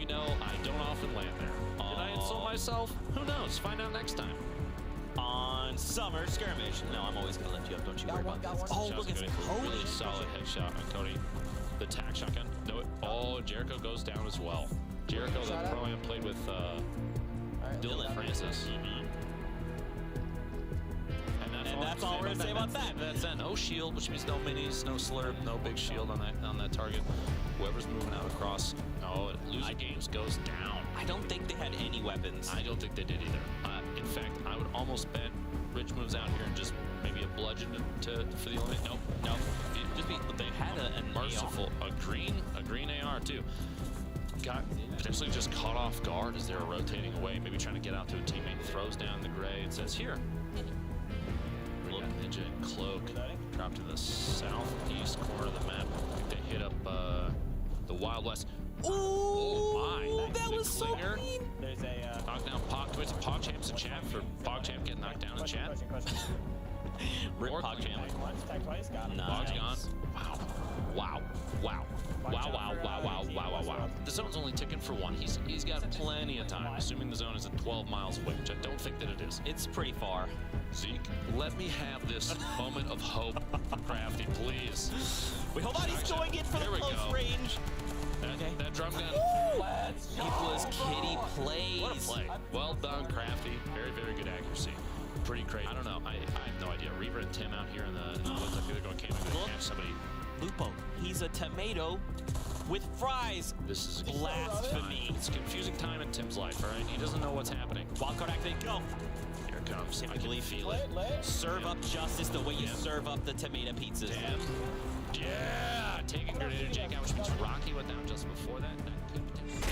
We know I don't often land there. Did I insult myself? Who knows? Find out next time. On Summer Skirmish. No, I'm always gonna lift you up. Don't you worry about this. Oh, look at Cody. Really solid headshot on Cody. The tack shotgun. No, oh, Jericho goes down as well. Jericho, the pro-am, played with Dylan Francis. And that's all we're gonna say about that. That's that. No shield, which means no minis, no slurp, no big shield on that target. Whoever's moving out across, losing games goes down. I don't think they had any weapons. I don't think they did either. In fact, I would almost bet Rich moves out here and just maybe a bludgeon for the eliminate. Nope. But they had a merciful, a green AR too. Got potentially just caught off guard as they were rotating away, maybe trying to get out to a teammate. Throws down the gray. It says here. Little ninja and cloak. Drop to the southeast corner of the map. They hit up the Wild West. Ooh, oh my! That was so clean. There's a knockdown Pog. It's PogChamp's in chat for PogChamp getting knocked down in chat. Rip PogChamp. Tag twice, got him. Pog's gone. Wow. The zone's only ticking for one. He's got plenty of time, assuming the zone is at 12 miles away, which I don't think that it is. It's pretty far. Zeke, let me have this moment of hope, Crafty, please. Wait, hold on, he's going in for the close range. That drum gun. People's kitty plays. What a play. Well done, Crafty. Very, very good accuracy. Pretty crazy. I don't know. I have no idea. Reaver and Tim out here in the woods. I feel they're going to catch somebody. Lupo, he's a tomato with fries. This is blasphemy. It's a confusing time in Tim's life, all right? He doesn't know what's happening. Wildcard activate, go. Here it comes. I can feel it. Serve up justice the way you serve up the tomato pizzas. Damn. Yeah! Taking Grenadier Jake out, which means Rocky went down just before that. That could potentially...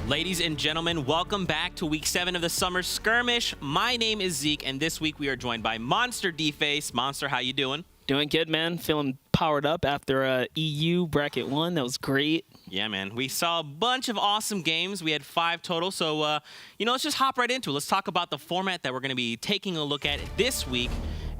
Ladies and gentlemen, welcome back to week 7 of the Summer Skirmish. My name is Zeke, and this week we are joined by Monster D-Face. Monster, how you doing? Doing good, man. Feeling powered up after EU Bracket 1. That was great. Yeah, man. We saw a bunch of awesome games. We had 5 total. So, let's just hop right into it. Let's talk about the format that we're going to be taking a look at this week.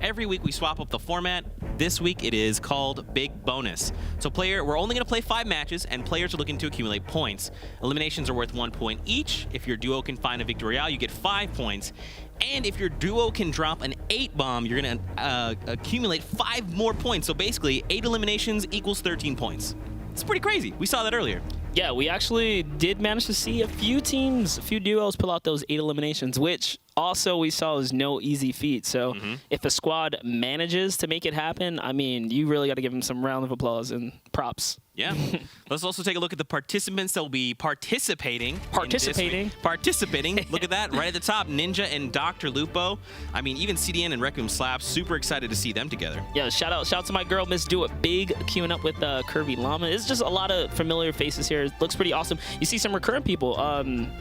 Every week we swap up the format. This week it is called Big Bonus. So we're only going to play 5 matches, and players are looking to accumulate points. Eliminations are worth 1 point each. If your duo can find a victory royale, you get 5 points. And if your duo can drop an 8 bomb, you're going to accumulate 5 more points. So basically, 8 eliminations equals 13 points. It's pretty crazy. We saw that earlier. Yeah, we actually did manage to see a few teams, a few duos pull out those 8 eliminations, which also we saw is no easy feat. So if a squad manages to make it happen, I mean, you really got to give them some round of applause and props. Yeah. Let's also take a look at the participants that will be participating. Participating. Look at that right at the top. Ninja and Dr. Lupo. I mean, even CDN and Requiem Slap. Super excited to see them together. Yeah, shout out to my girl, Miss Do It Big, queuing up with Curvy Llama. It's just a lot of familiar faces here. It looks pretty awesome. You see some recurrent people.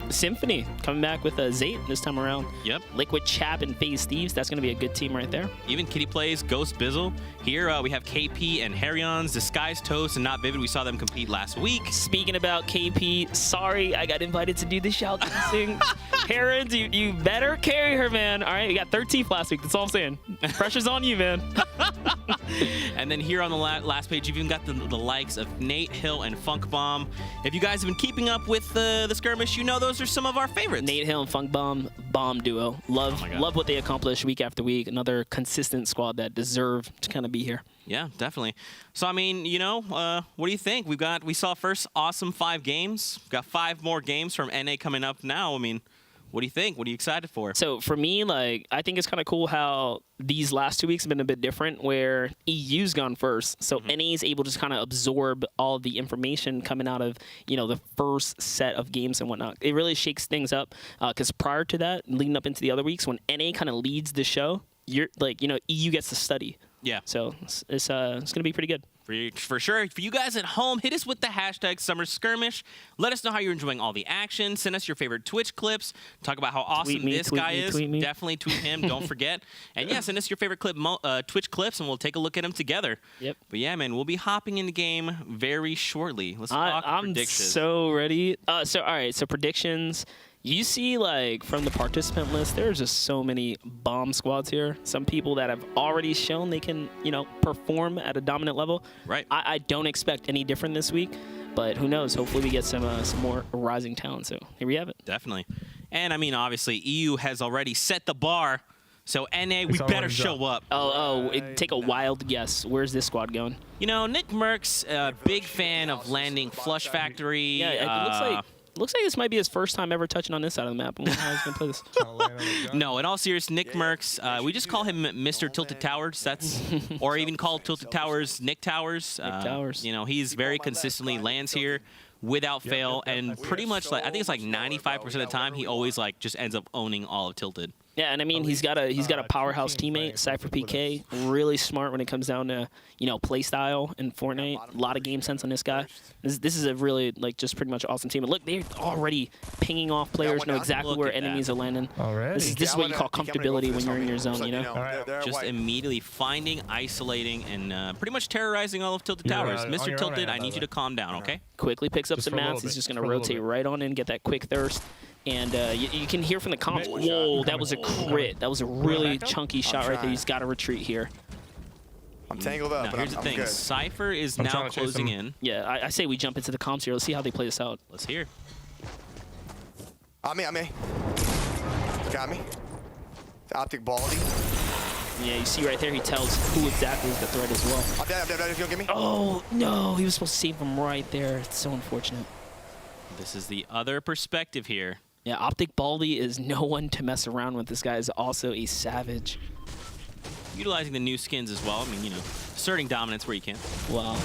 Symphony coming back with Zate this time around. Yep. Liquid Chap and FaZe Thieves. That's going to be a good team right there. Even Kitty Plays, Ghost Bizzle. Here we have KP and Harryons, Disguised Toast, and Not Vivid. We saw them compete last week. Speaking about KP, sorry, I got invited to do the shout dancing. Herons, you better carry her, man. All right, you got 13th last week. That's all I'm saying. Pressure's on you, man. And then here on the last page, you've even got the likes of Nate Hill and Funk Bomb. If you guys have been keeping up with the skirmish, you know those are some of our favorites. Nate Hill and Funk Bomb duo. Love what they accomplish week after week. Another consistent squad that deserve to kind of be here. Yeah, definitely. So, I mean, what do you think? We saw first awesome 5 games. We've got 5 more games from NA coming up now. I mean, What do you think? What are you excited for? So for me, like, I think it's kind of cool how these last 2 weeks have been a bit different, where EU's gone first, so NA is able to just kind of absorb all the information coming out of the first set of games and whatnot. It really shakes things up because prior to that, leading up into the other weeks, when NA kind of leads the show, you're like EU gets to study. Yeah. So it's gonna be pretty good. For sure. For you guys at home, hit us with the hashtag Summer Skirmish. Let us know how you're enjoying all the action. Send us your favorite Twitch clips. Talk about how awesome this guy is. Definitely tweet him. Don't forget. And yeah, send us your favorite Twitch clips, and we'll take a look at them together. Yep. But yeah, man, we'll be hopping in the game very shortly. Let's talk predictions. I'm so ready. All right. So predictions. You see, like, from the participant list, there's just so many bomb squads here. Some people that have already shown they can, perform at a dominant level. Right. I don't expect any different this week, but who knows? Hopefully we get some more rising talent. So here we have it. Definitely. And, I mean, obviously, EU has already set the bar. So, NA, we better show up. Take a wild guess. Where's this squad going? Nick Merck's a big fan of landing Flush Factory. Yeah, it looks like this might be his first time ever touching on this side of the map. I wonder how he's going to play this. No, in all seriousness, Nick Merckx, we just call him Mr. Tilted Towers. Or even called Tilted Towers Nick Towers. Nick Towers. He's very consistently lands here without fail, and pretty much, I think it's like 95% of the time, he always just ends up owning all of Tilted. Yeah, and I mean he's got a powerhouse teammate, Cypher PK, really smart when it comes down to play style in Fortnite. A lot of game sense on this guy. This is a really just pretty much awesome team. And look, they're already pinging off players, know exactly where enemies are landing. This is what you call comfortability when you're in your zone, Just immediately finding, isolating, and pretty much terrorizing all of Tilted Towers. Mr. Tilted, I need you to calm down, okay? Quickly picks up some mats. He's just going to rotate right on in, get that quick thirst. And you can hear from the comms, whoa, that was a crit. That was a really chunky shot right there. He's got to retreat here. I'm tangled up, now, but here's the thing. good. Cypher is now closing in. Yeah, I say we jump into the comms here. Let's see how they play this out. Let's hear. On me. Got me. The optic baldy. Yeah, you see right there, he tells who exactly is the threat as well. I'm dead. If you don't get me. Oh, no. He was supposed to save him right there. It's so unfortunate. This is the other perspective here. Yeah, Optic Baldy is no one to mess around with. This guy is also a savage. Utilizing the new skins as well. I mean, asserting dominance where you can. Wow.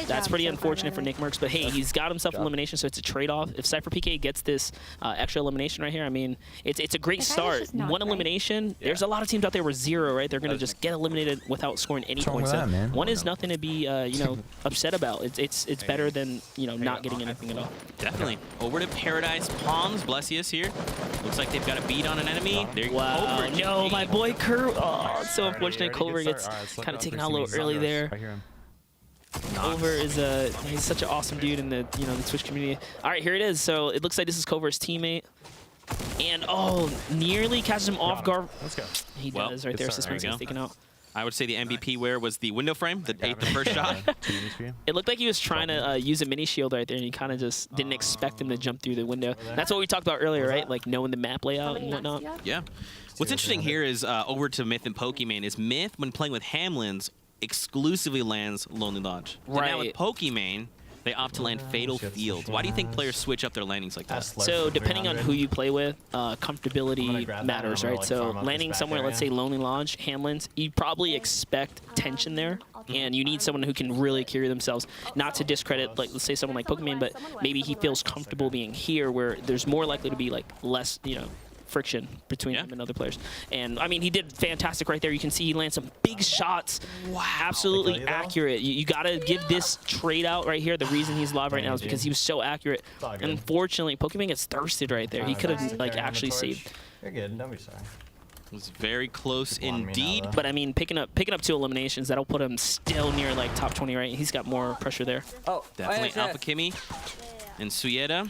That's pretty unfortunate for Nick Merckx, but hey, he's got himself elimination, so it's a trade-off. If Cypher PK gets this extra elimination right here, I mean, it's a great start. One elimination, there's a lot of teams out there with 0, right? They're going to just get eliminated without scoring any points. So one is nothing to be, upset about. It's better than, not getting anything at all. Definitely. Over to Paradise Palms. Blessius here. Looks like they've got a beat on an enemy. Wow. No, my boy Kerr. Oh, it's so unfortunate. Culver gets kind of taken out a little early there. Culver is he's such an awesome dude in the the Twitch community. All right, here it is. So it looks like this is Culver's teammate, and nearly catches him off guard. Let's go. He does right there. Suspense is taken out. I would say the MVP wear was the window frame that ate the first shot. It looked like he was trying to use a mini shield right there, and he kind of just didn't expect him to jump through the window. That's what we talked about earlier, right? Like knowing the map layout and whatnot. Yeah. What's interesting here is over to Myth and Pokimane is Myth, when playing with Hamlins, exclusively lands Lonely Lodge. Right. And now with Pokimane, they opt to land Fatal Fields. Why do you think players switch up their landings like that? So depending on who you play with, comfortability matters, right? So landing somewhere, let's say Lonely Lodge, Hamlins, you probably expect tension there, and you need someone who can really carry themselves. Not to discredit, like let's say someone like Pokimane, but maybe he feels comfortable being here, where there's more likely to be less, friction between him and other players. And I mean, he did fantastic right there. You can see he lands some big shots. Wow, absolutely accurate. You got to give this trade out right here. The reason he's live right now is because he was so accurate. And unfortunately, Pokimane gets thirsted right there. He could have actually saved. You're good. Don't be sorry. It was very close indeed. But I mean, picking up 2 eliminations, that'll put him still near top 20, right? He's got more pressure there. Oh, definitely Alpha Kimmy and Suyeta.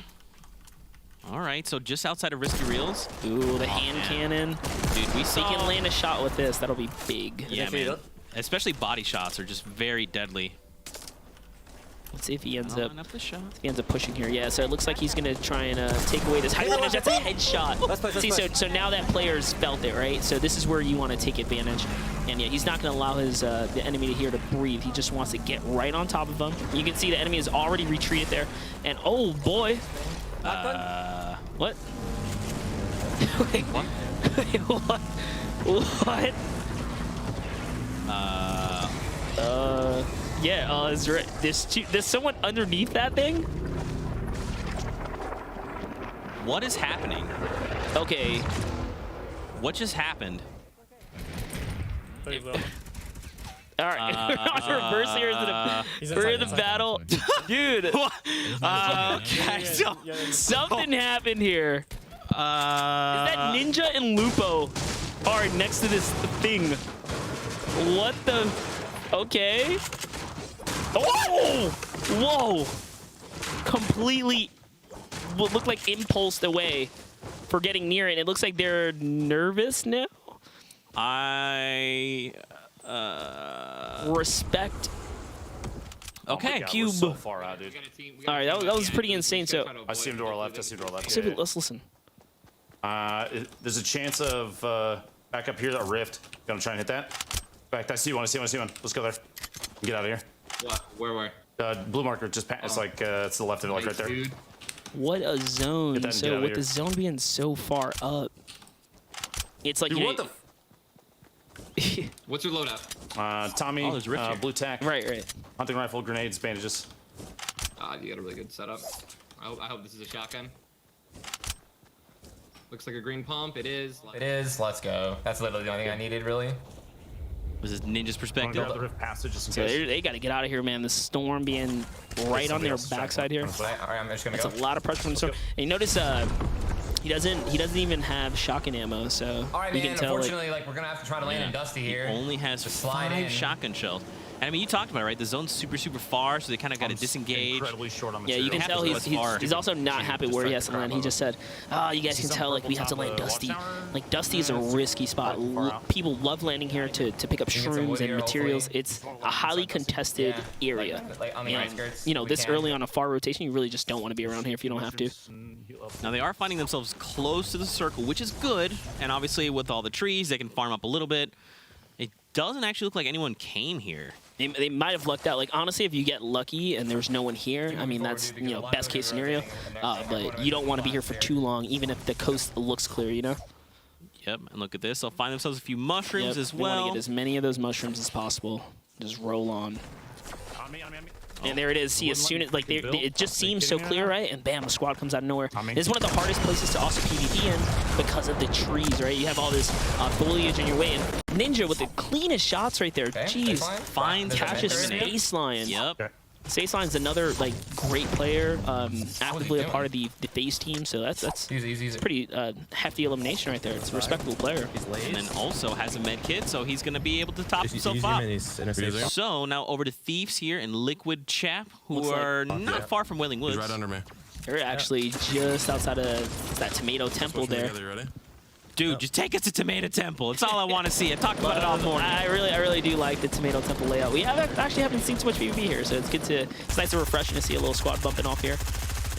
All right, so just outside of Risky Reels. Ooh, the hand cannon. Dude, we saw... He can land a shot with this. That'll be big. Yeah, man. Especially body shots are just very deadly. Let's see if he ends up pushing here. Yeah, so it looks like he's going to try and take away this high advantage. That's a headshot. See, so now that player's felt it, right? So this is where you want to take advantage. And yeah, he's not going to allow his the enemy to here to breathe. He just wants to get right on top of him. You can see the enemy has already retreated there. And oh boy. What? Wait, What? wait, what? What? Yeah, is right. There's someone underneath that thing? What is happening? Okay. What just happened? Pretty low. All right. On reverse here He's we're inside, in the inside. battle. Dude, Okay, so something happened here. Is that Ninja and Lupo are next to this thing? What the? Okay. Oh! Whoa! Completely what looked like impulsed away for getting near it. It looks like they're nervous now. Respect. okay, God, Cube. We're so far out, dude. All right, that was pretty insane. So I see him to our left. I see him to our left. so let's listen. There's a chance of back up here, a rift. Gonna try and hit that. Back, I see one. I see one. I see one. Let's go there. Get out of here. What? Where? Blue marker just it's like it's to the left of it, like right there. Dude. What a zone. Get that and get So out with of the here. zone being so far up, it's like Dude, you what the? What's your loadout? Tommy, Oh, there's a rift here. blue tack, right. hunting rifle, grenades, bandages. You got a really good setup. I hope this is a shotgun. Looks like a green pump. It is. It is. Let's go. That's literally the only thing I needed, really. Was this Ninja's Wanna perspective? go up the rift passage just in So case. they got to get out of here, man. The storm being right on somebody their else's backside here. shotgun. All right, I'm just gonna That's go. a lot of pressure from the storm. And you notice he doesn't even have shotgun ammo, so All right, you man. can tell. Like, Unfortunately, like we're gonna have to try to land in Dusty here. Only has Just slide 5 in. shotgun shells. And I mean, you talked about it, right? The zone's super far, so they kind of got to I'm disengage. Incredibly short on yeah, material. you can have tell to he's, go far. he's also not happy Just where he like has to crap land. He over. just said, "Oh, you guys See can some tell like we purple have to top land of the Dusty. watchtower? Like Dusty is a risky spot. Quite far out. People love landing here to pick up can get some shrooms wood and here, materials. hopefully. It's a highly contested Yeah, area. like on the And, outskirts. you know, we this can. early on a far rotation, you really just don't want to be around here if you don't have to. Now they are finding themselves close to the circle, which is good. And obviously, with all the trees, they can farm up a little bit. It doesn't actually look like anyone came here. They might have lucked out. Like honestly, if you get lucky and there's no one here, I mean that's best case scenario. But you don't want to be here for too long, even if the coast looks clear. You know. Yep, and look at this. They'll find themselves a few mushrooms Yep, as they want to well. get as many of those mushrooms as possible. Just roll on. On me. And there it is. See, as soon as like it just seems so clear, right? And bam, a squad comes out of nowhere. I mean- It's one of the hardest places to also PvP in because of the trees, right? You have all this foliage in your way. And Ninja with the cleanest shots right there. Okay, Jeez, baseline. Finds There's a Cassius vent there. Spaceline. Yep. Okay. Spaceline's another like great player, actively a part of the FaZe team. So that's Use it. pretty hefty elimination right there. It's a respectable player. And then also has a med kit, so he's going to be able to top himself up. So now over to Thieves here and Liquid Chap, who Looks like- are not far from Wailing Woods. He's right under me. They're actually just outside of that Tomato Temple there. Together, you ready? Dude, just take us to Tomato Temple. It's all I want to see. I talked about it all morning. I really do like the Tomato Temple layout. We actually haven't seen too much PvP here, so it's good to. It's nice and refreshing to see a little squad bumping off here.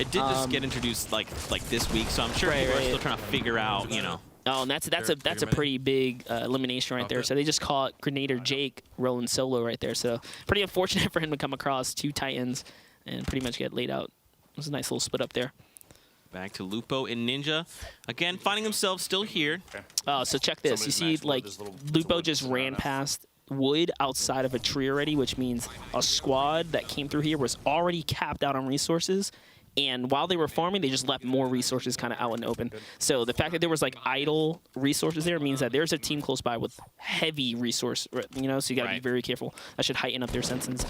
It did just get introduced like this week, so I'm sure people are still trying to figure out, you know. Oh, and that's a pretty big elimination right there. So they just caught Grenader Jake rolling solo right there. So pretty unfortunate for him to come across 2 Titans and pretty much get laid out. It was a nice little split up there. Back to Lupo and Ninja. Again, finding themselves still here. So check this. You see, Somebody's like, maxed wood, there's Lupo wood just around ran that. past wood outside of a tree already, which means a squad that came through here was already capped out on resources. And while they were farming, they just left more resources kind of out in the open. So the fact that there was, like, idle resources there means that there's a team close by with heavy resource, you know, so you got to be Right. very careful. That should heighten up their senses.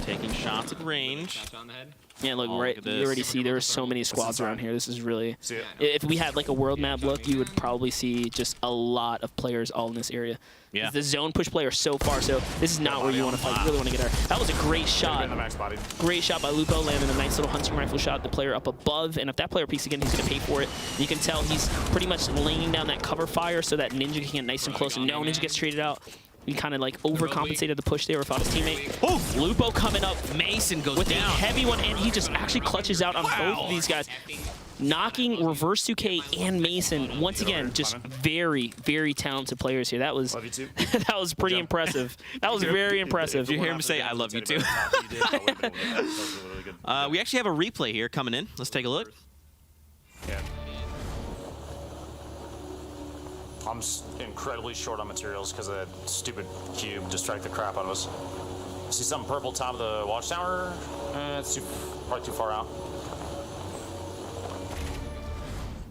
Taking shots at range. Shot on the head. Yeah, look, Oh, right, look at you this. already see there's so many squads around here. This is really... See it? If we had like a world map look, you would probably see just a lot of players all in this area. Yeah. The zone push player is so far, so this is not where you want to fight. You really want to get there. That was a great In shot. the max body. Great shot by Lupo, landing a nice little hunting rifle shot. The player up above, and if that player peeks again, he's going to pay for it. You can tell he's pretty much laying down that cover fire so that Ninja can get nice and close, and no Ninja gets traded out. He kind of like overcompensated the push there without his teammate. Oh, Lupo coming up Mason goes with a down. heavy one, and he just actually clutches out on both of these guys. Knocking Reverse 2K and Mason, once again, just very, very talented players here. That was Love you too. that was pretty impressive. That was very impressive. Did you hear him say, "I love you too"? We actually have a replay here coming in. Let's take a look. Yeah. I'm incredibly short on materials because of that stupid cube distract the crap out of us. See something purple top of the watchtower? It's probably too far out.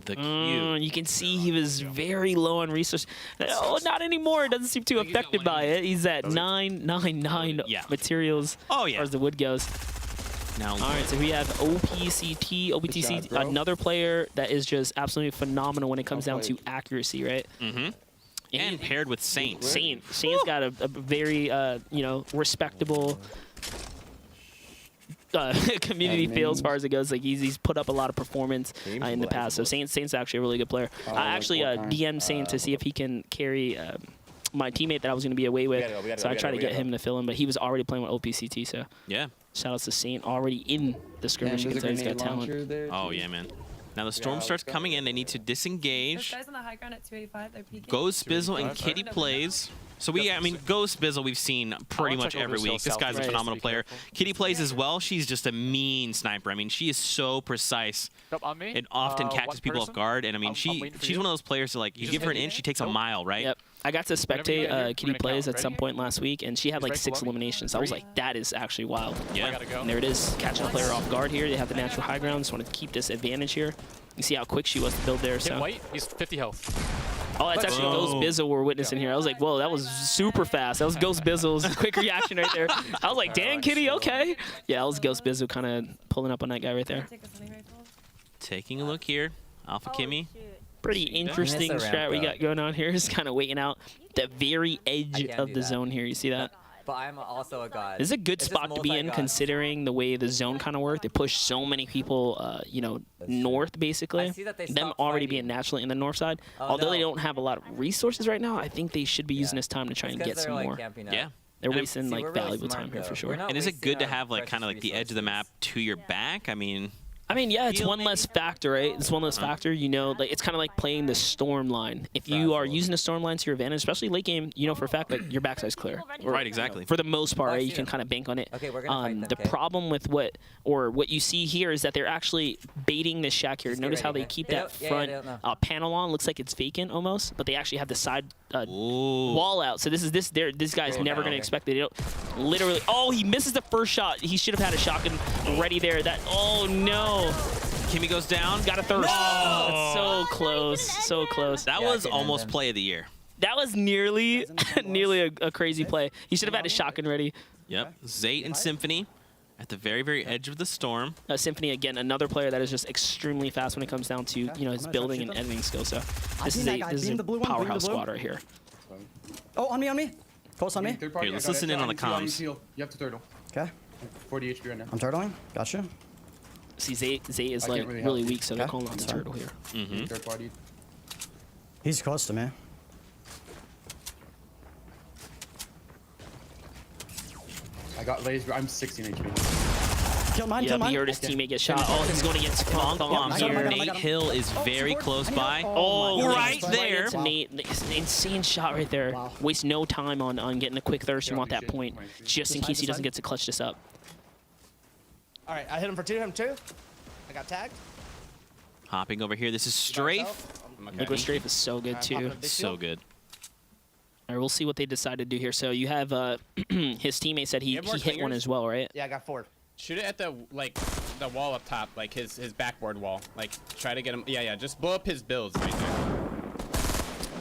The cube. You can see he was very low on resource. Oh, not anymore. Doesn't seem too affected by it. He's at 999 materials as far as the wood goes. Now, all right, so we have OPTC, another player that is just absolutely phenomenal when it comes down to accuracy, right? Mm-hmm. And paired with Saint. Saint's got a very, you know, respectable community feel as far as it goes. Like he's put up a lot of performance in the past. So Saint's actually a really good player. I actually DM'd Saint to see if he can carry my teammate that I was going to be away with. So I tried to get him to fill in, but he was already playing with OPCT. So yeah, shout out to Saint, already in the skirmish. You can tell he's got talent. Oh yeah, man. Now the storm starts coming in. They need to disengage. Those guys on the high ground at 285, they're peeking. Ghost Bizzle and Kitty Plays. So I mean, Ghost Bizzle we've seen pretty much every week. This guy's a phenomenal player. Kitty Plays as well. She's just a mean sniper. I mean, she is so precise. It often catches people off guard. And I mean, she's one of those players that, like, you give her an inch, she takes a mile, right? Yep. I got to spectate Kitty Plays at some point last week, and she had like 6 eliminations. I was like, that is actually wild. Yeah. And there it is, catching a player off guard here. They have the natural high ground. Just want to keep this advantage here. You see how quick she was to build there. So. White, he's 50 health. Oh, that's actually Ghost Bizzle we're witnessing here. I was like, whoa, that was super fast. That was Ghost Bizzle's quick reaction right there. I was like, dang, Kitty, okay. Yeah, that was Ghost Bizzle kind of pulling up on that guy right there. Taking a look here. Alpha Kimmy. Pretty interesting strat we got going on here. Just kind of waiting out the very edge of the zone here. You see that? But I'm also a god. This is a good spot to be in, considering the way the zone kind of worked. They push so many people, you know, north, basically. Them already being naturally in the north side. Although they don't have a lot of resources right now, I think they should be using this time to try and get some more. Yeah. They're wasting, like, valuable time here for sure. And is it good to have, like, kind of like the edge of the map to your back? I mean, yeah, it's one less factor, right? It's one less factor. You know, like it's kind of like playing the storm line. If you are using the storm line to your advantage, especially late game, you know for a fact that your backside's clear. Right, exactly. For the most part, right? You can kind of bank on it. The problem with what you see here is that they're actually baiting this shack here. Notice how they keep that front panel on. Looks like it's vacant almost, but they actually have the side wall out. So this guy's never going to expect it. Literally, oh, he misses the first shot. He should have had a shotgun ready there. Oh no. Kimmy goes down. Got a thirst. Oh, so close. So close. That was almost play of the year. That was nearly a crazy play. He should have had his shotgun ready. Yep. Zate and Symphony at the very, very edge of the storm. Symphony, again, another player that is just extremely fast when it comes down to, you know, his building and editing skills. So this is a powerhouse squad right here. Oh, on me. Close on me. Here, let's listen in on the comms. You have to turtle. Okay. 40 HP right now. I'm turtling. Gotcha. See, Zate is like really weak, so they're calling out the turtle here. Third party. He's close to me. I got laser. I'm 16 HP. Kill mine, yeah, kill mine. he heard his teammate get shot. Oh, he's going to get skunked on here. Nate Hill is very close by. Oh, right there. It's Nate. Insane shot right there. Wow. Waste no time on getting a quick thirst. You want that point, just in case he doesn't get to clutch this up. All right, I hit him for 2, hit him 2. I got tagged. Hopping over here. This is Strafe. Liquid Strafe is so good too. So good. All right, we'll see what they decide to do here. So you have his teammate said he hit one as well, right? Yeah, I got 4. Shoot it at the wall up top, like his backboard wall. Like try to get him. Yeah, just blow up his builds right there.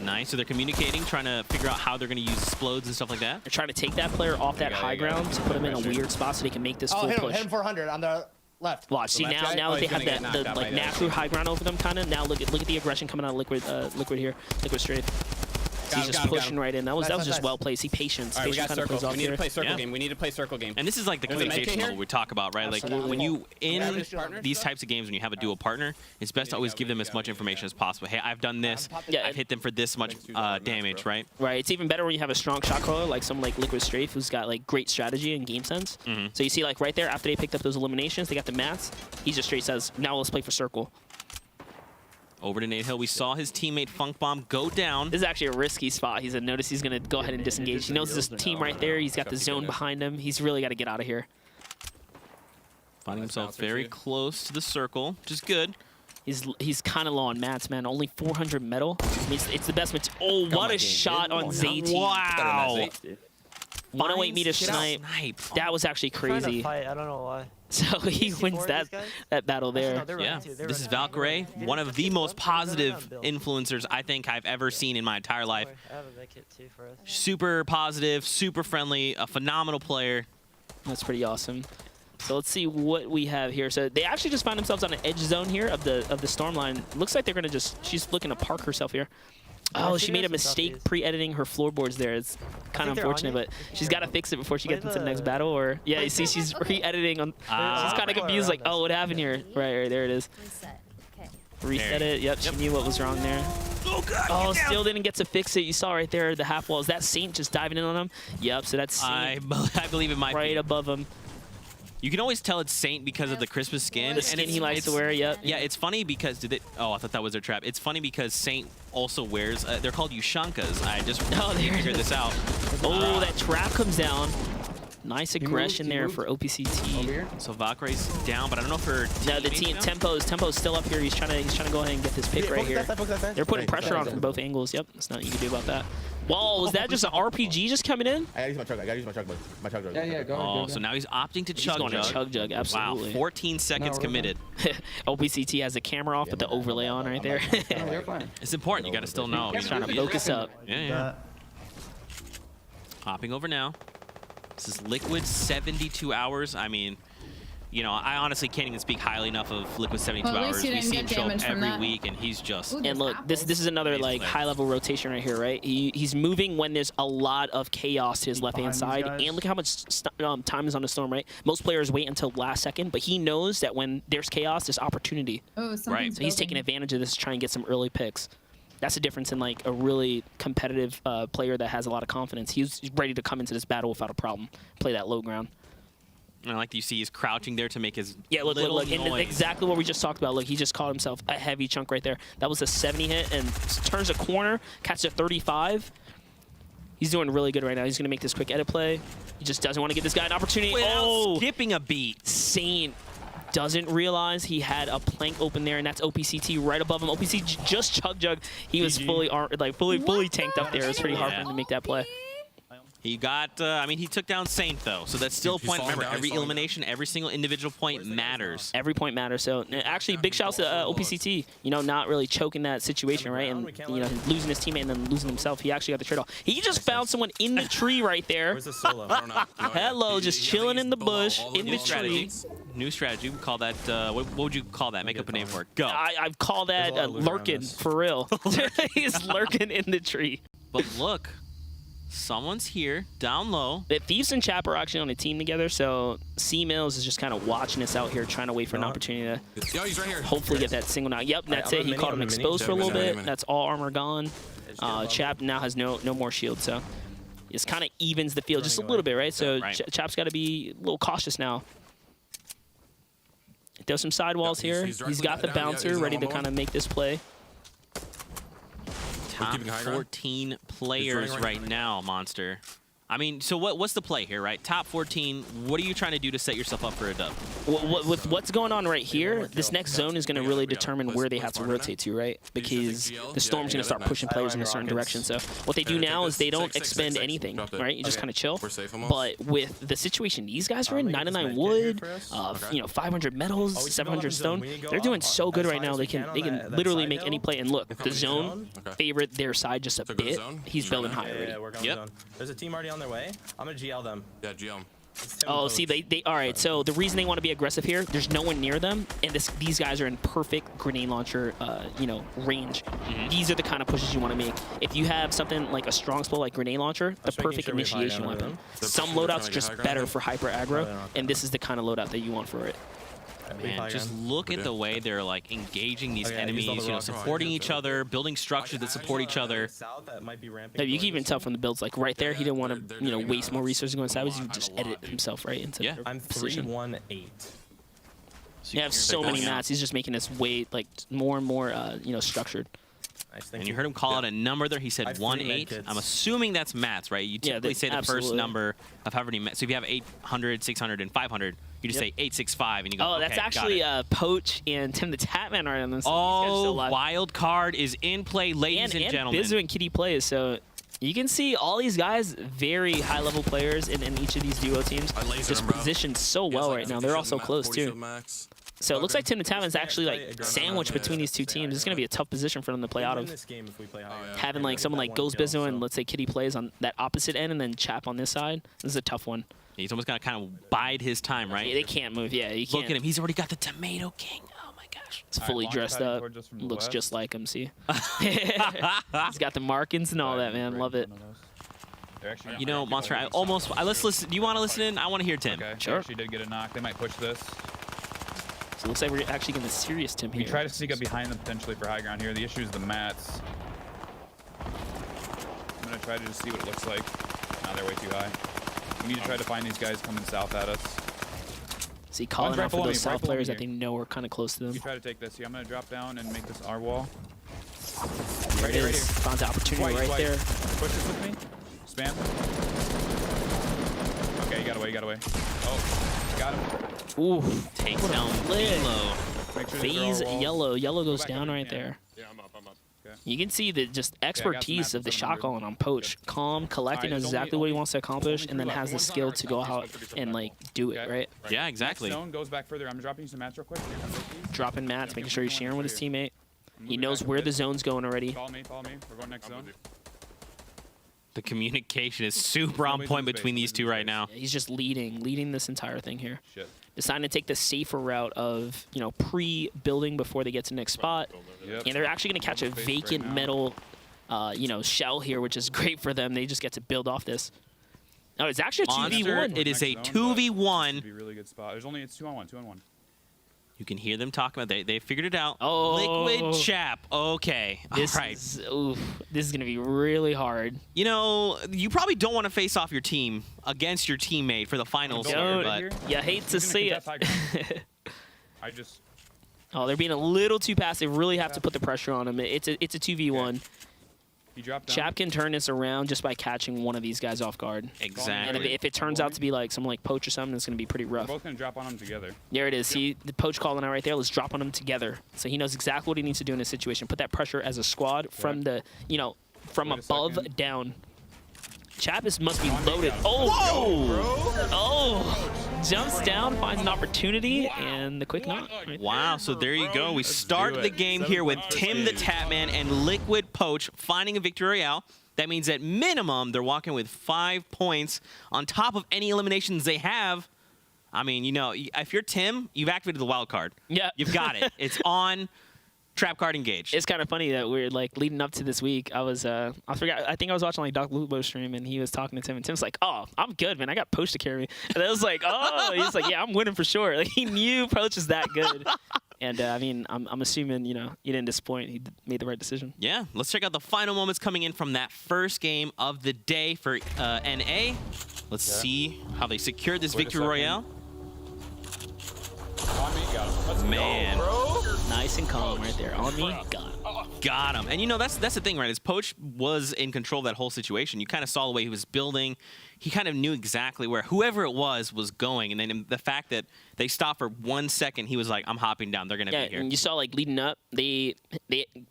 Nice. So they're communicating, trying to figure out how they're going to use explodes and stuff like that. They're trying to take that player off that high ground to put him in a weird spot so they can make this full push. Hit him 400 on the left. Watch. See now they have the like natural high ground over them kind of. Now look at the aggression coming out of Liquid here. Liquid Strafe. He's just pushing right in. That was just well played. See, patience. All right, patience kind of plays off We need here. to play circle game. We need to play circle game. And this is like the communication level we talk about, right? Like when you in these types of games, when you have a dual partner, it's best to always give them as much information as possible. Hey, I've done this. I've hit them for this much damage, right? Right. It's even better when you have a strong shot caller like someone like Liquid Strafe, who's got like great strategy and game sense. So you see, like right there, after they picked up those eliminations, they got the mats. He just straight says, "Now let's play for circle." Over to Nate Hill. We saw his teammate Funk Bomb go down. This is actually a risky spot. He's noticed he's going to go ahead and disengage. He knows this team right there. He's got the zone behind him. He's really got to get out of here. Finding himself very close to the circle, which is good. He's kind of low on mats, man. Only 400 metal. I mean, it's the best match. Oh, what a shot on Zayt. Wow. 108 meter snipe. That was actually crazy. I don't know why. So he wins that battle there. Yeah, this is Valkyrie, one of the most positive influencers I think I've ever seen in my entire life. I have a med kit too for us. Super positive, super friendly, a phenomenal player. That's pretty awesome. So let's see what we have here. So they actually just found themselves on an edge zone here of the storm line. Looks like they're gonna she's looking to park herself here. Oh, she made a mistake pre-editing her floorboards there. It's kind of unfortunate, but she's got to fix it before she gets into the next battle. Or yeah, you see, she's re-editing on. She's kind of confused, like, oh, what happened here? Right, there it is. Reset it. Yep, she knew what was wrong there. Oh God! Oh, still didn't get to fix it. You saw right there the half wall. Is that Saint just diving in on him? Yep. So that's Saint I believe it might right be above him. You can always tell it's Saint because of the Christmas skin. The skin he likes to wear, yep. Yeah, it's funny because oh, I thought that was their trap. It's funny because Saint also wears. They're called Ushankas. I just figured this out. Oh, that trap comes down. Nice aggression there for OPCT. So Valkyrie's down, but I don't know if her. No, the team Tempo's still up here. He's trying to go ahead and get this pick right here. They're putting pressure on from both angles. Yep, there's nothing you can do about that. Whoa, was that just an RPG just coming in? I gotta use my chug. I gotta use my chug jug. Yeah, go ahead. So now he's opting to chug jug. He's going to chug jug, absolutely. Wow, 14 seconds committed. OPCT has the camera off, but the overlay on right there. It's important. You got to still know. He's trying to focus up. Yeah. Hopping over now. This is Liquid 72 hours. I mean, you know, I honestly can't even speak highly enough of Liquid 72 hours. We see him show up every week, and he's just. And look, this is another like high-level rotation right here, right? He's moving when there's a lot of chaos to his left-hand side, and look how much time is on the storm, right? Most players wait until last second, but he knows that when there's chaos, there's opportunity. Oh, right. So he's taking advantage of this to try and get some early picks. That's the difference in like a really competitive player that has a lot of confidence. He's ready to come into this battle without a problem. Play that low ground. And I like you see he's crouching there to make his look. And exactly what we just talked about. Look, he just caught himself a heavy chunk right there. That was a 70 hit and turns a corner, catches a 35. He's doing really good right now. He's going to make this quick edit play. He just doesn't want to give this guy an opportunity. Without skipping a beat. Saint doesn't realize he had a plank open there, and that's OPCT right above him. OPCT just chug jug. He was fully tanked up there. It was pretty hard for him to make that play. He got, I mean, he took down Saint, though, so that's still a point. Remember, every elimination, every single individual point matters. Every point matters. So, actually, big shouts to OPCT, you know, not really choking that situation, right? And, you know, losing his teammate and then losing himself. He actually got the trade-off. He just found someone in the tree right there. Where's the solo? Hello, just chilling in the bush, in the tree. New strategy. We call that, what would you call that? Make up a name for it. Go. I'd call that lurking, for real. He's lurking in the tree. But look. Someone's here, down low. The Thieves and Chap are actually on a team together, so C-Mills is just kind of watching us out here, trying to wait for an opportunity to hopefully get that single knock. Yep, that's it. He caught him exposed for a little bit. That's all armor gone. Chap now has no more shield, so it kind of evens the field just a little bit, right? So Chap's got to be a little cautious now. Does some sidewalls here. He's got the bouncer ready to kind of make this play. Top 14 players right now, Monster. I mean, so what's the play here, right? Top 14, what are you trying to do to set yourself up for a dub? With what's going on right here, this next zone is going to really determine where they have to rotate to, right? Because the Storm's going to start pushing players in a certain direction. So what they do now is they don't expend anything, right? You just kind of chill. But with the situation these guys are in, 99 wood, you know, 500 metals, 700 stone, they're doing so good right now. They can literally make any play. And look, the zone favorite their side just a bit. He's building high already. Yep. There's a team already on their way. I'm gonna GL them. Yeah, GL them. Oh, see, they all right. So the reason they want to be aggressive here, there's no one near them, and these guys are in perfect grenade launcher, you know, range. These are the kind of pushes you want to make. If you have something like a strong spell like grenade launcher, the perfect initiation weapon. Some loadouts are just better for hyper aggro, and this is the kind of loadout that you want for it. Man, just look at the way they're like engaging these enemies, you know, supporting each other, building structures that support each other. No, you can even tell from the builds, like right there, he didn't want to, you know, waste more resources going sideways. He would just edit himself right into I'm position. 3-1-8. You have so many mats. He's just making this way like more and more, you know, structured. And you heard him call out a number there. He said 1-8. I'm assuming that's mats, right? You typically say the first number of however many mats. So if you have 800, 600, and 500, You just say 865 and you go, Oh, okay, that's got actually it. Poach and Tim the Tatman are on this. Oh, wild card is in play, ladies and gentlemen. Bizu and Kitty plays, so you can see all these guys, very high-level players in each of these duo teams, just positioned so well right now. They're all so close, too. So it looks like Tim the Tatman's actually like sandwiched between these two teams. It's going to be a tough position for them to play out of. Having like someone like Goes Bizu and let's say Kitty plays on that opposite end and then Chap on this side. This is a tough one. He's almost got to kind of bide his time, right? Yeah, they can't move. Yeah, you can't. Look at him. He's already got the Tomato King. Oh, my gosh. He's fully dressed up. Looks just like him, see? He's got the markings and all that, man. Love it. You know, Monster, let's listen. Do you want to listen in? I want to hear Tim. Okay, sure. She did get a knock. They might push this. So it looks like we're actually getting a serious Tim here. We try to sneak up behind them potentially for high ground here. The issue is the mats. I'm going to try to just see what it looks like. Nah, they're way too high. We need to try to find these guys coming south at us. See, calling out for those south players that they know we're kind of close to them. You try to take this. Yeah, I'm going to drop down and make this our wall. There it is. Found the opportunity right there. Push this with me. Spam. Okay, you got away. Oh, got him. Ooh, takes down Lilo. Phase yellow. Yellow goes down right there. Yeah, I'm up. Okay. You can see the just expertise of the shot calling on Poach. Calm, collecting, knows exactly what he wants to accomplish, and then has the skill to go out and like do it, right? Yeah, exactly. Zone goes back further. I'm dropping you some mats real quick. Dropping mats, making sure he's sharing with his teammate. He knows where the zone's going already. Follow me. We're going next zone. The communication is super on point between these two right now. Yeah, he's just leading this entire thing here. Shit. Deciding to take the safer route of, pre-building before they get to the next spot. Yep. And they're actually going to catch a vacant metal, shell here, which is great for them. They just get to build off this. No, it's actually a 2v1. It is a 2v1. Be a really good spot. It's 2-on-1. You can hear them talking about they figured it out. Oh, Liquid Chap. Okay. This all right. This is going to be really hard. You know, you probably don't want to face off your team against your teammate for the finals here, but you hate to see it. Oh, they're being a little too passive. Really have to put the pressure on him. It's a 2v1. Okay. Chap can turn this around just by catching one of these guys off guard. Exactly. And if it turns out to be like someone like Poach or something, it's going to be pretty rough. We're both going to drop on them together. There it is. See the Poach calling out right there. Let's drop on them together. So he knows exactly what he needs to do in this situation. Put that pressure as a squad from the, from above down. Chap must be loaded. Jumps down, finds an opportunity, and the quick knock. Wow, so there you go. We start the game here with Tim the Tatman and Liquid Poach finding a victory royale. That means at minimum, they're walking with 5 points on top of any eliminations they have. I mean, if you're Tim, you've activated the wild card. Yeah. You've got it. It's on. Trap card engaged. It's kind of funny that we're like leading up to this week. I think I was watching like Doc Lubo's stream and he was talking to Tim and Tim's like, "Oh, I'm good, man. I got Poach to carry." And I was like, "Oh," he's like, "Yeah, I'm winning for sure." Like he knew Poach is that good. And I mean, I'm assuming he didn't disappoint. He made the right decision. Yeah. Let's check out the final moments coming in from that first game of the day for NA. Let's see how they secured this victory royale. On me, got him. Let's Man. go, bro. Nice and calm right there. On me, got him. Got him. And that's the thing, right? Is Poach was in control of that whole situation. You kind of saw the way he was building. He kind of knew exactly where whoever it was going. And then the fact that they stopped for 1 second, he was like, "I'm hopping down. They're gonna be here." And you saw like leading up, they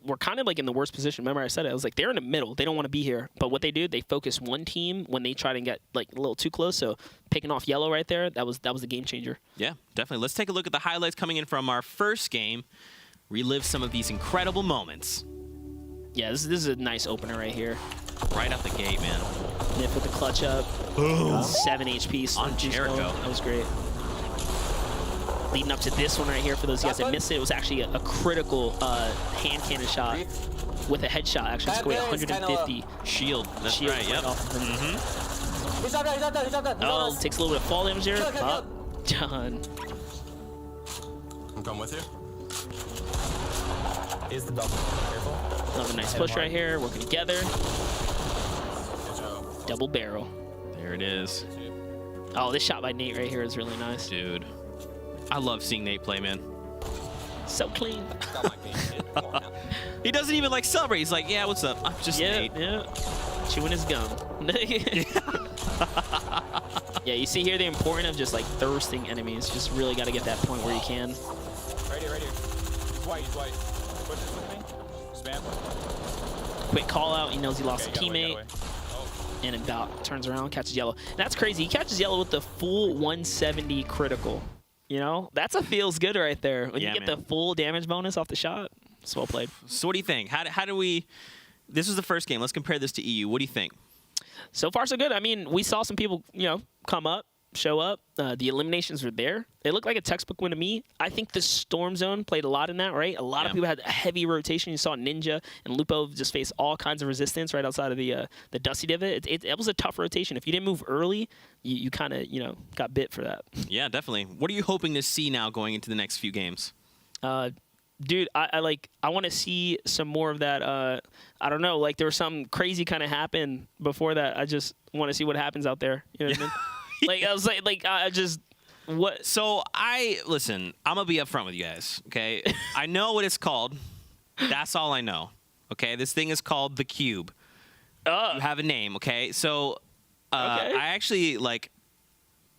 were kind of like in the worst position. Remember I said it. I was like, they're in the middle. They don't want to be here. But what they do, they focus one team when they try to get like a little too close. So picking off yellow right there, that was the game changer. Yeah, definitely. Let's take a look at the highlights coming in from our first game. Relive some of these incredible moments. Yeah, this is a nice opener right here. Right out the gate, man. Nip with the clutch up. Boom. 7 HP. On Jericho. That was great. Leading up to this one right here, for those guys that missed it, it was actually a critical hand cannon shot with a headshot. Actually, it's going 150. Shield. That's Shield right, yep. He's up there. Oh, takes a little bit of fall damage there. Done. I'm coming with you. Is the double. Careful. Another nice push right here. Working together. Double barrel. There it is. Oh, this shot by Nate right here is really nice. Dude. I love seeing Nate play, man. So clean. He doesn't even celebrate. He's like, "Yeah, what's up? I'm just Nate." Yeah. Chewing his gum. Yeah, you see here the importance of just like thirsting enemies. Just really got to get that point where you can. Right here, right here. He's white, he's white. Push this with me. Spam. Quick call out. He knows he lost Okay, a teammate. got away. Oh. And about turns around, catches yellow. And that's crazy. He catches yellow with the full 170 critical. You know, that's a feels good right there. When you get the full damage bonus off the shot, it's well played. So what do you think? How do we? This was the first game. Let's compare this to EU. What do you think? So far, so good. I mean, we saw some people, you know, come up, show up. The eliminations were there. It looked like a textbook win to me. I think the Storm Zone played a lot in that, right? A lot of people had a heavy rotation. You saw Ninja and Lupo just face all kinds of resistance right outside of the Dusty Divot. It was a tough rotation. If you didn't move early, you kind of, you know, got bit for that. Yeah, definitely. What are you hoping to see now going into the next few games? Dude, I want to see some more of that. I don't know, like there was something crazy kind of happened before that. I just want to see what happens out there. You know what I mean? Like I was like I just what? So listen. I'm gonna be upfront with you guys. Okay, I know what it's called. That's all I know. Okay, this thing is called the Cube. You have a name. Okay, so I actually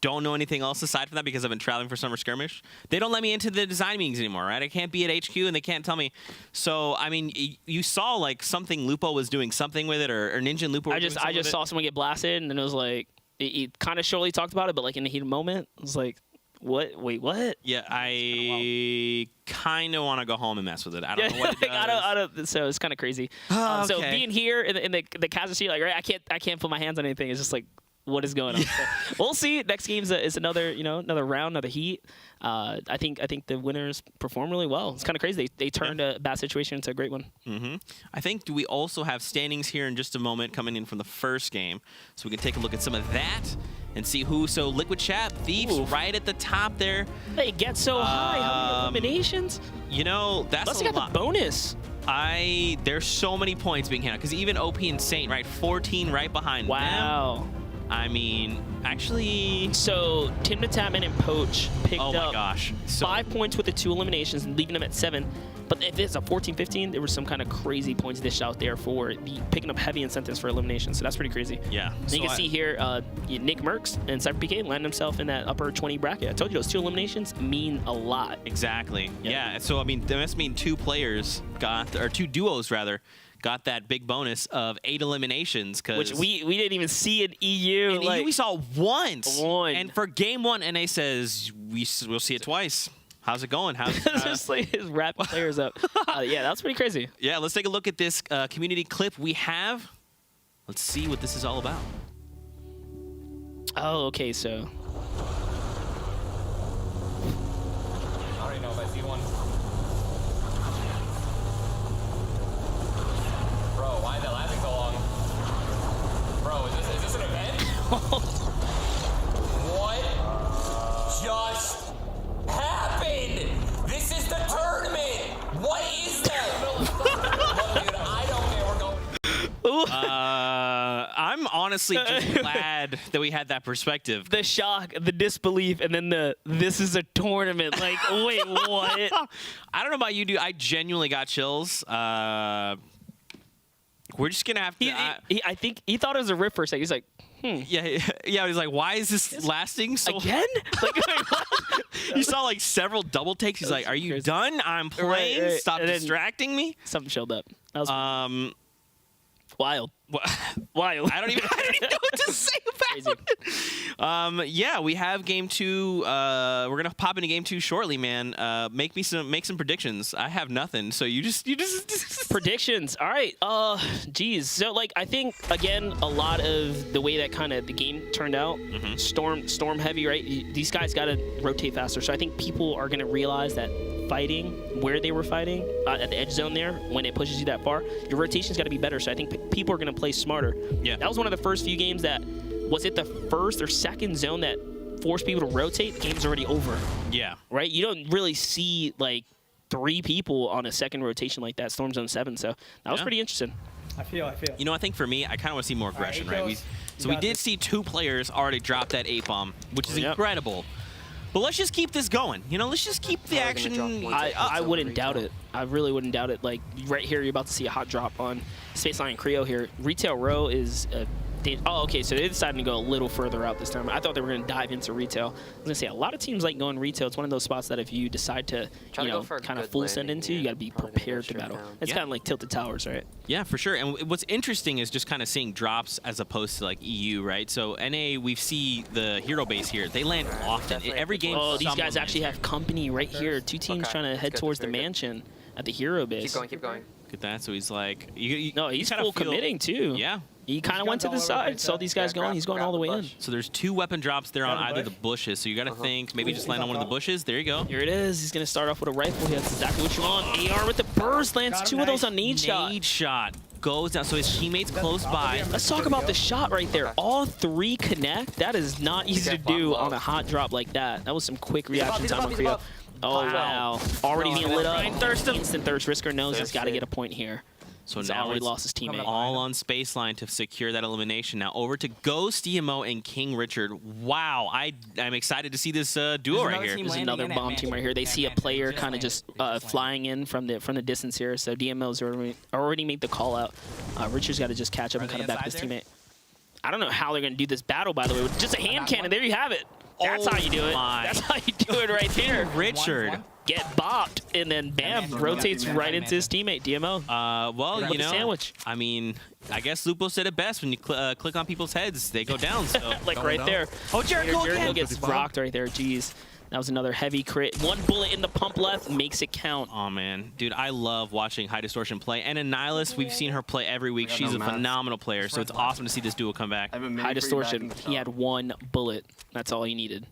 don't know anything else aside from that because I've been traveling for Summer Skirmish. They don't let me into the design meetings anymore, right? I can't be at HQ and they can't tell me. So, I mean, you saw like something Lupo was doing something with it or Ninja and Lupo were doing something I just saw someone get blasted and then it was like, he kind of shortly talked about it, but like in the heat of moment, it was like, what? Wait, what? Yeah, I kind of want to go home and mess with it. I don't know what it does. I don't, so it's kind of crazy. Okay. So being here in the casualty, like, right, I can't put my hands on anything. It's just like, what is going on? So we'll see. Next game is another, you know, another round, another heat. I think the winners perform really well. It's kind of crazy. They turned a bad situation into a great one. I think we also have standings here in just a moment coming in from the first game, so we can take a look at some of that and see who. So Liquid Chat, Thieves right at the top there. They get so high. How many eliminations? You know, that's Plus a they got lot. the bonus. There's so many points being handled because even OP and Saint, right, 14 right behind them. Wow. I mean, actually... So, Tim the Tapman and Poach picked up So, 5 points with the 2 eliminations and leaving them at 7. But if it's a 14-15, there was some kind of crazy points dished out there for picking up heavy incentives for elimination. So that's pretty crazy. Yeah. And you can see here, Nick Merckx and Cypher PK land himself in that upper 20 bracket. I told you those 2 eliminations mean a lot. Exactly. Yeah. So, I mean, that must mean 2 players got, or 2 duos rather, got that big bonus of 8 eliminations. Which we didn't even see in EU. In EU we saw once. One. And for game 1, NA says we'll see it twice. How's it going? Just like his wrapping players up. Yeah, that's pretty crazy. Yeah, let's take a look at this community clip we have. Let's see what this is all about. Oh, okay, so. I already know if I see one. Bro, why is that lasting so long? Bro, is this an event? What just happened? This is the tournament. What is that? Look, dude, I don't care. We're going. I'm honestly just glad that we had that perspective. The shock, the disbelief, and then this is a tournament. Like, wait, what? I don't know about you, dude. I genuinely got chills. We're just gonna have to. I think he thought it was a rip for a second. He's like, Yeah. He's like, why is this lasting so again? Like, you saw like several double takes. He's like, are you done? I'm playing. Right. Stop And then distracting me. Something showed up. That was wild. Wild. I don't even know what to say about it. Yeah, we have game 2. We're gonna pop into game 2 shortly, man. Make some predictions. I have nothing, so you just predictions. All right. Geez. So like I think again a lot of the way that kind of the game turned out, storm heavy, right? These guys got to rotate faster. So I think people are gonna realize that fighting where they were fighting at the edge zone there, when it pushes you that far, your rotation's got to be better. So I think people are going to play smarter. Yeah. That was one of the first few games that, was it the first or second zone that forced people to rotate? The game's already over. Yeah. Right? You don't really see like 3 people on a second rotation like that, Storm Zone 7. So that was pretty interesting. I feel. You know, I think for me, I kind of want to see more aggression, right? So we did see 2 players already drop that 8-bomb, which is incredible. But let's just keep this going. You know, let's just keep the action. I wouldn't doubt it. I really wouldn't doubt it. Like right here, you're about to see a hot drop on Spaceline and Creo here. Retail Row is a Oh, okay, so they decided to go a little further out this time. I thought they were going to dive into retail. I was going to say, a lot of teams like going retail. It's one of those spots that if you decide to, you know, kind of full send into, you got to be prepared to battle. It's kind of like Tilted Towers, right? Yeah, for sure. And what's interesting is just kind of seeing drops as opposed to like EU, right? So NA, we see the hero base here. They land often. Every game. Oh, these guys actually have company right here. Two teams trying to head towards the mansion at the hero base. Keep going. Look at that. So he's like, no, he's full committing too. Yeah. He kind of went to the side, saw these guys going. He's going all the way in. So there's 2 weapon drops there on either the bushes. So you got to think maybe just land on one of the bushes. There you go. Here it is. He's going to start off with a rifle. That's exactly what you want. AR with the burst lands 2 of those on nade shot. Nade shot goes down. So his teammates close by. Let's talk about the shot right there. All 3 connect. That is not easy to do on a hot drop like that. That was some quick reaction time on Creo. Oh, wow. Already being lit up. Instant thirst. Risker knows he's got to get a point here. So he's now already it's lost his teammate. All on space line to secure that elimination. Now over to Ghost, EMO, and King Richard. Wow, I'm excited to see this duo right here. There's another bomb team right here. They see a player kind of just flying in from the distance here. So DMO's already made the call out. Richard's got to just catch up and kind of back his teammate. I don't know how they're going to do this battle, by the way. With just a hand cannon, there you have it. That's how you do it. That's how you do it right there. Richard. Get bopped, and then bam, rotates right into his teammate, DMO. Well, you know, sandwich. I mean, I guess Lupo said it best. When you click on people's heads, they go down. So like right there. Oh, Jericho gets rocked right there. Jeez. That was another heavy crit. 1 bullet in the pump left makes it count. Oh, man. Dude, I love watching High Distortion play. And Annihilus, we've seen her play every week. She's a phenomenal player, so it's awesome to see this duo come back. High Distortion, he had 1 bullet. That's all he needed.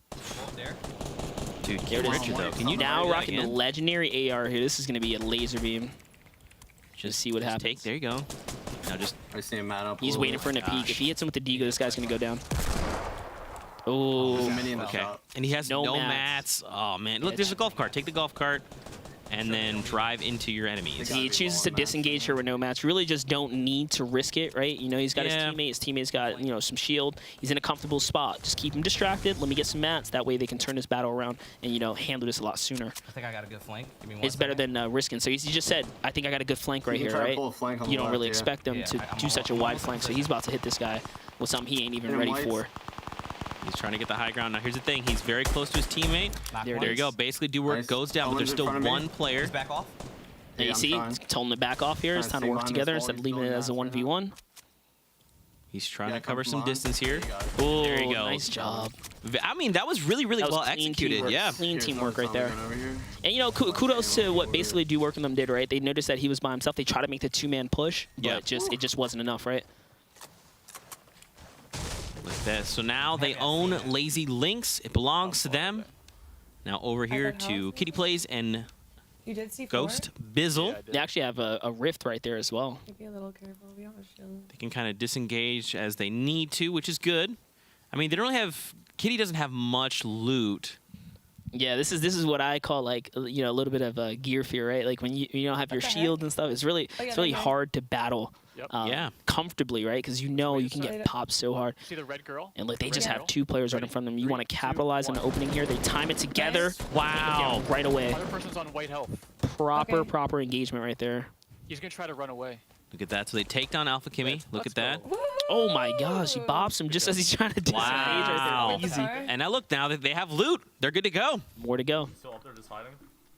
Dude, King Richard, though. Can you now rocking the legendary AR here? This is going to be a laser beam. Just see what happens. There you go. Now just... I see him mad up. He's waiting for him to peek. If he hits him with the Deagle, this guy's going to go down. Oh, okay. And he has no mats. Oh, man. Look, there's a golf cart. Take the golf cart and then drive into your enemies. He chooses to disengage here with no mats. Really just don't need to risk it, right? You know, he's got his teammate. His teammate's got, you know, some shield. He's in a comfortable spot. Just keep him distracted. Let me get some mats. That way they can turn this battle around and, you know, handle this a lot sooner. I think I got a good flank. Give me 1 It's better than risking. So he just said, I think I got a good flank right here, right? You don't really expect them to do such a wide flank. So he's about to hit this guy with something he ain't even ready for. He's trying to get the high ground. Now, here's the thing. He's very close to his teammate. There you go. Basically, do where it goes down, but there's still 1 player. Back off. And you see, told him to back off here. It's time to work together instead of leaving it as a 1v1. He's trying to cover some distance here. Oh, there you go. Nice job. I mean, that was really well executed. Yeah. Clean teamwork right there. And, you know, kudos to what basically Do Work and them did, right? They noticed that he was by himself. They tried to make the 2-man push, but it just wasn't enough, right? Like that. So now they own Lazy Links. It belongs to them. Now over here to Kitty Plays and You did see Ghost Bizzle. They actually have a rift right there as well. Be a little careful. We almost shield. They can kind of disengage as they need to, which is good. I mean, they don't really have... Kitty doesn't have much loot. Yeah, this is what I call, like, you know, a little bit of gear fear, right? Like when you don't have your shield and stuff, it's really hard to battle comfortably, right? Because you know you can get popped so hard. See the red girl? And like they just have 2 players right in front of them. You want to capitalize on the opening here. They time it together. Wow! Right away. Other person's on white health. Proper engagement right there. He's gonna try to run away. Look at that. So they take down Alpha Kimmy. Look at that. Oh my gosh, he bops him just as he's trying to disengage right there. Easy. And now look, now that they have loot, they're good to go. More to go. Still up there just hiding?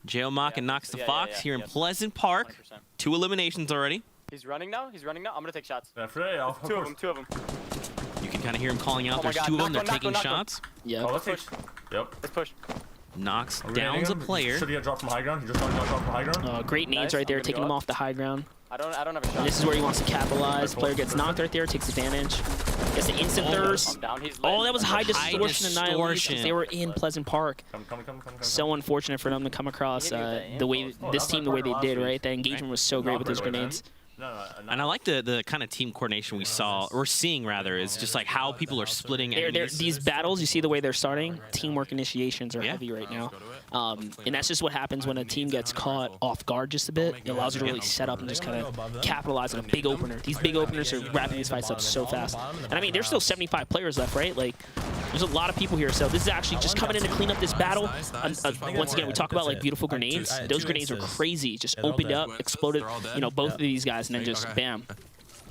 Geomock and Knox the Fox here in Pleasant Park. 2 eliminations already. He's running now. I'm gonna take shots. Two of them. You can kind of hear him calling out. There's 2 of them. They're taking shots. Yeah. Oh, let's push. Yep. Let's push. Knox downs a player. Should he have dropped from high ground? He just dropped from high ground. Great nades right there, taking him off the high ground. I don't have a shot. And this is where he wants to capitalize. Player gets knocked right there, takes advantage. Gets the instant thirst. Oh, that was High Distortion Annihilation. They were in Pleasant Park. So unfortunate for them to come across the way they did, right? The engagement was so great with those grenades. And I like the kind of team coordination we're seeing rather, is just like how people are splitting. These battles, you see the way they're starting? Teamwork initiations are heavy right now. And that's just what happens when a team gets caught off guard just a bit. It allows you to really set up and just kind of capitalize on a big opener. These big openers are wrapping these fights up so fast. And I mean, there's still 75 players left, right? Like, there's a lot of people here. So this is actually just coming in to clean up this battle. Once again, we talk about like beautiful grenades. Those grenades are crazy. Just opened up, exploded, you know, both of these guys, and then just bam.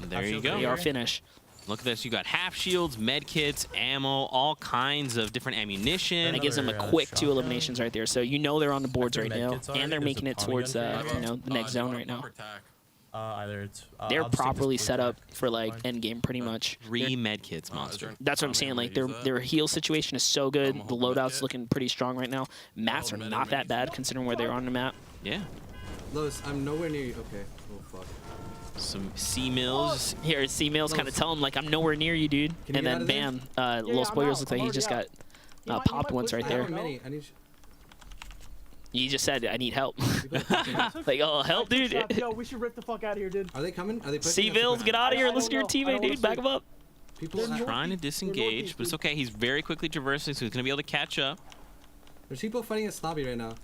There you go. They are finished. Look at this. You got half shields, med kits, ammo, all kinds of different ammunition. That gives them a quick 2 eliminations right there. So you know they're on the boards right now, and they're making it towards the next zone right now. They're properly set up for like end game pretty much. 3 med kits, monster. That's what I'm saying. Like their heal situation is so good. The loadout's looking pretty strong right now. Mats are not that bad considering where they're on the map. Yeah. Lois, I'm nowhere near you. Okay. Oh fuck. Some C-mills. Here, C-mills kind of tell him like I'm nowhere near you, dude. And then bam, Little Spoilers looks like he just got popped once right there. You just said I need help. Like, oh, help, dude. Yo, we should rip the fuck out of here, dude. Are they coming? Are they C-mills, get out of here. Listen to your teammate, dude. Back him up. People Trying to disengage, but it's okay. He's very quickly traversing, so he's going to be able to catch up. There's people fighting at Snobby right now.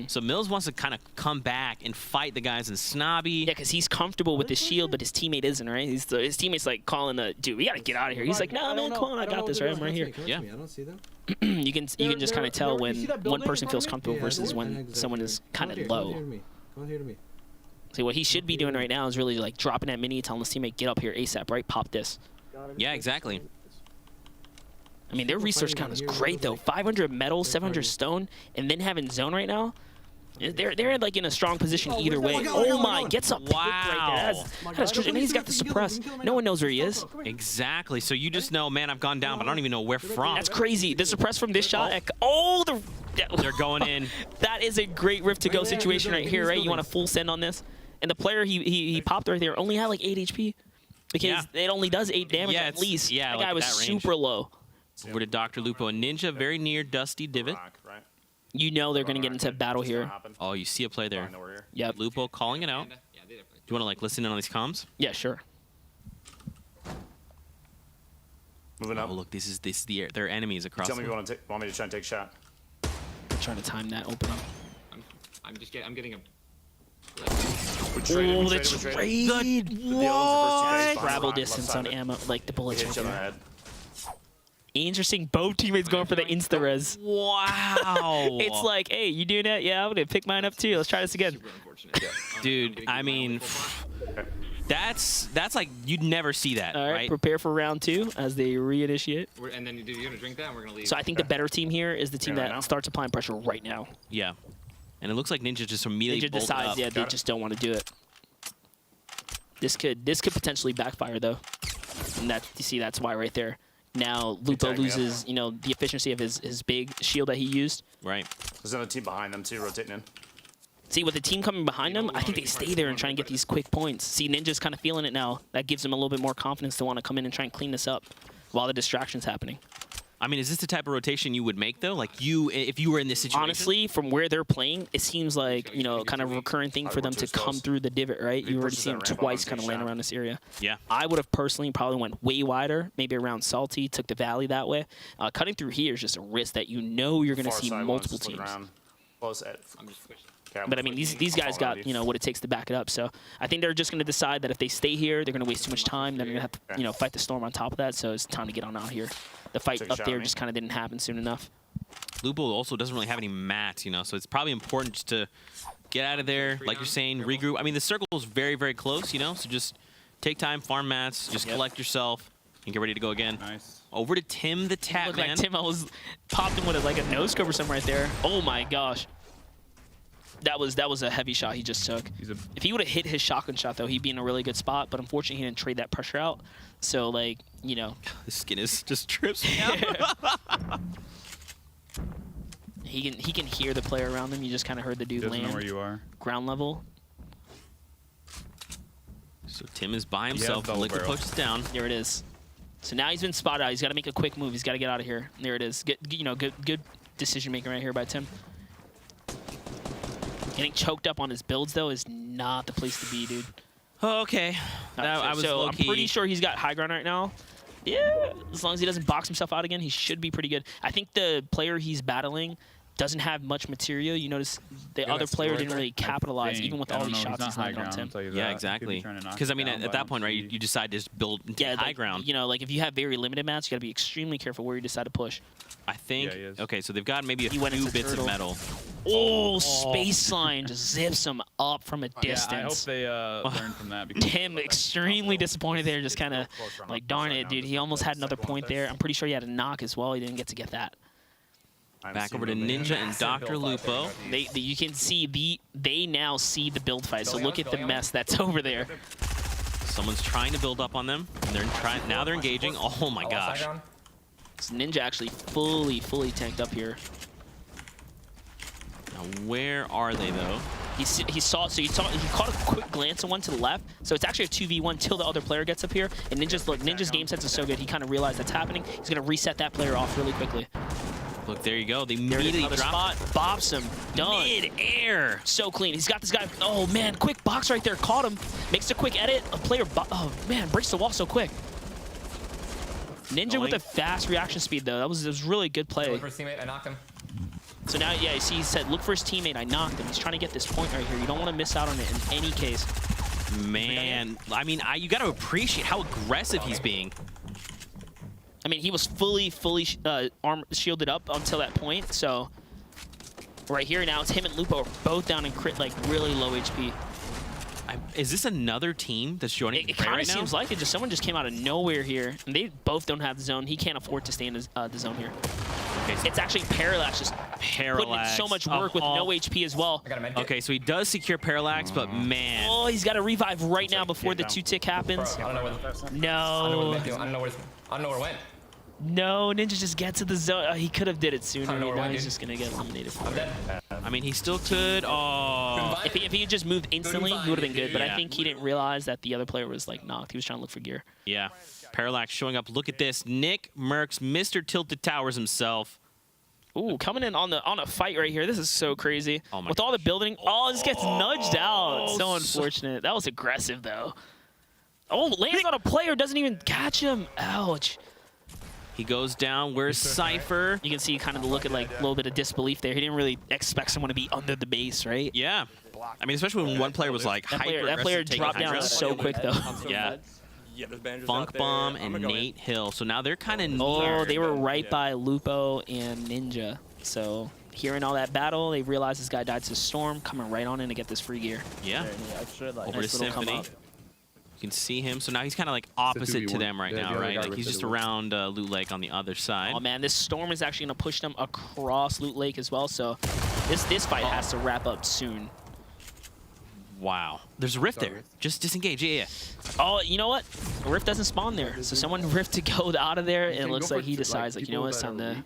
So Mills wants to kind of come back and fight the guys in Snobby. Yeah, because he's comfortable with his shield, but his teammate isn't, right? His teammate's like calling the dude. We gotta get out of here. He's like, no, man, come on, I got this, right? I'm right here. Yeah. I don't see them. you can just kind of tell when one person feels comfortable versus when someone is kind of low. Come on here to me. See, what he should be doing right now is really like dropping that mini, telling his teammate, get up here ASAP, right? Pop this. Yeah, exactly. I mean, their research count is great though. 500 metal, 700 stone, and then having zone right now. They're like in a strong position either way. Oh my, gets up. Wow. That's and he's got the suppress. No one knows where he is. Exactly. So you just know, man, I've gone down, but I don't even know where from. That's crazy. The suppress from this shot. They're going in. That is a great rift to go situation right here, right? You want a full send on this, and the player he popped right there only had like 8 HP because it only does 8 damage at least. Yeah, that guy was super low. Over to Dr. Lupo and Ninja, very near Dusty Divot. You know they're gonna get into battle here. Oh, you see a play there. Yep. Lupo calling it out. Do you want to like listen in on these comms? Yeah, sure. Moving up. Oh, look, this is their enemies across. Tell me you want me to try and take a shot. I'm trying to time that opening. I'm getting a. Oh, the trade! What? Travel distance on ammo, like the bullets right there. Interesting. Both teammates going for the insta-res. Wow. It's like, hey, you doing that? Yeah, I'm going to pick mine up too. Let's try this again. Dude, I mean, that's like, you'd never see that, All right? Prepare for round 2 as they reinitiate. And then you're going to drink that and we're going to leave. So I think the better team here is the team that starts applying pressure right now. Yeah. And it looks like Ninja just immediately Ninja decides, up. they just don't want to do it. This could potentially backfire though. And that, you see, that's why right there. Now Lupo loses, you know, the efficiency of his big shield that he used. Right. There's another team behind them too, rotating in. See, with the team coming behind them, I think they stay there and try and get these quick points. See, Ninja's kind of feeling it now. That gives them a little bit more confidence to want to come in and try and clean this up while the distraction's happening. I mean, is this the type of rotation you would make, though? Like, if you were in this situation? Honestly, from where they're playing, it seems like, you know, kind of a recurring thing for them to come through the divot, right? You already see them twice kind of land around this area. Yeah. I would have personally probably went way wider, maybe around Salty, took the valley that way. Cutting through here is just a risk that you know you're going to see multiple teams. But I mean, these guys got, you know, what it takes to back it up. So I think they're just going to decide that if they stay here, they're going to waste too much time. They're going to have to, you know, fight the storm on top of that. So it's time to get on out here. The fight up there just kind of didn't happen soon enough. Lupo also doesn't really have any mats, you know, so it's probably important just to get out of there, like you're saying, regroup. I mean, the circle is very, very close, you know, so just take time, farm mats, just collect yourself, and get ready to go again. Nice. Over to Tim the Tap Man. Like Tim almost popped him with like a nose scope or something right there. Oh my gosh. That was a heavy shot he just took. If he would have hit his shotgun shot, though, he'd be in a really good spot. But unfortunately, he didn't trade that pressure out. So, like, you know. The skin is just trips me out. He can hear the player around him. You just kind of heard the dude land. Know where you are. Ground level. So Tim is by himself. Liquid pushes down. There it is. So now he's been spotted out. He's got to make a quick move. He's got to get out of here. There it is. Good decision making right here by Tim. Getting choked up on his builds, though, is not the place to be, dude. Oh, okay. I'm pretty sure he's got high ground right now. Yeah, as long as he doesn't box himself out again, he should be pretty good. I think the player he's battling doesn't have much material. You notice the other player didn't really capitalize, even with all these shots he's landing on Tim. Yeah, exactly. Because, I mean, at that point, right, you decide to just build into high ground. You know, like, if you have very limited mats, you got to be extremely careful where you decide to push. I think, okay, so they've got maybe a few bits of metal. Oh, space line just zips him up from a distance. Yeah, I hope they learn from that. Because Tim extremely disappointed there, just kind of like, darn it, dude. He almost had another point there. I'm pretty sure he had a knock as well. He didn't get to get that. Back over to Ninja and Dr. Lupo. You can see they now see the build fight. So look at the mess that's over there. Someone's trying to build up on them. And now they're engaging. Oh my gosh. So Ninja actually fully tanked up here. Now where are they though? He caught a quick glance on one to the left. So it's actually a 2v1 till the other player gets up here. And Ninja's game sense is so good. He kind of realized that's happening. He's gonna reset that player off really quickly. Look, there you go. They immediately drop. Bops him. Done. Mid-air. So clean. He's got this guy. Oh, man. Quick box right there. Caught him. Makes a quick edit. A player. Oh, man. Breaks the wall so quick. Ninja with a fast reaction speed, though. It was really good play. Look for his teammate. I knocked him. So now, yeah, you see, he said, look for his teammate. I knocked him. He's trying to get this point right here. You don't want to miss out on it in any case. Man. I mean, you got to appreciate how aggressive he's being. I mean, he was fully shielded up until that point. So right here now, it's him and Lupo are both down in crit, like really low HP. Is this another team that's joining? It kind of seems like it. Someone just came out of nowhere here, and they both don't have the zone. He can't afford to stay in the zone here. Okay, so it's actually Parallax just putting in so much work with no HP as well. Okay, so he does secure Parallax, but man. Oh, he's got to revive right now before the 2-tick happens. Bro, I don't know where no. I don't know where it went. No, Ninja just gets to the zone. He could have did it sooner. Now he's just going to get eliminated for I'm it. dead. I mean, he still could. Oh. If he had just moved instantly, he would have been good. But I think he didn't realize that the other player was like knocked. He was trying to look for gear. Yeah. Parallax showing up. Look at this. Nick Merckx, Mr. Tilted Towers himself. Ooh, coming in on a fight right here. This is so crazy. Oh my With all the building. Oh, this gets nudged out. So unfortunate. That was aggressive, though. Oh, lands on a player. Doesn't even catch him. Ouch. He goes down. Where's Cypher? You can see kind of the look at like a little bit of disbelief there. He didn't really expect someone to be under the base, right? Yeah. I mean, especially when one player was like hyper. That player dropped down so quick, though. Yeah. Funk Bomb and Nate Hill. So now they're kind of near. Oh, they were right by Lupo and Ninja. So hearing all that battle, they realized this guy died to Storm, coming right on in to get this free gear. Yeah. Over to Symphony. You can see him. So now he's kind of like opposite to them right now, right? Like he's just around Loot Lake on the other side. Oh, man, this Storm is actually going to push them across Loot Lake as well. So this fight has to wrap up soon. Wow. There's a rift there. Just disengage. Yeah. Oh, you know what? A rift doesn't spawn there. So someone rift to go out of there, and it looks like he decides, like, you know what, it's time to...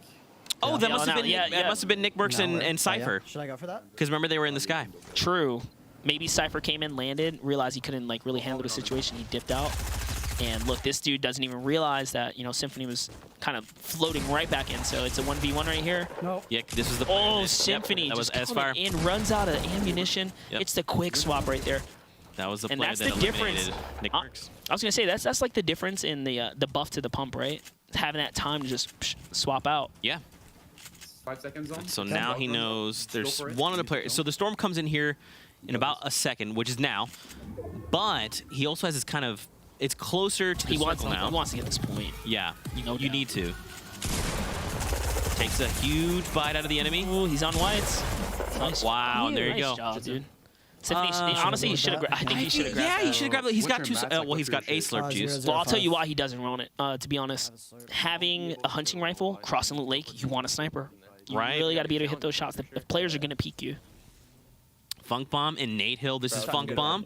Oh, that must have been Nick Merckx and Cypher. Should I go for that? Because remember, they were in the sky. True. Maybe Cypher came in, landed, realized he couldn't like really handle the situation. He dipped out. And look, this dude doesn't even realize that, you know, Symphony was kind of floating right back in. So it's a 1v1 right here. No. Yeah, this was the Symphony that was just coming in, runs out of ammunition. Yep. It's the quick swap right there. That was the and player that's that the difference. eliminated Nick Merckx. I was gonna say that's like the difference in the buff to the pump, right? Having that time to just swap out. Yeah. 5 seconds on. So now he knows there's one other player. So the Storm comes in here in about a second, which is now. But he also has this kind of, it's closer to the circle now. He wants to get this point. Yeah, you need to. Takes a huge bite out of the enemy. Ooh, he's on whites. Nice. Wow, there you go. Job, dude. Symphony, honestly, he should have. I think he should have grabbed. Yeah, he should have grabbed it. He's got two. Well, he's got a slurp juice. Well, I'll tell you why he doesn't run it. To be honest, having a hunting rifle crossing Loot Lake, you want a sniper. You really got to be able to hit those shots. If players are going to peek you. Funk Bomb and Nate Hill. This is Funk Bomb.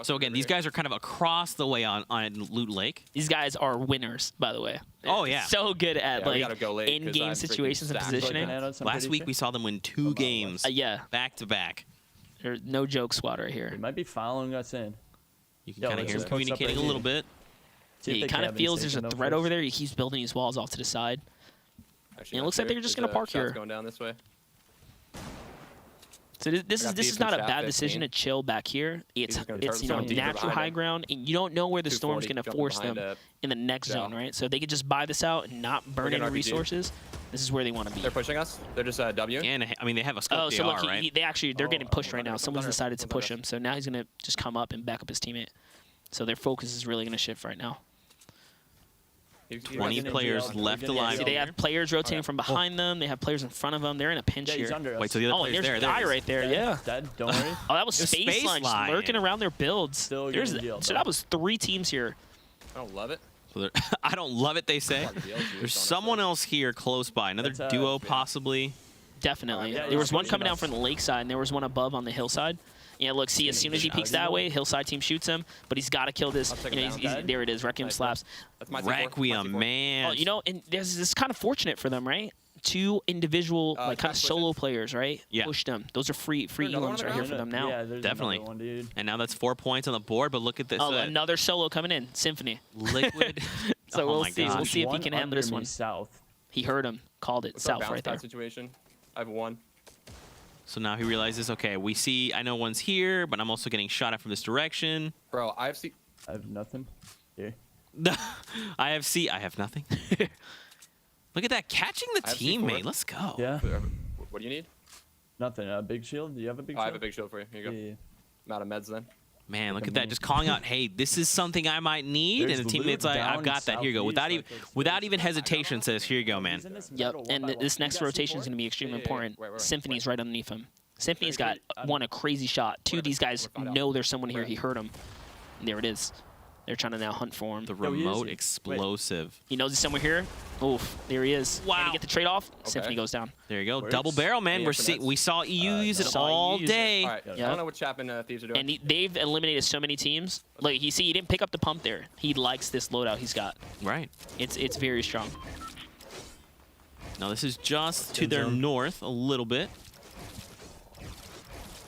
So again, these guys are kind of across the way on Loot Lake. These guys are winners, by the way. Oh yeah, so good at like in-game situations and positioning. Last week we saw them win 2 games. Back to back. There's no joke squad right here. He might be following us in. You can kind of hear him communicating a little bit. Yeah, he kind of feels there's a threat over there. He keeps building these walls off to the side. Actually, and it looks like they're just going to park here. Going down this way. So this is not a bad decision to chill back here. It's you know, natural high ground, and you don't know where the Storm's going to force them in the next zone, right? So they could just buy this out and not burn any resources. This is where they want to be. They're pushing us. They're just W. And I mean, they have a scope. Oh, so look, they're getting pushed right now. Someone's decided to push him, so now he's going to just come up and back up his teammate. So their focus is really going to shift right now. 20 players left alive. See, they have players rotating from behind them. They have players in front of them. They're in a pinch here. Wait, so the other Oh, and player's there's there. a guy right there. Yeah. Dead. Don't worry. Oh, that was Space Space Line Line. lurking around their builds. Still There's, getting deal, so that was 3 teams here. I don't love it. So I don't love it, they say. There's someone else here close by. Another That's, duo, possibly. Definitely. Yeah, There was yeah, one coming down from the lakeside, and there was one above on the hillside. Yeah, look, see, as soon as he peeks that way, hillside team shoots him, but he's got to kill this. take You know, him down. there it is, Requiem slaps. That's my Requiem, man. Oh, you know, and this is kind of fortunate for them, right? 2 individual, like kind of push solo players, right? Yeah. Pushed them. Those are free another one elims on right the here for them now. Yeah, there's Definitely. another one, dude. And now that's 4 points on the board, but look at this. Oh, another solo coming in, Symphony. Liquid. So Oh we'll my see. We'll gosh. see if he One can handle under this me one. South. He heard him, called it What's our south bounce right there. pad situation? I have 1. So now he realizes, okay, we see, I know one's here, but I'm also getting shot at from this direction. Bro, I have seen. I have nothing. Here. I have nothing. Look at that, catching the I have C4. teammate. Let's go. Yeah. What do you need? Nothing. A big shield. Do you have a big Oh, I shield? have a big shield for you. Here you go. Yeah. I'm out of meds then. Man, look Look at at that, me. just calling out, hey, this is something I might need, There's and the teammate's loot like, I've down got that. Here you go. southeast, Without even hesitation, says, here you go, man. He's in this Yep, metal and one by this one. next You got rotation is C4? going to be extremely Yeah. important. Wait. Symphony's right underneath him. Symphony's got Very good. one a crazy shot. 2 of these guys Find out. know there's someone here. Where? He heard him. And there it is. They're trying to now hunt for him. The Yo, he is remote here. explosive. He knows he's somewhere here. Oof, there he is. Wow. Can he get the trade-off? Okay. Symphony goes down. There you go. Works. Double barrel, man. Any We saw EU use it Saw all EU use it. day. All right. Yeah. I don't know what Chapman Thieves are doing. And they've eliminated so many teams. Like, you see, he didn't pick up the pump there. He likes this loadout he's got. Right. It's very strong. Now this is just to their north a little bit.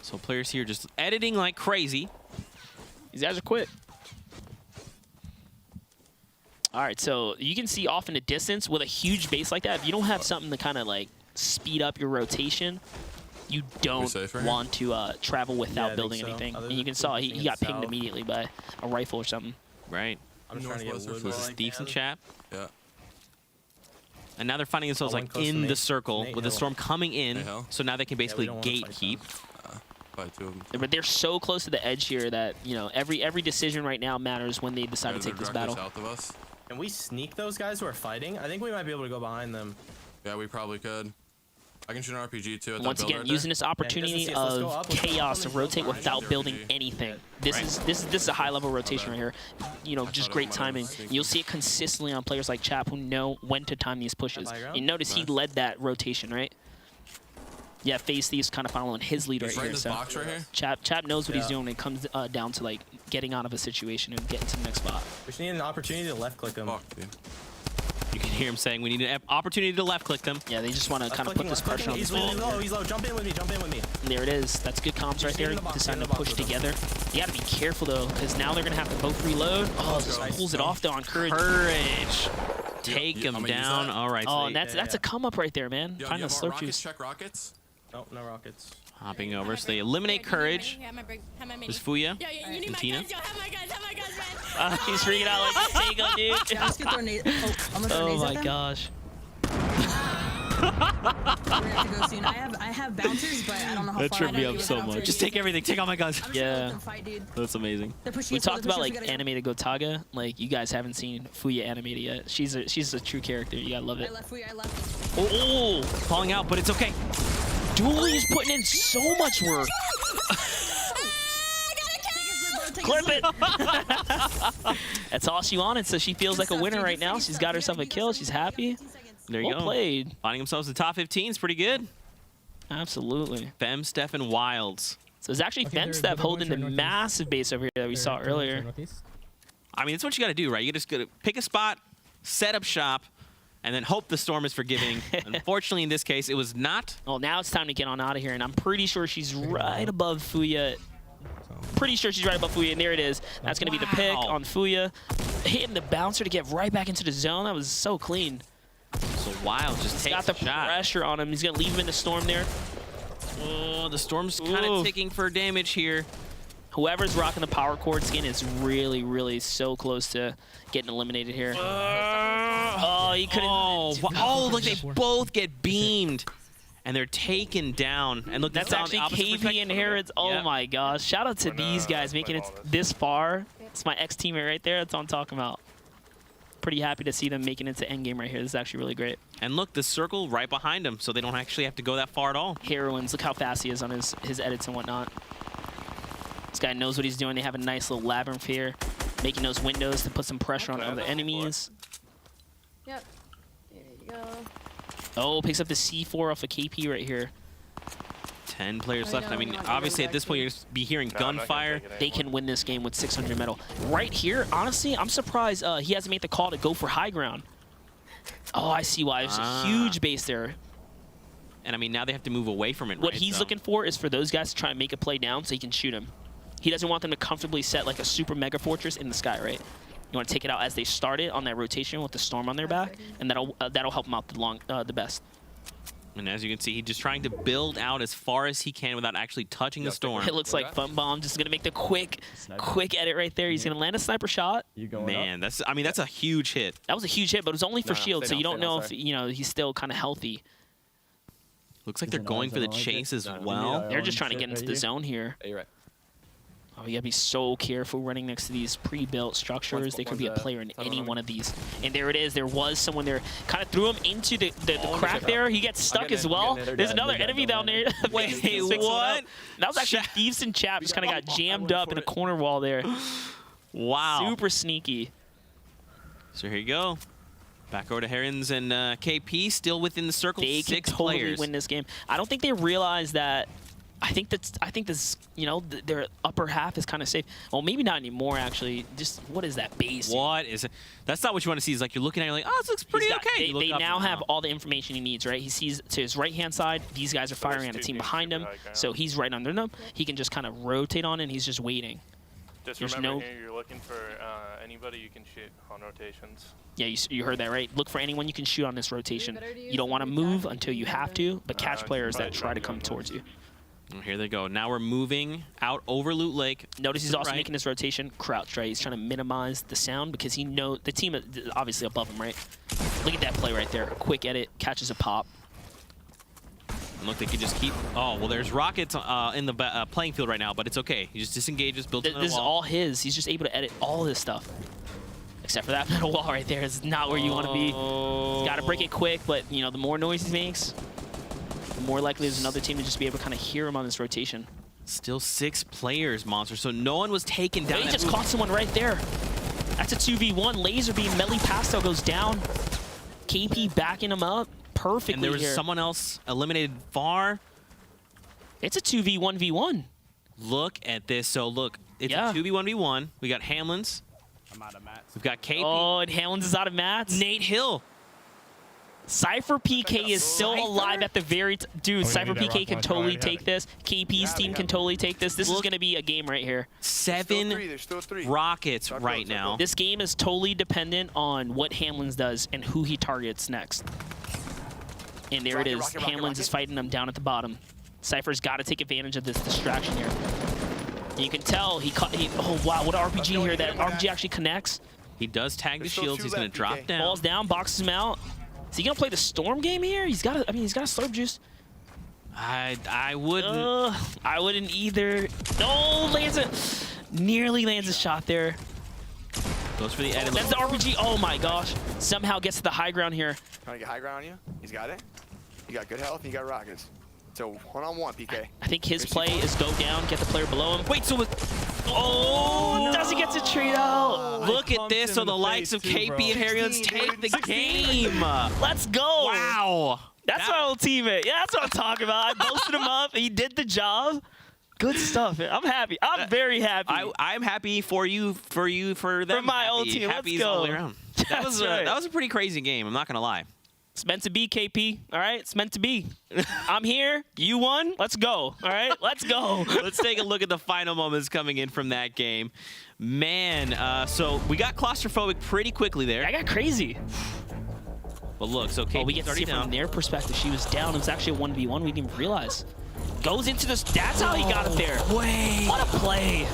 So players here just editing like crazy. These guys are quick. All right, so you can see off in the distance with a huge base like that, if you don't have something to kind of like speed up your rotation, you don't safe right here? want to travel without I think building so. anything. Other And you than can saw he pushing got pinged south. immediately by a rifle or something. Right. I'm just trying to get Northwest or wood. So this while is I decent can. chap. Yeah. And now they're finding themselves One like close to in me. the circle Nate with the Hill. storm coming in. Nate Hill. So now they can we basically don't wanna fight gatekeep. Probably 2 of them. But they're so close to the edge here that, you know, every decision right now matters when they decide to take this battle. South of us. Can we sneak those guys who are fighting? I think we might be able to go behind them. Yeah, we probably could. I can shoot an RPG too. At that Once build again, right using there. this opportunity see us. Let's go of up. Let's go up chaos on to the rotate hill. without Right. building anything. This is a high level rotation right here. You know, just thought it great was timing. mine. You'll see it consistently on players like Chap who know when to time these pushes. high ground? You notice he Nice. led that rotation, right? Yeah, Face Thieves kind of following his lead He's right right in here. this So box right here. Chap knows what he's Yeah. doing when it comes down to like getting out of a situation and getting to the next spot. We just need an opportunity to left click them. Fuck, dude. You can hear him saying we need an opportunity to left click them. Yeah, they just want to kind of put this pressure on He's this really wall. low. He's low. Jump in with me. Jump in with me. And there it is. That's good comms right Stay in there. the box, Deciding stay in to the box push with them. together. You got to be careful though, because now they're gonna have to both reload. Oh, this Nice. pulls it off though on Courage. Courage. Take yeah, him I'm gonna use down. that. All right. Oh, so and they- that's a come up right there, man. Yo, Find you the have all slurp rockets? juice. Check rockets. Oh, no rockets. hopping over. So they eliminate Courage. This Fuya and Tina. She's freaking out like, take him, dude. Let's get their nades. Oh, I'm gonna throw Oh nades at my them. gosh. We're gonna have to go soon. I have bouncers, but I don't know how That far. tripped I me gotta up be so without much. bouncers. Just take everything. Take all my guns. I'm just gonna Yeah. let them fight, dude. That's amazing. They're pushing We each other, talked about pushing, like we gotta- animated Gotaga. Like you guys haven't seen Fuya animated yet. She's a true character. You gotta love I it. left. I left. Oh, falling out, but it's okay. Dooley is putting in so much work. Clip it. That's all she wanted. So she feels like a winner right now. She's got herself a kill. She's happy. There you Well go. played. Finding themselves in the top 15 is pretty good. Absolutely. Fem, Steph, and Wilds. So it's actually Femstep holding the massive base over here that we saw earlier. I mean, that's what you got to do, right? You just got to pick a spot, set up shop, and then hope the storm is forgiving. Unfortunately, in this case, it was not. Well, now it's time to get on out of here, and I'm pretty sure she's right above Fuya. Pretty sure she's right above Fuya, and there it is. That's going to be the pick Wow. on Fuya. Hitting the bouncer to get right back into the zone. That was so clean. So Wild just takes Got the the shot. pressure on him. He's going to leave him in the storm there. Oh, the storm's kind of Oof. ticking for damage here. Whoever's rocking the power cord skin is really, really so close to getting eliminated here. Oh, he couldn't. Oh, look, they both get beamed. And they're taken down. And look, That's this is on actually the opposite KV perspective. and Harrods. Oh Yep. my gosh. Shout out to these guys making it this far. It's my ex-teammate right there. That's what I'm talking about. pretty happy to see them making it to endgame right here. This is actually really great. And look, the circle right behind him, so they don't actually have to go that far at all. Heroines, look how fast he is on his edits and whatnot. This guy knows what he's doing. They have a nice little labyrinth here, making those windows to put some pressure on other enemies. Yep. There you go. Oh, picks up the C4 off of KP right here. 10 players I left. know, I mean, I'm not obviously going at this back point to- you're just be hearing gunfire. They can win this game with 600 metal. Right here, honestly, I'm surprised he hasn't made the call to go for high ground. Oh, I see why. There's a huge base there. And I mean, now they have to move away from it. What right? he's looking for is for those guys to try and make a play down so he can shoot him. He doesn't want them to comfortably set like a super mega fortress in the sky, right? You want to take it out as they started on that rotation with the storm on their back, and that'll help them out the best. And as you can see, he's just trying to build out as far as he can without actually touching the storm. It looks like Fun Bomb just gonna make the quick edit right there. He's gonna land a sniper shot. Man, that's a huge hit. That was a huge hit, but it was only for shield, so you don't know if sorry. he's still kind of healthy. Looks like they're going for the chase as well. They're just trying to get into the zone here. You're right. Oh, you gotta be so careful running next to these pre-built structures. There could be a player in any one of these. And there it is. There was someone there. Kind of threw him into the crack there. He gets stuck as well. There's another enemy down there. Wait, what? That was actually Thieves and Chap just kind of got jammed up in a corner wall there. Wow. Super sneaky. So here you go. Back over to Herons and KP, still within the circle. They can 6 totally players. win this game. I don't think they realize that. I think this, their upper half is kind of safe. Well, maybe not anymore, actually. Just, what is that base? What is it? That's not what you want to see. It's like you're looking at it, you're like, oh, this looks pretty okay. You look They up now and have all the information he needs, right? He sees to his right-hand side, these guys are firing at a team behind him, so he's right under them. He can just kind of rotate on, and he's just waiting. Just There's remember here, you're looking for anybody you can shoot on rotations. Yeah, you heard that, right? Look for anyone you can shoot on this rotation. You don't want to move until you have to, but catch players that try to come towards you. Here they go. Now we're moving out over Loot Lake. Notice he's also making this rotation crouched, right? He's trying to minimize the sound because he knows the team is obviously above him, right? Look at that play right there. A quick edit, catches a pop. And look, they can just keep. Oh, well, there's rockets in the playing field right now, but it's okay. He just disengages, builds another This is wall. all his. He's just able to edit all this stuff. Except for that metal wall right there. It's not where you want to be. He's got to break it quick, but, the more noise he makes, the more likely there's another team to just be able to kind of hear him on this rotation. Still 6 players, Monster. So no one was taken down. He just caught someone right there. That's a 2v1. Laser beam, Melly Pastel goes down. KP backing him up perfectly And there was here. someone else eliminated far. It's a 2v1v1. Look at this. So look, it's a 2v1v1. We got Hamlin's. I'm out of mats. We've got KP. Oh, and Hamlin's is out of mats. Nate Hill. Cypher PK is still alive at the very dude. Cypher PK can totally take this. KP's team can totally take this. This is going to be a game right here. 7 rockets right now. This game is totally dependent on what Hamlin's does and who he targets next. And there it is. Hamlin's is fighting them down at the bottom. Cypher's got to take advantage of this distraction here. And you can tell he caught. Oh wow, what an RPG here! That RPG actually connects. He does tag the shields. He's going to drop down. Falls down, boxes him out. Is he gonna play the storm game here? He's got. He's got a slurp juice. I wouldn't. I wouldn't either. No, nearly lands a shot there. Goes for the edit. That's the RPG. Oh my gosh! Somehow gets to the high ground here. Trying to get high ground on you. He's got it. You got good health and you got rockets. So one-on-one, PK. I think his play is go down, get the player below him. Wait, so does he get to trade out? Look at this. So the likes of KP and Harrions take the game. Let's go. Wow. That's my old teammate. Yeah, that's what I'm talking about. I boasted him up. He did the job. Good stuff. Man. I'm happy. I'm very happy. I'm happy for you, for them. For my old team. Let's Happy go. all the way around. That was a pretty crazy game. I'm not gonna lie. It's meant to be, KP. All right, it's meant to be. I'm here. You won. Let's go. All right, let's go. Let's take a look at the final moments coming in from that game. Man, so we got claustrophobic pretty quickly there. I got crazy. But look, so KP we get to see from their perspective. She was down. It was actually a 1v1. We didn't even realize. Goes into this. That's how he got it there. Wait. What a play.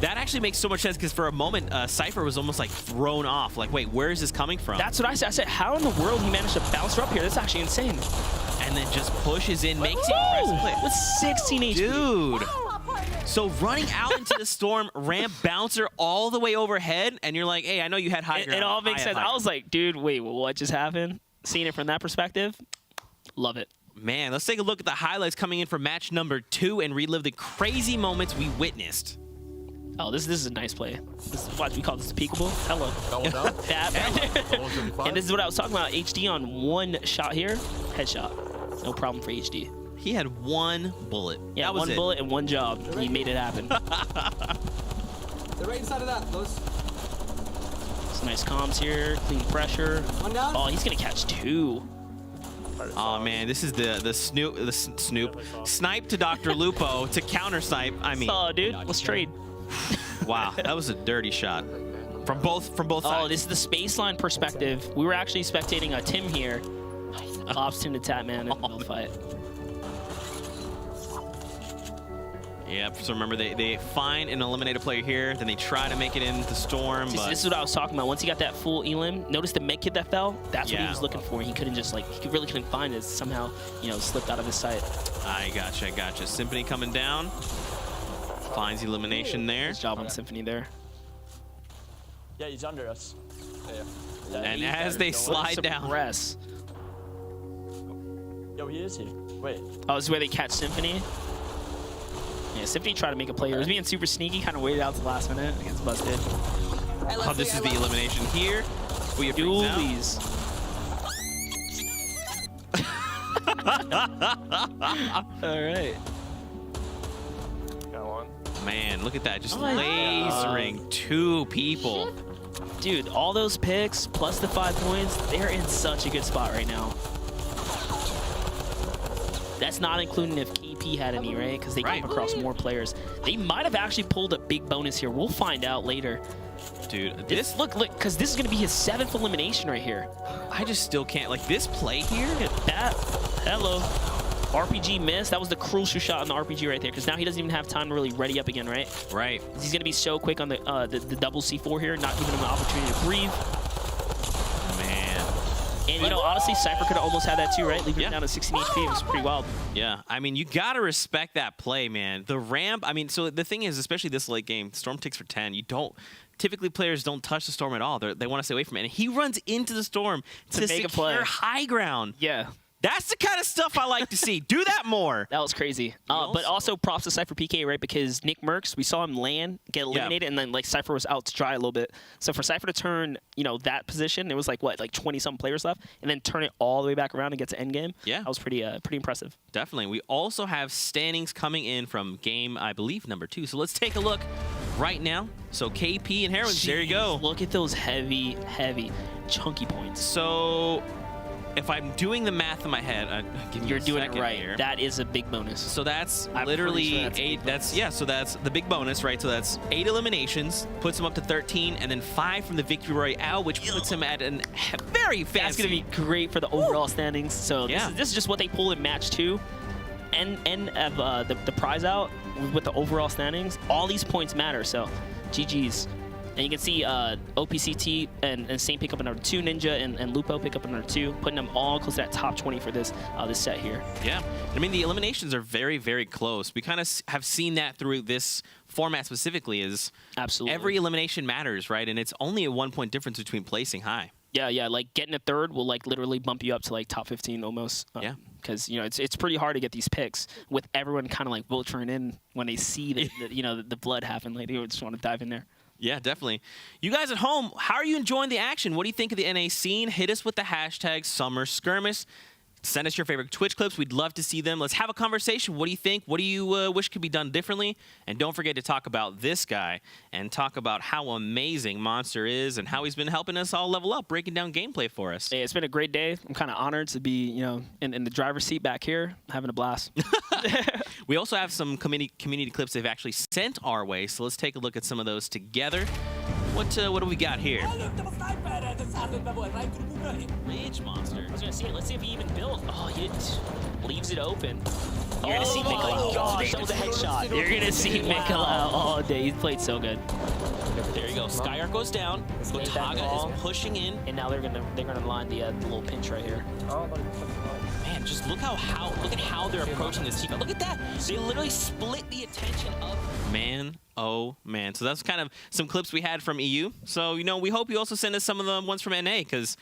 That actually makes so much sense because for a moment, Cypher was almost like thrown off. Like, wait, where is this coming from? That's what I said. I said, how in the world he managed to bounce her up here? That's actually insane. And then just pushes in, makes the impressive play. With 16 HP. Dude. So running out into the storm, ramp bouncer all the way overhead, and you're like, hey, I know you had high ground. It all makes sense. I was like, dude, wait, what just happened? Seeing it from that perspective, love it. Man, let's take a look at the highlights coming in for match number 2 and relive the crazy moments we witnessed. Oh, this is a nice play. This is what we call this peekable. Hello. Double down. And this is what I was talking about. HD on one shot here. Headshot. No problem for HD. He had one bullet. Yeah, that was one bullet and one job. He made it happen. They're right inside of that, Los. Some nice comms here. Clean pressure. One down. Oh, he's gonna catch 2. Oh man, this is the snoop snipe to Dr. Lupo to counter snipe. I mean, oh dude, let's trade. Wow, that was a dirty shot from both sides. Oh, this is the spaceline perspective. We were actually spectating a Tim here. Ops Tim to tap man in the fight. Yep, so remember they find and eliminate a player here, then they try to make it into the storm. See, but this is what I was talking about. Once he got that full elim, notice the med kit that fell? That's what he was looking for. He couldn't just like, he really couldn't find it. Somehow, you know, slipped out of his sight. I gotcha. Symphony coming down. Finds elimination there. Nice job on Symphony there. Yeah, he's under us. Yeah. And as they slide down. Yo, he is here. Wait. Oh, this is where they catch Symphony? Yeah, Symphony tried to make a play. He was being super sneaky, kind of waited out to the last minute. Gets busted. Oh, this is the elimination here. We have dualies. All right. Got one. Man, look at that. Just lasering 2 people. Dude, all those picks plus the 5 points, they're in such a good spot right now. That's not including if KP had any, right? Because they come across more players. They might have actually pulled a big bonus here. We'll find out later. Dude, this look, because this is going to be his 7th elimination right here. I just still can't, like, this play here? Look at that. Hello. RPG missed. That was the crucial shot on the RPG right there, because now he doesn't even have time to really ready up again, right? Right. He's going to be so quick on the double C4 here, not giving him the opportunity to breathe. Man. And, you know, honestly, Cypher could have almost had that too, right? Leaving him down to 16 HP. It was pretty wild. Yeah. I mean, you got to respect that play, man. The ramp, I mean, so the thing is, especially this late game, Storm ticks for 10. You don't, typically players don't touch the Storm at all. They want to stay away from it. And he runs into the Storm to make secure a play. high ground. Yeah. That's the kind of stuff I like to see. Do that more. That was crazy. But also props to Cypher PK, right? Because Nick Merckx, we saw him land, get eliminated, and then like Cypher was out to dry a little bit. So for Cypher to turn, you know, that position, it was like what, like 20-something players left, and then turn it all the way back around and get to end game. Yeah, that was pretty impressive. Definitely. We also have standings coming in from game, I believe, number 2. So let's take a look right now. So KP and Heroines, there you go. Look at those heavy, chunky points. So if I'm doing the math in my head, you're doing it right. Here. That is a big bonus. So that's literally 8. So that's the big bonus, right? So that's 8 eliminations, puts him up to 13, and then 5 from the Victory Royale, which puts him at a very fancy. That's gonna be great for the overall standings. So this is just what they pull in match 2, and of the prize out with the overall standings. All these points matter. So GG's. And you can see OPCT and Saint pick up another 2, Ninja and Lupo pick up another 2, putting them all close to that top 20 for this set here. Yeah, I mean, the eliminations are very, very close. We kind of have seen that through this format specifically. Is absolutely every elimination matters, right? And it's only a 1-point difference between placing high. Yeah, like getting a 3rd will like literally bump you up to like top 15 almost. Yeah, because you know it's pretty hard to get these picks with everyone kind of like vulturing in when they see the blood happen. Like they just want to dive in there. Yeah, definitely. You guys at home, how are you enjoying the action? What do you think of the NA scene? Hit us with the hashtag #SummerSkirmish. Send us your favorite Twitch clips. We'd love to see them. Let's have a conversation. What do you think? What do you wish could be done differently? And don't forget to talk about this guy and talk about how amazing Monster is and how he's been helping us all level up, breaking down gameplay for us. Hey, it's been a great day. I'm kind of honored to be, you know, in the driver's seat back here, having a blast. We also have some community clips they've actually sent our way, so let's take a look at some of those together. What do we got here? Rage Monster. I was gonna see it. Let's see if he even builds. Oh, he leaves it open. You're gonna see Mikola. Gosh, that was a headshot. You're gonna see Mikola all day. He's played so good. There you go. Skyark goes down. Botaga is pushing in, and now they're gonna line the little pinch right here. Man, man, just look at how they're approaching this team. Look at that. They literally split the attention of man. Oh man. So that's kind of some clips we had from EU. So, you know, we hope you also send us some of the ones from NA, because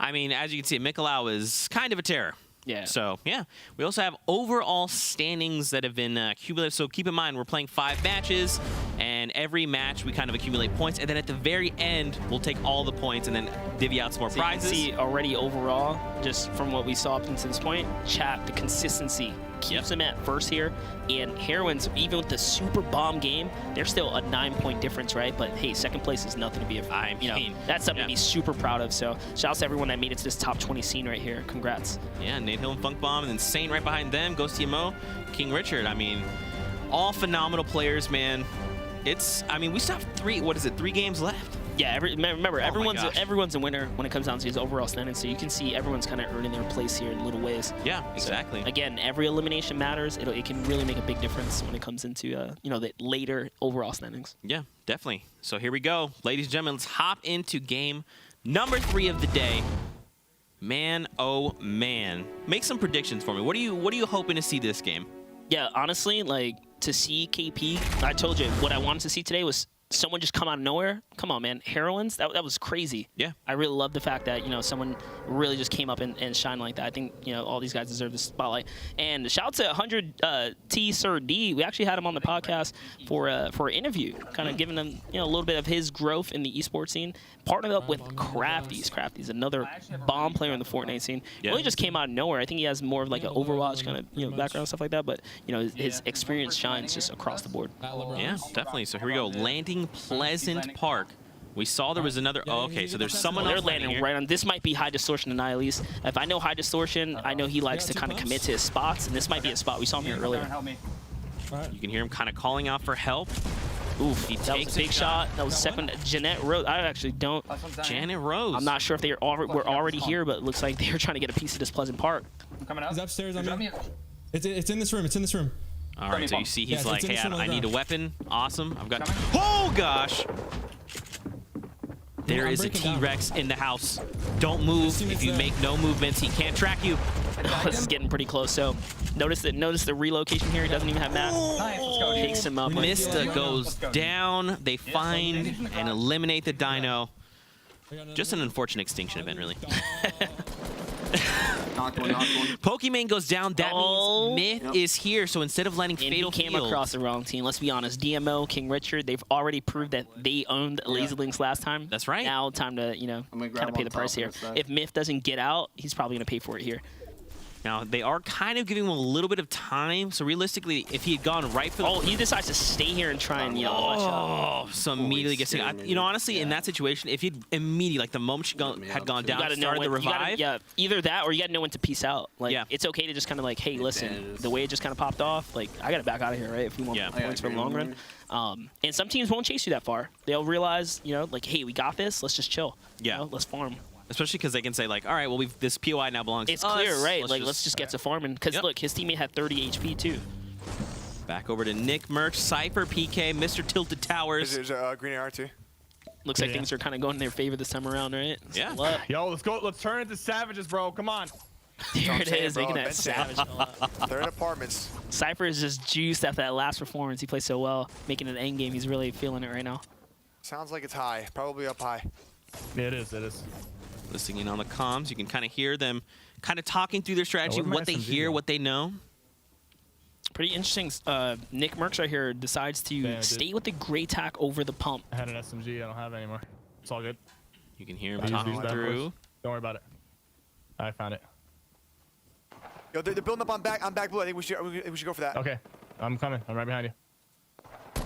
I mean, as you can see, Mikolau is kind of a terror. Yeah. So, yeah. We also have overall standings that have been accumulated. So keep in mind, we're playing 5 matches, and every match we kind of accumulate points. And then at the very end, we'll take all the points and then divvy out some more prizes. You can see already overall, just from what we saw up until this point, chat, the consistency keeps them at first here. And Heroines, even with the super bomb game, they're still a 9-point difference, right? But hey, second place is nothing to be afraid. You know, that's something to be super proud of. So shout out to everyone that made it to this top 20 scene right here. Congrats. Yeah, Nate Hill and Funk Bomb, and then Saint right behind them, Ghost TMO, King Richard. I mean, all phenomenal players, man. I mean, we still have 3 games left. Yeah, remember, everyone's a winner when it comes down to his overall standing, so you can see everyone's kind of earning their place here in little ways. Yeah, exactly. So, again, every elimination matters. It can really make a big difference when it comes into you know, the later overall standings. Yeah, definitely. So here we go. Ladies and gentlemen, let's hop into game number 3 of the day. Man, oh man. Make some predictions for me. What are you hoping to see this game? Yeah, honestly, like, to see KP, I told you what I wanted to see today was someone just come out of nowhere. Come on, man. Heroines, that was crazy. Yeah. I really love the fact that, you know, someone really just came up and shined like that. I think, you know, all these guys deserve the spotlight. And shout out to 100T Sir D. We actually had him on the podcast for an interview, kind of giving him, you know, a little bit of his growth in the esports scene. Partnered up with Crafties. Crafties, another bomb player in the Fortnite scene. Yeah. Really just came out of nowhere. I think he has more of like an Overwatch kind of, you know, background and stuff like that. But, you know, his experience shines just across the board. Yeah, definitely. So here we go. Landing Pleasant Park. We saw there was another. Oh, okay, so there's someone else. They're landing right on. This might be High Distortion and Annihilise. If I know High Distortion, I know he likes to kind of commit to his spots, and this might be a spot. We saw him here earlier. You can hear him kind of calling out for help. Oof, that was a big shot. That was second. Jeanette Rose. I actually don't. Janet Rose. I'm not sure if they were already here, but it looks like they're trying to get a piece of this Pleasant Park. I'm coming out. He's upstairs on me. It's in this room. It's in this room. All right, so you see he's like, hey, I need a weapon. Awesome. I've got. Oh gosh. There is a T-Rex in the house. Don't move. If you make no movements, he can't track you. This is getting pretty close. So notice the relocation here. He doesn't even have map. Takes him up. Mista goes down. They find and eliminate the dino. Just an unfortunate extinction event, really. Pokemon goes down. That means Myth is here. So instead of letting Fatal he came across the wrong team. Let's be honest. DMO, King Richard, they've already proved that they owned Lazy Links last time. That's right. Now time to, you know, kind of pay the price here. If Myth doesn't get out, he's probably going to pay for it here. Now, they are kind of giving him a little bit of time. So realistically, if he had gone right for the... Oh, he decides to stay here and try and, you know, watch out. So immediately gets in. You know, honestly, in that situation, if he'd immediately, like the moment she had gone down, started the revive. Yeah, either that or you got to know when to peace out. Like, it's okay to just kind of like, hey, listen, the way it just kind of popped off, like, I got to back out of here, right? If we want points for the long run. And some teams won't chase you that far. They'll realize, you know, like, hey, we got this. Let's just chill. Yeah. You know, let's farm. Especially because they can say, like, all right, well, this POI now belongs to us. It's clear, right? Let's just get to farming. Because, look, his teammate had 30 HP, too. Back over to Nick Merch, Cypher, PK, Mr. Tilted Towers. There's a green AR, too. Looks like things are kind of going in their favor this time around, right? Yeah. Yo, let's go. Let's turn it to savages, bro. Come on. There it is, making that savage. They're in apartments. Cypher is just juiced after that last performance. He played so well, making an end game. He's really feeling it right now. Sounds like it's high. Probably up high. Yeah, it is. It is. Listening on the comms, you can kind of hear them kind of talking through their strategy, what they hear, what they know. Pretty interesting. Nick Merckx right here decides to stay with the gray tack over the pump. I had an SMG. I don't have it anymore. It's all good. You can hear him talking through. Don't worry about it. I found it. Yo, they're building up on back blue. I think we should go for that. Okay, I'm coming. I'm right behind you.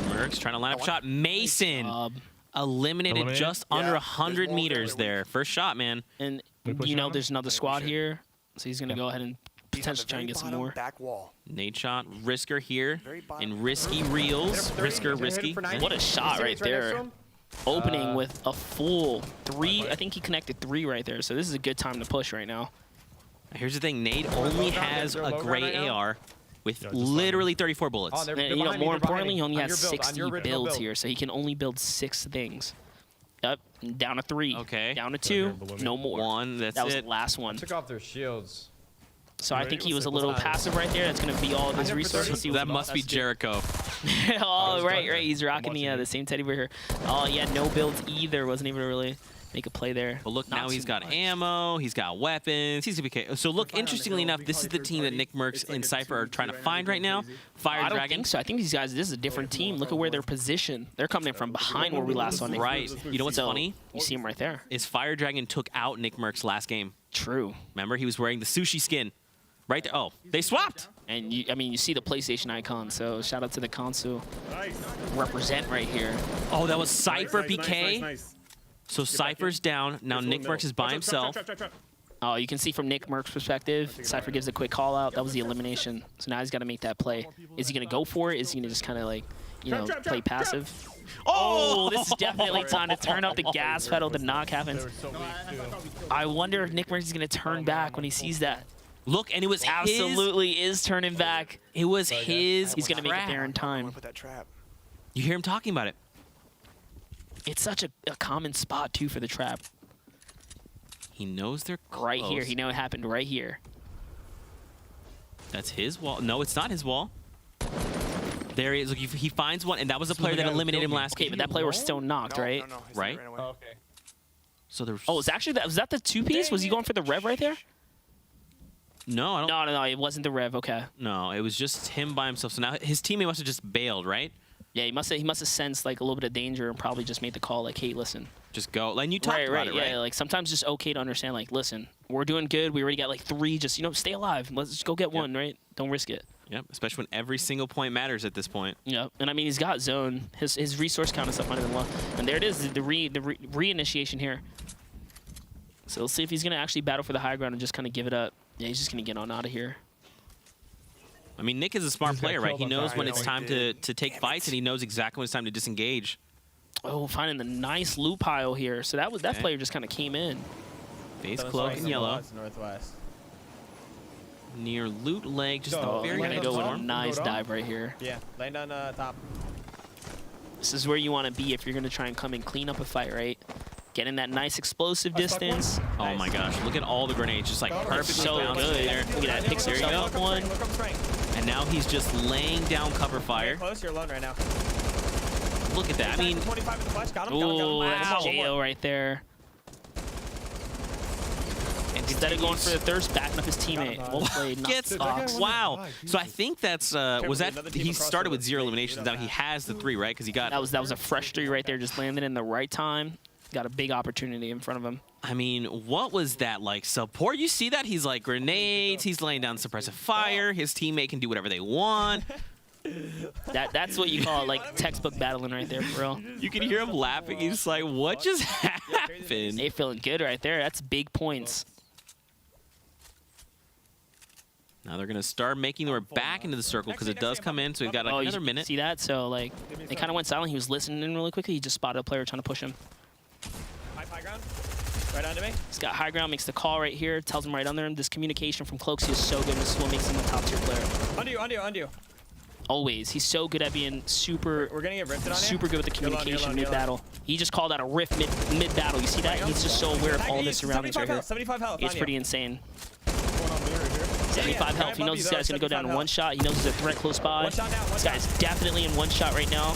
Merckx trying to line up shot. Mason. Eliminated just under 100 meters there. First shot, man. And you know there's another squad here, so he's going to go ahead and potentially try and get some more. Back wall. Nade shot. Risker here in Risky Reels. Risky. What a shot right there. Opening with a full 3. I think he connected 3 right there, so this is a good time to push right now. Here's the thing. Nade only has a gray AR. With literally 34 bullets. And, you know, more importantly, he only has 60 builds here, so he can only build 6 things. Yep, down to 3. Okay. Down to 2. No more. 1. That's that was it. the last one. Took off their shields. So I think he was a little passive right there. That's going to be all of his resources. That must be Jericho. Oh, right. He's rocking the same teddy bear here. Oh, yeah, no builds either. Wasn't even really make a play there. But look, now he's got ammo, he's got weapons, he's gonna be. So look, interestingly enough, this is the team that Nick Mercs and Cypher are trying to find right now. Fire I don't Dragon. think so. I think these guys, this is a different team. Look at where they're positioned. They're coming in from behind where we last saw Nick. Right. You know what's funny? You see him right there. Is Fire Dragon took out Nick Mercs last game. True. Remember, he was wearing the sushi skin. Right there. Oh, they swapped. And I mean, you see the PlayStation icon. So shout out to the console. Represent right here. Oh, that was Cypher PK. So Cypher's down. Now Nick Mercs is by himself. Oh, you can see from Nick Mercs' perspective, Cypher gives a quick call out. That was the elimination. So now he's got to make that play. Is he going to go for it? Is he going to just kind of like, you know, play passive? Oh, this is definitely time to turn up the gas pedal. The knock happens. I wonder if Nick Mercs is going to turn back when he sees that. Look, and it was absolutely is turning back. It was his. He's going to make it there in time. You hear him talking about it. It's such a common spot, too, for the trap. He knows they're close. Right here. He knows it happened right here. That's his wall. No, it's not his wall. There he is. Look, he finds one, and that was the player that eliminated him last game. Okay, but that player was still knocked, right? No, right? Oh, okay. So there's. Oh, was that the 2-piece? Was he going for the rev right there? No, I don't. No, it wasn't the rev. Okay. No, it was just him by himself. So now his teammate must have just bailed, right? Yeah, he must have sensed like a little bit of danger and probably just made the call like, hey, listen. Just go. Like, and you talked about it, right? Yeah, like sometimes just okay to understand, like, listen, we're doing good. We already got like 3. Just, you know, stay alive. Let's just go get one, right? Don't risk it. Yep, especially when every single point matters at this point. Yep, and I mean, he's got zone. His resource count is up under the wall. And there it is, the reinitiation here. So let's see if he's going to actually battle for the high ground and just kind of give it up. Yeah, he's just going to get on out of here. I mean, Nick is a smart player, right? He knows when it's time to take fights, and he knows exactly when it's time to disengage. Oh, finding the nice loot pile here. So that player just kind of came in. Face cloak in yellow. Northwest. Near loot leg, just we're very going to go with a nice dive right here. Yeah, land on top. This is where you want to be if you're going to try and come and clean up a fight, right? Get in that nice explosive distance. Oh my gosh, look at all the grenades, just like perfectly so bounced good. there. Look at that, picks himself up one. And now he's just laying down cover fire. Close, you're alone right now. Look at that. I mean, 25 in the flash. Got him. Ooh, that's jail right there. Instead of going for the thirst, backing up his teammate. Well played. Gets wow. So I think that's was that he started with 0 eliminations. Now he has the 3, right? Because he got that was a fresh 3 right there. Just landed in the right time. Got a big opportunity in front of him. I mean, what was that like? Support? You see that? He's like grenades. He's laying down suppressive fire. His teammate can do whatever they want. That's what you call like textbook battling right there, for real. You can hear him laughing. He's like, "What just happened?" They feeling good right there. That's big points. Now they're gonna start making their way back into the circle because it does come in. So we've got like another minute. See that? So like, they kind of went silent. He was listening really quickly. He just spotted a player trying to push him. High ground. Right under me. He's got high ground, makes the call right here, tells him right under him. This communication from Cloaksy is so good. This is what makes him a top tier player. Under you. Always. He's so good at being super. We're gonna get rifted on super good with the communication mid-battle. He just called out a rift mid-battle. You see that? He's just so aware of all this surroundings right here. 75 health. It's pretty insane. 75 health. He knows this guy's gonna go down in one shot. He knows there's a threat close by. This guy's definitely in one shot right now.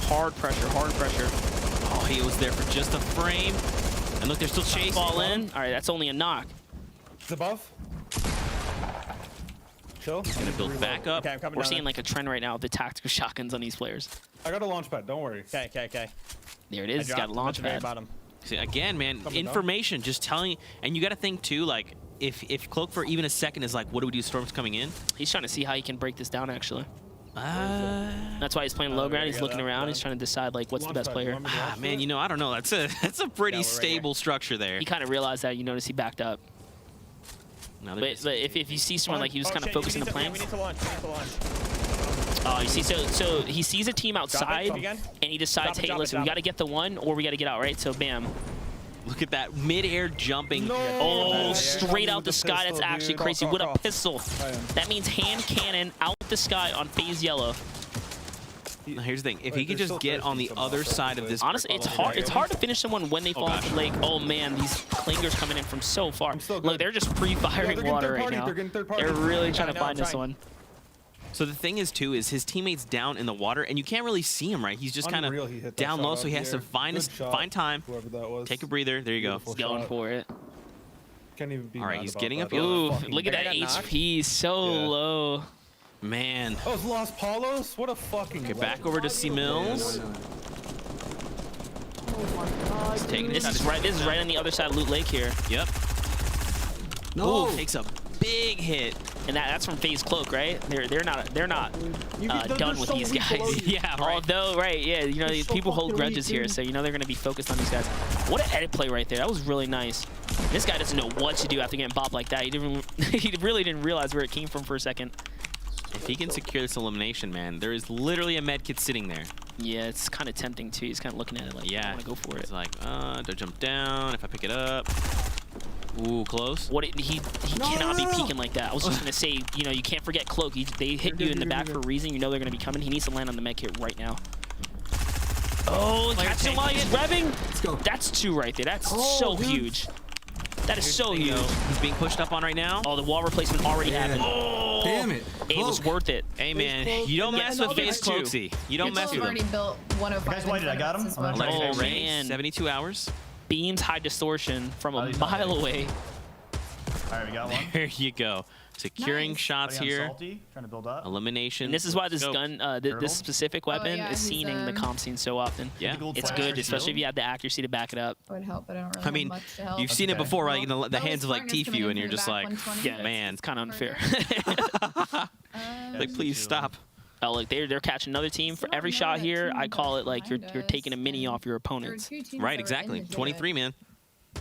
Hard pressure. Oh, he was there for just a frame. And look, they're still chasing. Ball in. All right, that's only a knock. It's above. He's gonna build back up. Okay, we're seeing like a trend right now of the tactical shotguns on these players. I got a launch pad. Don't worry. Okay. There it is. He's got a launch pad. See, again, man, information. Just telling. And you got to think too, like if Cloak for even a second is like, what do we do? Storm's coming in. He's trying to see how he can break this down. Actually. That's why he's playing low ground. He's looking around. He's trying to decide like what's the best player. Man, you know, I don't know. That's a pretty stable structure there. He kind of realized that. You notice he backed up. But if you see someone like he was kind of focusing the plans. We need to launch. Oh, you see, so he sees a team outside and he decides, hey, listen, we got to get the one or we got to get out, right? So bam. Look at that mid-air jumping. Oh, straight out the sky. That's actually crazy. What a pistol. That means hand cannon out the sky on phase yellow. Here's the thing: if he could just get on the other side of this, honestly, it's hard. It's hard to finish someone when they fall into the lake. Oh man, these clingers coming in from so far. Look, they're just pre-firing water right now. They're really trying to find this one. So the thing is too is his teammates down in the water, and you can't really see him, right? He's just kind of down low, so he has to find time, take a breather. There you go. He's going for it. Can't even be all right, he's getting up. Ooh, look at that HP, so low. Man. Oh, it's Los Palos? What a fucking... Get back over to C Mills. He's taking this is right on the other side of Loot Lake here. Yep. No. Ooh, takes a big hit. And that's from FaZe Cloak, right? They're not done with these guys. Yeah, right. Although, right, yeah, you know, people hold grudges here, so you know they're gonna be focused on these guys. What an edit play right there. That was really nice. This guy doesn't know what to do after getting bopped like that. He really didn't realize where it came from for a second. If he can secure this elimination, man, there is literally a med kit sitting there. Yeah, it's kind of tempting too. He's kind of looking at it like, yeah, I want to go for it. It's like, do I jump down? If I pick it up. Ooh, close. He cannot be peeking like that. I was just gonna say, you know, you can't forget Cloak. They hit you in the back for a reason. You know they're gonna be coming. He needs to land on the med kit right now. Oh, catch him while he's revving. Let's go. That's 2 right there. That's so huge. That is so huge. He's being pushed up on right now. Oh, the wall replacement already happened. Oh, damn it. It was worth it. Hey, man, you don't mess with FaZe Cloaksy. You don't mess with already him. built 105. Guys, why did I got him? Oh, man. 72 hours. Beams high distortion from a mile away. All right, we got one. There you go. Securing shots here. Trying to build up. Elimination. And this is why this gun, this specific weapon is seen in the comp scene so often. Yeah. It's good, especially if you have the accuracy to back it up. Would help, but I don't really I mean, have much to help. you've seen it before, right? In the hands of like Tfue, and you're just like, yeah, man, it's kind of unfair. like, please stop. Oh, look, they're catching another team. For every shot here, I call it like you're taking a mini off your opponents. Right, exactly. 23, man.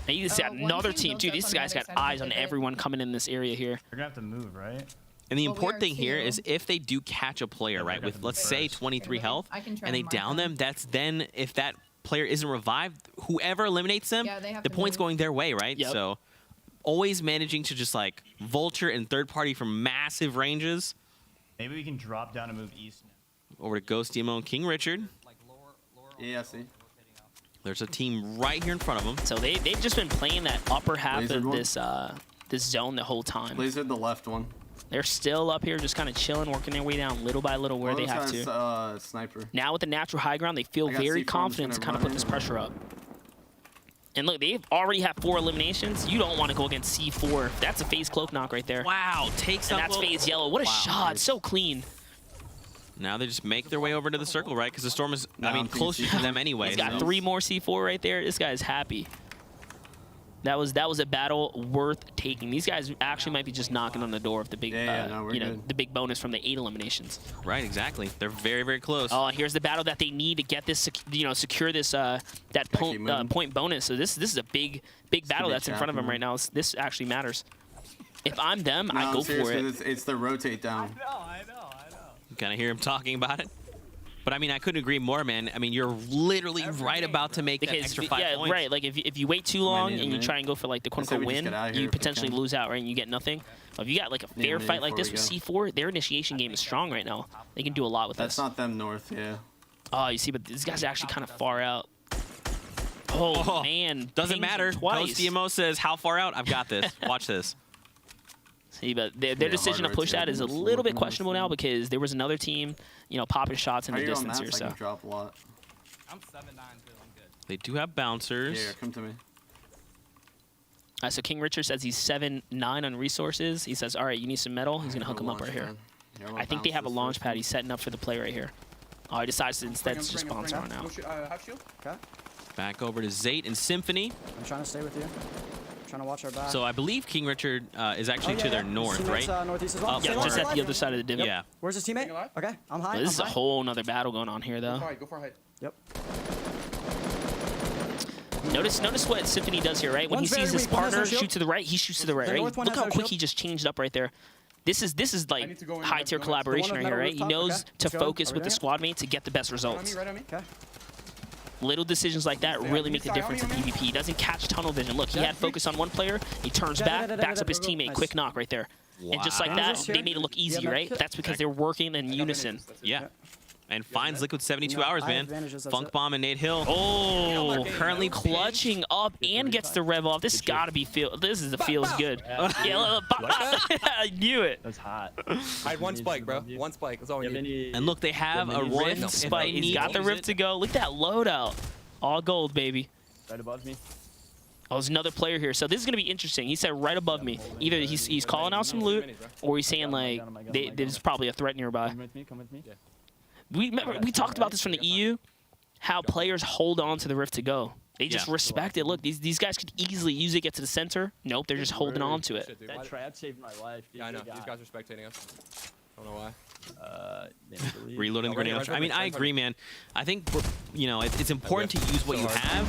And you just got another team, too. These guys got eyes on everyone coming in this area here. They're going to have to move, right? And the important thing here is if they do catch a player, right, with, let's say, 23 health, and they down them, that's then, if that player isn't revived, whoever eliminates them, the point's going their way, right? Yep. So always managing to just, like, vulture and third party from massive ranges. Maybe we can drop down and move east. Over to Ghost Demo and King Richard. Yeah, I see. There's a team right here in front of them. So they've just been playing that upper half Lasered of one. this zone the whole time. Lasered the left one. They're still up here just kind of chilling, working their way down little by little where they have to. Sniper. Now with the natural high ground, they feel very confident to kind of put this pressure up. And look, they already have 4 eliminations. You don't want to go against C4. That's a FaZe Cloak knock right there. Wow, takes and up. that's FaZe Yellow. What a shot. So clean. Now they just make their way over to the circle, right? Because the storm is, I mean, closer to them anyway. He's got 3 more C4 right there. This guy's happy. That was a battle worth taking. These guys actually might be just knocking on the door of the big, the big bonus from the 8 eliminations. Right, exactly. They're very, very close. Oh, and here's the battle that they need to get this, secure this that point bonus. So this is a big battle that's in front of them right now. This actually matters. If I'm them, I go for it. It's the rotate down. I know. You kind of hear him talking about it. But I mean, I couldn't agree more, man. I mean, you're literally right about to make that extra 5 points. Right. Like if you wait too long and you try and go for like the quote-unquote win, you potentially lose out, right? And you get nothing. If you got like a fair fight like this with C4, their initiation game is strong right now. They can do a lot with this. That's not them north, yeah. Oh, you see, but these guys are actually kind of far out. Oh man, doesn't matter. Ghost DMO says, "How far out? I've got this. Watch this." See, but their decision to push that is a little bit questionable now because there was another team, popping shots in the distance here. So. Drop a lot. I'm 7-9 too. I'm good. They do have bouncers. Yeah, come to me. So King Richard says he's 7-9 on resources. He says, all right, you need some metal. He's gonna hook him up right here. I think they have a launch pad. He's setting up for the play right here. Oh, he decides to instead just sponsor on out. Okay. Back over to Zate and Symphony. I'm trying to stay with you. Trying to watch our back. So I believe King Richard is actually to their north, right? Northeast as well. Yeah, just at the other side of the dim. Yeah. Where's his teammate? Okay, I'm high. Well, this is a whole nother battle going on here, though. Go for height. Yep. Notice what Symphony does here, right? When he sees his partner shoot to the right, he shoots to the right, right? Look how quick he just changed up right there. This is like high tier collaboration right here, right? He knows to focus with the squad mate to get the best results. Okay. Little decisions like that really make a difference in PvP. He doesn't catch tunnel vision. Look, he had focus on one player. He turns back, backs up his teammate. Quick knock right there. And just like that, they made it look easy, right? That's because they're working in unison. Yeah. And finds Liquid 72 hours, I have man. advantages, that's Funk it. Bomb and Nate Hill. Oh, currently clutching up and gets the rev off. This gotta be feel. This is the feels good. Yeah, I knew it. That's hot. I had one spike, bro. One spike. That's all we need. And look, they have a Rift rift spike. He's got the rift to go. Look at that loadout. All gold, baby. Right above me. Oh, there's another player here. So this is gonna be interesting. He said right above me. Either he's calling out some loot, or he's saying like there's probably a threat nearby. Come with me. Come with me. We talked about this from the EU, how players hold on to the rift to go. They just respect it. Look, these guys could easily use it, get to the center. Nope, they're just holding on to it. That trap saved my life. Dude. Yeah, I know. These guys are spectating us. I don't know why. Reloading the grenade launcher. I mean, I agree, man. I think, you know, it's important to use what you have.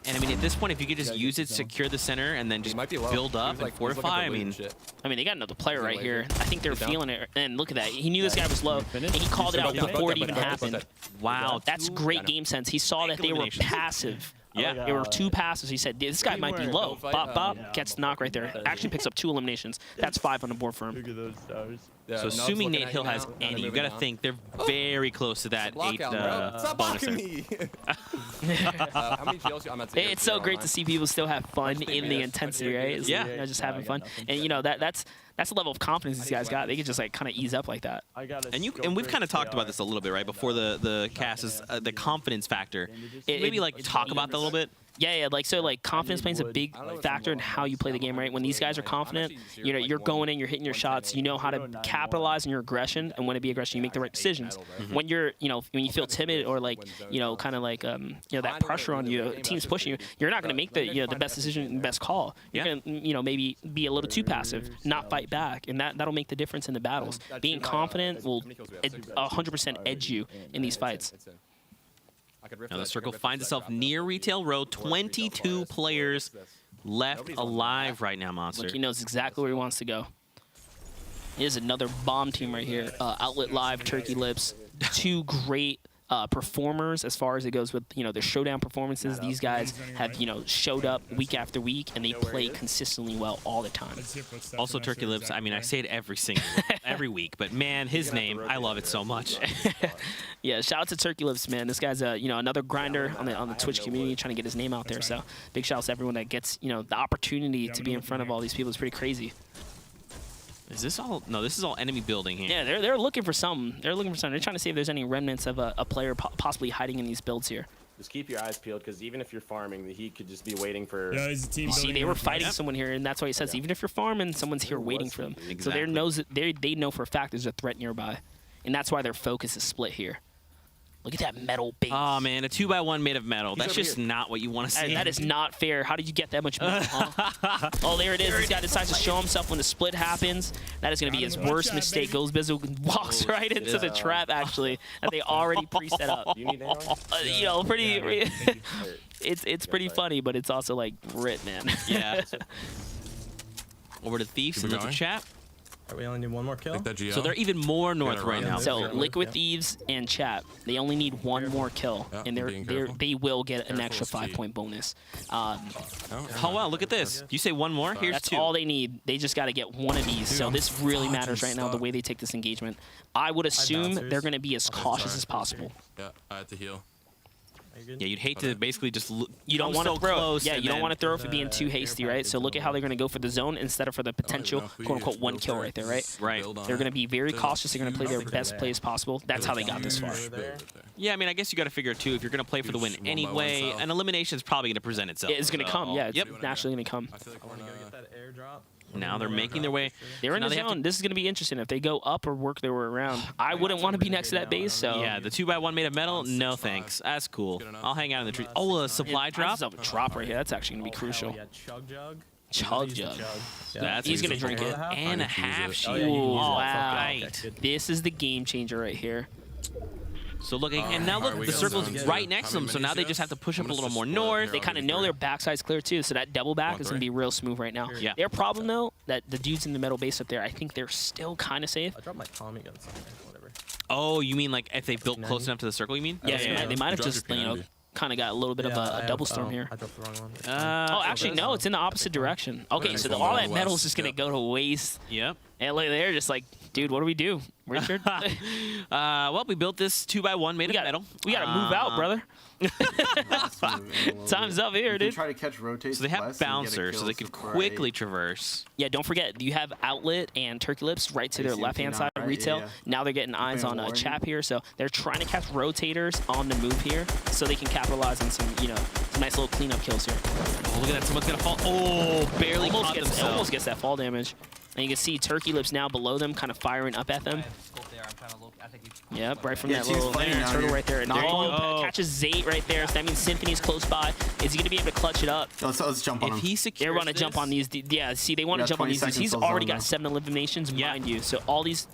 And I mean, at this point, if you could just use it, secure the center, and then just build up and fortify, I mean, they got another player right here. I think they're feeling it. And look at that. He knew this guy was low, and he called it out before it even happened. Wow, that's great game sense. He saw that they were passive. Yeah. They were two passes. He said, this guy might be low. Bop, bop, gets knocked right there. Actually picks up 2 eliminations. That's 5 on the board for him. Look at those stars. So assuming Nate Hill has any, you got to think they're very close to that 8 bonus there. How many GLs? I'm at zero, It's so great to see people still have fun in the intensity, right? It's, yeah. You know, just having fun. And you know that's the level of confidence these guys got. They could just like kind of ease up like that. And we've kind of talked about this a little bit, right? Before the cast is the confidence factor. Maybe like talk about that a little bit. Yeah, like so, like confidence plays a big factor in how you play the game, right? When these guys are confident, you know, you're going in, you're hitting your shots, you know how to capitalize on your aggression, and when to be aggressive, you make the right decisions. When you're, you know, when you feel timid or like, you know, kind of like, you know, that pressure on you, team's pushing you, you're not going to make the, you know, the best decision and best call. You're going to, you know, maybe be a little too passive, not fight back, and that'll make the difference in the battles. Being confident will 100% edge you in these fights. Now the circle finds itself near Retail Road. 22 players left alive right now, Monster. Look, he knows exactly where he wants to go. Here's another bomb team right here. Outlet Live, Turkey Lips. 2 great performers as far as it goes with, you know, their showdown performances. These guys have, you know, showed up week after week, and they play consistently well all the time. Also, Turkey Lips, I mean, I say it every week, but man, his name, I love it so much. Yeah, shout out to Turkey Lips, man. This guy's you know, another grinder on the Twitch community, trying to get his name out there. So big shout out to everyone that gets, you know, the opportunity to be in front of all these people. It's pretty crazy. Is this all? No, this is all enemy building here. Yeah, they're looking for something. They're looking for something. They're trying to see if there's any remnants of a player possibly hiding in these builds here. Just keep your eyes peeled, because even if you're farming, the Heat could just be waiting for... Yeah, you see, they were fighting someone here, and that's why he says, even if you're farming, someone's here waiting for them. Exactly. So they know for a fact there's a threat nearby, and that's why their focus is split here. Look at that metal base. Oh, man, a 2x1 made of metal. That's just not what you want to see. That is not fair. How did you get that much metal, huh? Oh, there it is. This guy decides to show himself when the split happens. That is going to be his worst mistake. Goes Bizzle, walks right into the trap, actually, that they already pre-set up. You know, pretty... it's pretty funny, but it's also, like, grit, man. Yeah. Over to Thieves and the chat. We only need one more kill. So they're even more north right now. So Liquid Thieves and Chat, they only need one more kill, and they will get an extra 5-point bonus. Oh wow, look at this. You say one more? Here's That's 2. all they need. They just got to get one of these. So this really matters right now, the way they take this engagement. I would assume they're going to be as cautious as possible. Yeah, I had to heal. Yeah, you'd hate to basically just you don't want to throw close. Yeah, you don't want to throw it for being too hasty, right? So look at how they're going to go for the zone instead of for the potential quote-unquote 1 kill right there, right? Right. They're going to be very cautious. They're going to play their best plays possible. That's how they got this far. Yeah, I mean, I guess you got to figure too, if you're going to play for the win anyway, an elimination is probably going to present itself. It's going to come, yeah. It's naturally going to come. Now they're making their way. They're in the zone. This is going to be interesting if they go up or work their way around. I wouldn't want to be next to that base, so... Yeah, the 2x1 made of metal? No thanks. That's cool. I'll hang out in the trees. Oh, a supply drop? That's a drop right here. That's actually going to be crucial. Chug Jug. He's going to drink it. And a half shield. Ooh, wow. Right. This is the game changer right here. So look, and now look, the circle's right next to them, so now they just have to push up a little more north. They kind of know their backside's clear too, so that double back is going to be real smooth right now. Yeah. Their problem, though, that the dudes in the metal base up there, I think they're still kind of safe. I dropped my Tommy gun somewhere, whatever. Oh, you mean like if they built close enough to the circle, you mean? Yeah, they might have just, you know, kind of got a little bit of a double storm here. I dropped the wrong one. Oh, actually, no, it's in the opposite direction. Okay, so all that metal is just going to go to waste. Yep. And look, they're just like, Dude, what do we do, Richard? Well, we built this 2x1 made of metal. We gotta move out, brother. Time's up here, dude. Try to catch rotates. So they have bouncer, so they can quickly traverse. Yeah, don't forget, you have outlet and turkey lips right to their left-hand side of retail. Yeah. Now they're getting eyes on Chap here, so they're trying to catch rotators on the move here, so they can capitalize on some, you know, some nice little cleanup kills here. Oh, look at that! Someone's gonna fall. Oh, barely caught themselves. Almost gets that fall damage. And you can see turkey lips now below them, kind of firing up at them. Yep, right from that little turtle right there. Catches Zate right there. So that means Symphony's close by. Is he going to be able to clutch it up? Let's jump on him. If he secures they want to jump on these. Yeah, see, they want to jump on these. He's already got 7 eliminations, mind you. So all these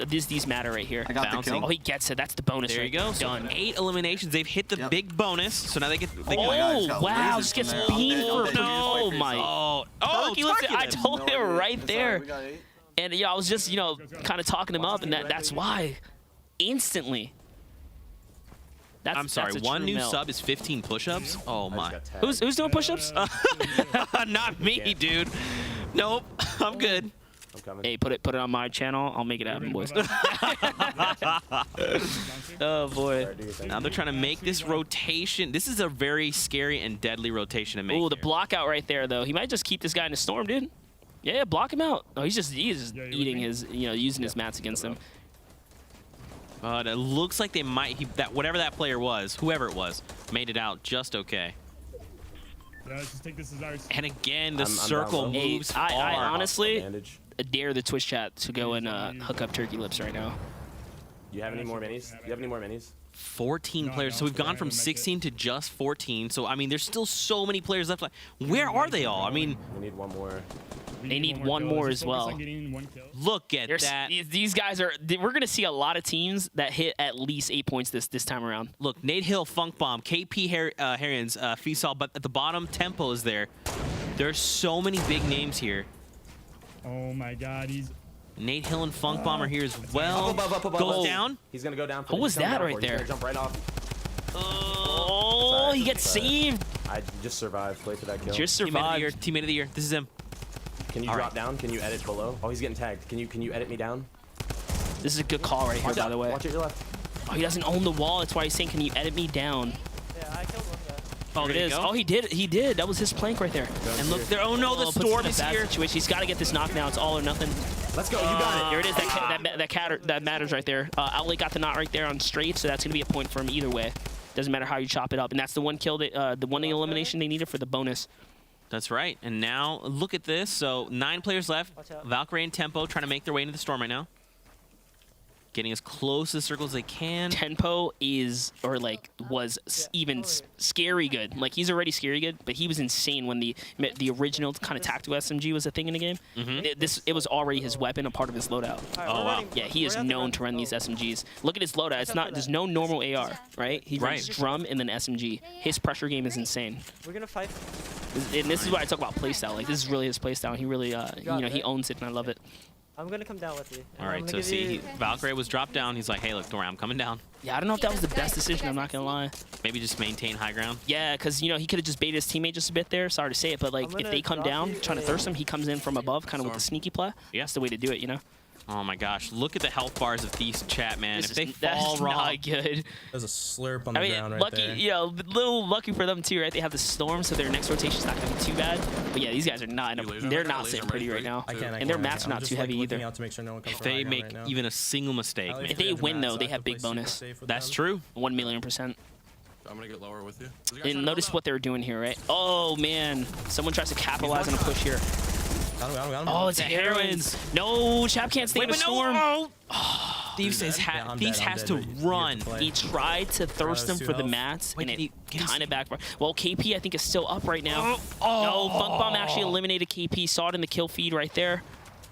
matter right here. I got the kill. Oh, he gets it. That's the bonus. There you go. So Done. 8 eliminations. They've hit the big bonus. So now they get. Oh, wow. Just gets beamed for. No, my. Oh, I told him right there. And yeah, I was just, you know, kind of talking him up, and that's why. Instantly. I'm sorry, one new sub is 15 push-ups? Oh my. Who's doing push-ups? Not me, dude. Nope, I'm good. I'm coming. Hey, put it on my channel. I'll make it happen, boys. Oh boy. Now they're trying to make this rotation. This is a very scary and deadly rotation to make. Oh, the block out right there though. He might just keep this guy in a storm, dude. Yeah, block him out. Oh, he's just eating his, you know, using his mats against him. But it looks like they might, whatever that player was, whoever it was, made it out just okay. Just take this as ours. And again, the circle moves far. I honestly dare the Twitch chat to go and hook up turkey lips right now. You have any more minis? Do you have any more minis? 14 players. So we've gone from 16 to just 14. So, I mean, there's still so many players left. Like, where are they all? I mean, we need one more. They need one more as well. Look at that. These guys are. We're gonna see a lot of teams that hit at least 8 points this time around. Look, Nate Hill, Funk Bomb, KP Harrians, Feasall, but at the bottom, Tempo is there. There's so many big names here. Oh my God, he's. Nate Hill and Funk Bomb are here as well. Goes down. He's gonna go down. What was that right there? He's gonna jump right off. Oh, he gets saved. I just survived. Play for that kill. Just survived. Teammate of the year. This is him. Can you drop down? Can you edit below? Oh, he's getting tagged. Can you edit me down? This is a good call right here, by the way. Watch it your left. Oh, he doesn't own the wall. That's why he's saying, can you edit me down? Yeah, I killed one guy. Oh, it is. Oh, he did. He did. That was his plank right there. And look there. Oh no, the storm is here. Situation. He's got to get this knock now. It's all or nothing. Let's go. You got it. There it is. That matters right there. Outlet got the knot right there on straight, so that's gonna be a point for him either way. Doesn't matter how you chop it up. And that's the one kill that the one elimination they needed for the bonus. That's right. And now look at this. So 9 players left. Valkyrie and Tempo trying to make their way into the storm right now. Getting as close to the circle as they can. Tempo was even scary good. Like, he's already scary good, but he was insane when the original kind of tactical SMG was a thing in the game. It was already his weapon, a part of his loadout. Oh wow. Yeah, he is known to run these SMGs. Look at his loadout. It's not. There's no normal AR, right? He runs drum and then SMG. His pressure game is insane. We're gonna fight. And this is why I talk about playstyle. Like, this is really his playstyle. He really, he owns it, and I love it. I'm gonna come down with you. All right, so see, Valkyrie was dropped down. He's like, hey, look, don't worry, I'm coming down. Yeah, I don't know if that was the best decision. I'm not gonna lie. Maybe just maintain high ground. Yeah, because he could have just baited his teammate just a bit there. Sorry to say it, but like if they come down trying to thirst him, he comes in from above, kind of with the sneaky play. Yeah, that's the way to do it, you know. Oh my gosh, look at the health bars of Thief's chat, man. If they fall wrong, not good. There's a slurp on the ground right lucky, there. you know, little lucky for them too, right? They have the storm, so their next rotation's not gonna be too bad. But yeah, these guys are not. They're not sitting pretty right now, and their mats are not too heavy either. if they make even a single mistake, man. If they win though, they have big bonus. That's true. 1,000,000%. I'm gonna get lower with you. And notice what they're doing here, right? Oh man, someone tries to capitalize on a push here. Got him. Oh, it's the heroines. No, Chap can't stay in the storm. No. Thieves has to run. He tried to thirst them for the mats, and it kind of backfired. Well, KP, I think, is still up right now. No, Funk Bomb actually eliminated KP. Saw it in the kill feed right there.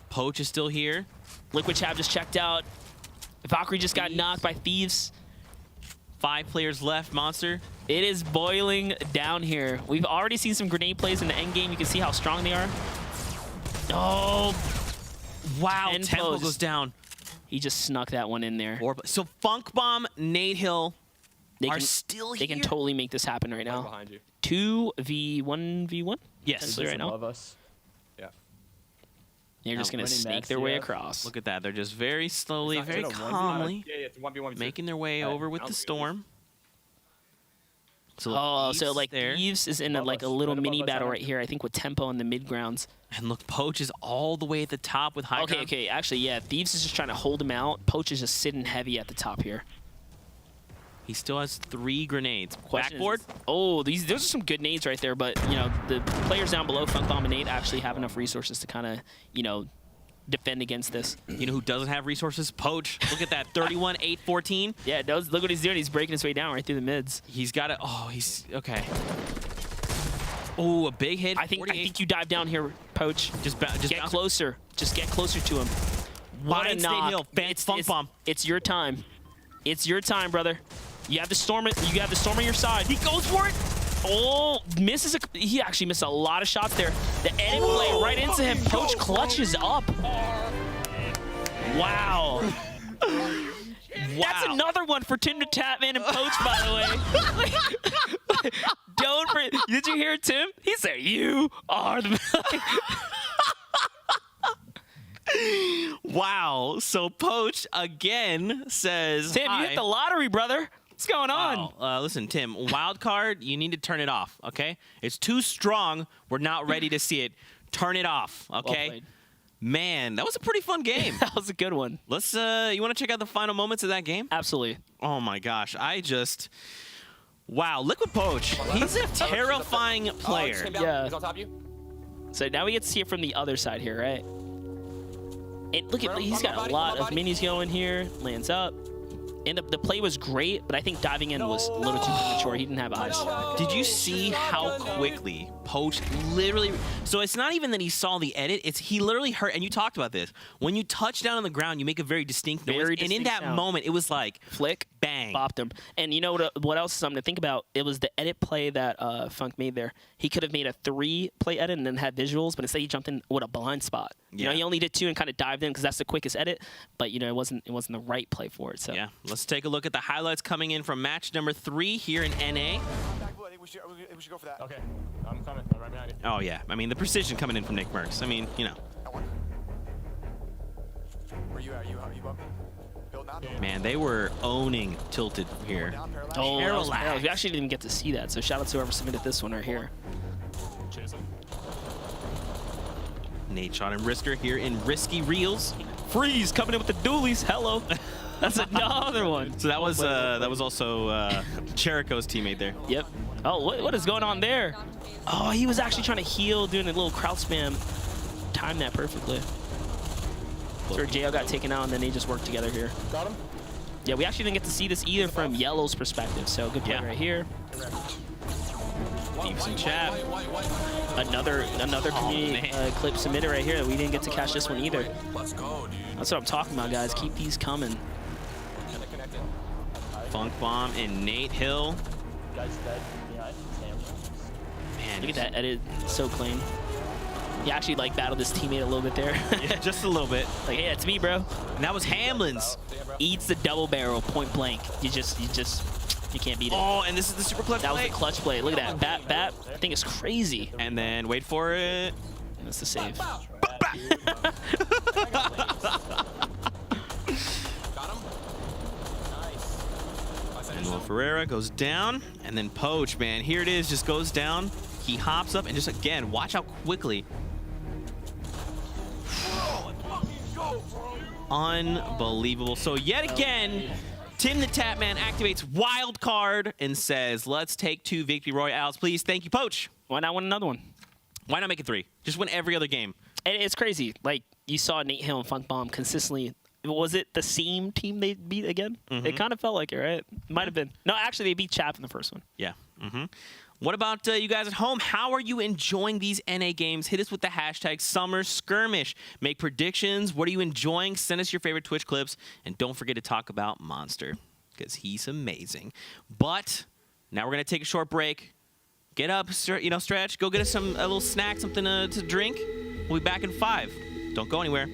Poach is still here. Liquid Chap just checked out. Valkyrie just got knocked by Thieves. 5 players left, Monster. It is boiling down here. We've already seen some grenade plays in the end game. You can see how strong they are. Oh, wow, Tempo goes down. He just snuck that one in there. So Funk Bomb, Nate Hill are still here. They can totally make this happen right now. Behind you. 2v1v1? Yes. Right now. Above us. Yeah. They're just going to Winning snake match, their way yeah. across. Look at that. They're just very slowly, It's not very gonna win. calmly Yeah, it's 1v1v2. making their way Alright, over with the sounds good. storm. So Oh, so Thieves like there. Thieves is in like a little mini battle right here. I think with Tempo in the mid grounds. And look, Poach is all the way at the top with high Okay, ground. okay. Actually, yeah. Thieves is just trying to hold him out. Poach is just sitting heavy at the top here. He still has 3 grenades. Question Backboard? is- oh, those are some good nades right there. But you know, the players down below, Funk Bomb and Nate, actually have enough resources to kind of, you know, defend against this. You know who doesn't have resources? Poach. Look at that. 31, 8, 14. Yeah, look what he's doing. He's breaking his way down right through the mids. He's got it. Oh, he's okay. Oh, a big hit. I think you dive down here, Poach. Just Get bounce. closer. Just get closer to him. What a Bind State knock. Hill. Funk bomb. It's your time. It's your time, brother. You have the storm. You have the storm on your side. He goes for it. Oh, misses. He actually missed a lot of shots there. The edit play right into him. Poach clutches up. Wow. That's another one for Tim the Tapman and Poach, by the way. Did you hear Tim? He said, "You are the." Wow. So Poach again says, Tim, hi. you hit the lottery, brother. What's going on? Wow. Listen, Tim, wild card, you need to turn it off, okay? It's too strong. We're not ready to see it. Turn it off, okay? played. Man, that was a pretty fun game. That was a good one. Let's, you want to check out the final moments of that game? Absolutely. Oh my gosh, wow, Liquid Poach, he's a terrifying player. Yeah. He's on top of you. So now we get to see it from the other side here, right? And look at, he's got a lot of minis going here. Lands up. And the play was great, but I think diving in was a little too premature. He didn't have eyes. Did you see how quickly Poach literally... So it's not even that he saw the edit. It's he literally heard... And you talked about this. When you touch down on the ground, you make a very distinct noise. Very and in distinct that sound. moment, it was like... Flick. Bang. Bopped him. And you know what else is something to think about? It was the edit play that Funk made there. He could have made a 3-play edit and then had visuals, but instead he jumped in with a blind spot. You know, he only did 2 and kind of dived in because that's the quickest edit. But you know, it wasn't the right play for it. So Yeah, let's take a look at the highlights coming in from match number 3 here in NA. I think we should go for that. Okay, I'm coming. I'm right behind you. Oh yeah, I mean the precision coming in from Nick Merckx. I mean, you know. That one. Where you at? You up? Build now? Man, they were owning Tilted here. Oh, Parallax. we actually didn't get to see that. So shout out to whoever submitted this one right here. Nate shot and Risker here in Risky Reels. Freeze coming in with the dualies. Hello. That's another one. So that was also Cherico's teammate there. Yep. Oh, what is going on there? Oh, he was actually trying to heal, doing a little crowd spam. Timed that perfectly. Sure, JL got taken out, and then they just worked together here. Got him. Yeah, we actually didn't get to see this either from Yellow's perspective, so good play right here. Thieves in chat. Another community clip submitted right here that we didn't get to catch this one either. Let's go, dude. That's what I'm talking about, guys. Keep these coming. Funk Bomb and Nate Hill. Guys dead behind. Man, Look at that edit, so clean. He actually like battled his teammate a little bit there. Yeah, just a little bit. Like, hey, it's me, bro. And that was Hamlin's. Eats the double barrel point blank. You can't beat it. Oh, and this is the super clutch That was play. the clutch play. Look at that. Bat thing is crazy. And then wait for it. That's the save. Manuel Ferreira goes down, and then Poach, man, here it is, just goes down. He hops up, and just again, watch how quickly. Unbelievable. So yet again, Tim the Tapman activates wild card and says, let's take 2 victory royales, please. Thank you, Poach. Why not win another one? Why not make it 3? Just win every other game. And it's crazy. Like, you saw Nate Hill and Funk Bomb consistently. Was it the same team they beat again? It kind of felt like it, right? Might have been. No, actually, they beat Chap in the first one. Yeah. What about you guys at home? How are you enjoying these NA games? Hit us with the hashtag #SummerSkirmish. Make predictions. What are you enjoying? Send us your favorite Twitch clips. And don't forget to talk about Monster, because he's amazing. But now we're going to take a short break. Get up, stretch. Go get us a little snack, something to drink. We'll be back in 5. Don't go anywhere.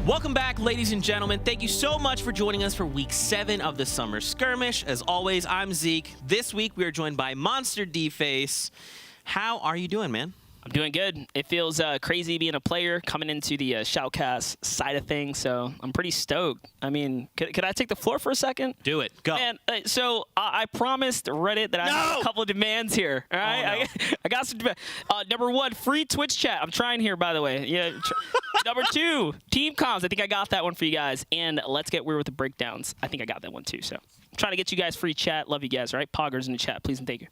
Welcome back, ladies and gentlemen. Thank you so much for joining us for week 7 of the Summer Skirmish. As always, I'm Zeke. This week, we are joined by Monster D-Face. How are you doing, man? I'm doing good. It feels crazy being a player coming into the Shoutcast side of things, so I'm pretty stoked. I mean, could I take the floor for a second? Do it. Go. Man, so I promised Reddit that I have a couple of demands here. All right, Oh, no. I got some. Number 1, free Twitch chat. I'm trying here, by the way. Yeah. Number 2, team comms. I think I got that one for you guys. And let's get weird with the breakdowns. I think I got that one too. So I'm trying to get you guys free chat. Love you guys. All right, poggers in the chat, please and thank you.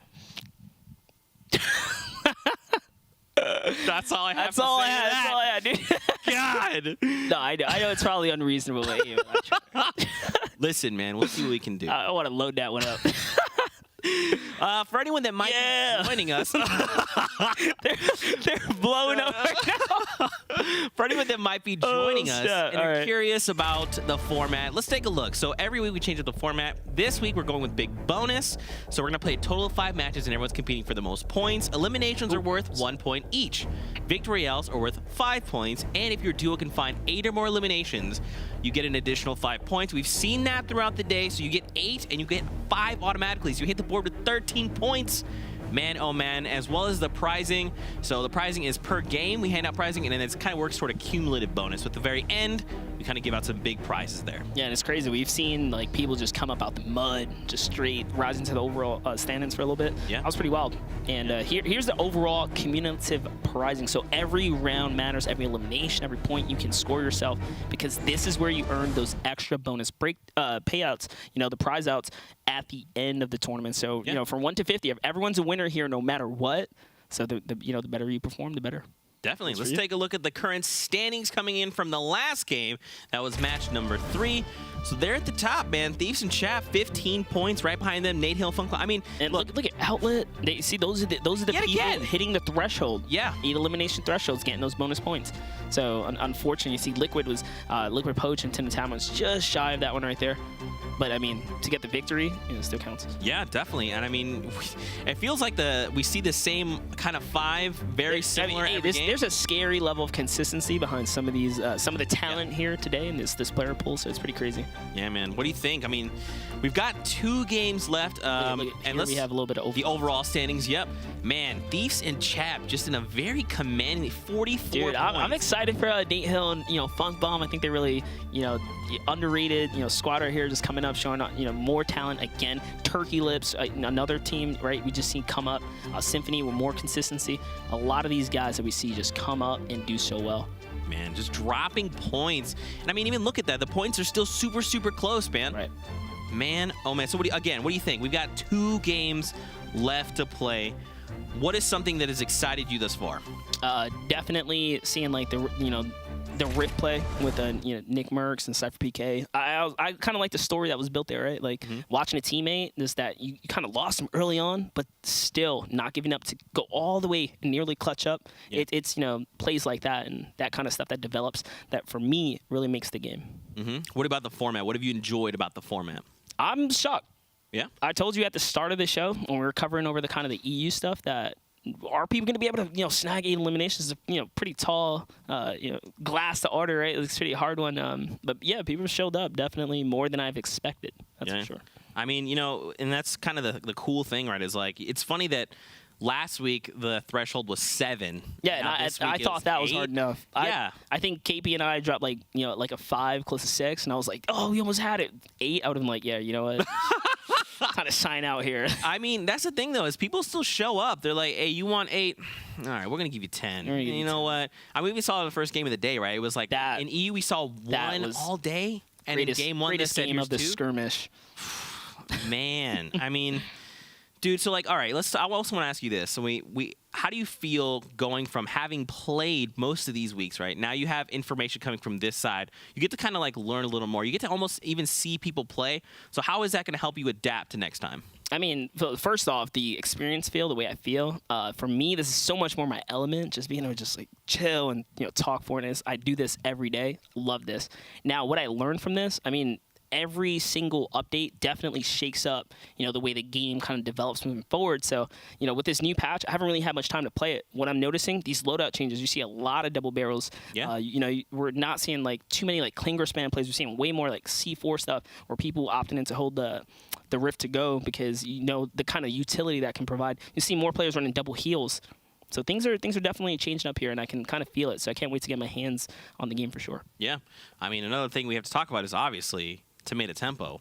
That's all I have. That's all I had. That's all I had, dude. God. No, I know it's probably unreasonable. Listen, man, we'll see what we can do. I want to load that one up. For anyone that might be joining us, they're blowing up right now. For anyone that might be joining us and are right. curious about the format, let's take a look. So every week we change up the format. This week we're going with big bonus. So we're going to play a total of 5 matches and everyone's competing for the most points. Eliminations are worth 1 point each. Victorials are worth 5 points. And if your duo can find 8 or more eliminations, you get an additional 5 points. We've seen that throughout the day. So you get 8 and you get 5 automatically. So you hit the board with 13 points. Man, oh man, as well as the prizing. So the prizing is per game. We hand out prizing, and then it kind of works toward a cumulative bonus. With the very end, we kind of give out some big prizes there. Yeah, and it's crazy. We've seen like people just come up out the mud, just straight rising to the overall standings for a little bit. Yeah, that was pretty wild. And here's the overall cumulative prizing. So every round matters, every elimination, every point you can score yourself, because this is where you earn those extra bonus payouts. You know, the prize outs at the end of the tournament. So you know, from 1 to 50, if everyone's a winner here, no matter what. So the better you perform, the better. Definitely. Let's take a look at the current standings coming in from the last game. That was match number 3. So they're at the top, man. Thieves and Chaff, 15 points. Right behind them, Nate Hill, Fun Club. I mean, and look at Outlet. See, those are the people hitting the threshold. Yeah. 8 elimination thresholds, getting those bonus points. So unfortunately, you see Liquid Poach and Tim the Town was just shy of that one right there. But I mean, to get the victory, it still counts. Yeah, definitely. And I mean, it feels like we see the same kind of 5, very similar. I mean, there's a scary level of consistency behind some of these, some of the talent here today in this player pool. So it's pretty crazy. Yeah, man. What do you think? I mean, we've got 2 games left, and we have a little bit of the overall standings. Yep, man. Thieves and Chap just in a very commanding 44 Dude, points. I'm excited for Nate Hill and Funk Bomb. I think they're really underrated squad right here, just coming up, showing more talent again. Turkey Lips, another team, right? We just see come up. Symphony with more consistency. A lot of these guys that we see just come up and do so well. Man, just dropping points. And I mean, even look at that. The points are still super, super close, man. Right. Man, oh man. So what do you think? We've got 2 games left to play. What is something that has excited you thus far? Definitely seeing like the Rift play with Nick Merckx and Cypher PK. I kind of like the story that was built there, right? Like watching a teammate, is that you kind of lost him early on, but still not giving up to go all the way and nearly clutch up. Yeah. It's plays like that and that kind of stuff that develops that for me really makes the game. What about the format? What have you enjoyed about the format? I'm shocked. Yeah. I told you at the start of the show when we were covering over the kind of the EU stuff that are people going to be able to snag 8 eliminations? Pretty tall glass to order, right? It's a pretty hard one. But yeah, people showed up definitely more than I've expected. That's for sure. I mean, and that's kind of the cool thing, right? Is like it's funny that last week the threshold was 7. Yeah, and I thought that was hard enough. Yeah, I think KP and I dropped like a 5, close to 6, and I was like, oh, we almost had it. 8. I would have been like, yeah, you know what? Kind of sign out here. I mean, that's the thing though, is people still show up. They're like, hey, you want 8? All right, we're gonna give you 10. You know what? I mean, we saw the first game of the day, right? It was like that. In EU, we saw 1 all day, and in game 1, greatest game of the skirmish. Man, I mean, dude. So like, all right, I also want to ask you this. So how do you feel going from having played most of these weeks, right? Now you have information coming from this side. You get to kind of like learn a little more. You get to almost even see people play. So how is that going to help you adapt to next time? I mean, first off, the experience feel, the way I feel, for me, this is so much more my element, just being able to just like chill and talk Fortnite. I do this every day. Love this. Now, what I learned from this, I mean, every single update definitely shakes up, the way the game kind of develops moving forward. So, with this new patch, I haven't really had much time to play it. What I'm noticing, these loadout changes, you see a lot of double barrels. Yeah. We're not seeing like too many like Klinger spam plays. We're seeing way more like C4 stuff where people opting in to hold the Rift to go because the kind of utility that can provide. You see more players running double heals. So things are definitely changing up here, and I can kind of feel it. So I can't wait to get my hands on the game for sure. Yeah. I mean, another thing we have to talk about is obviously Tomato Tempo.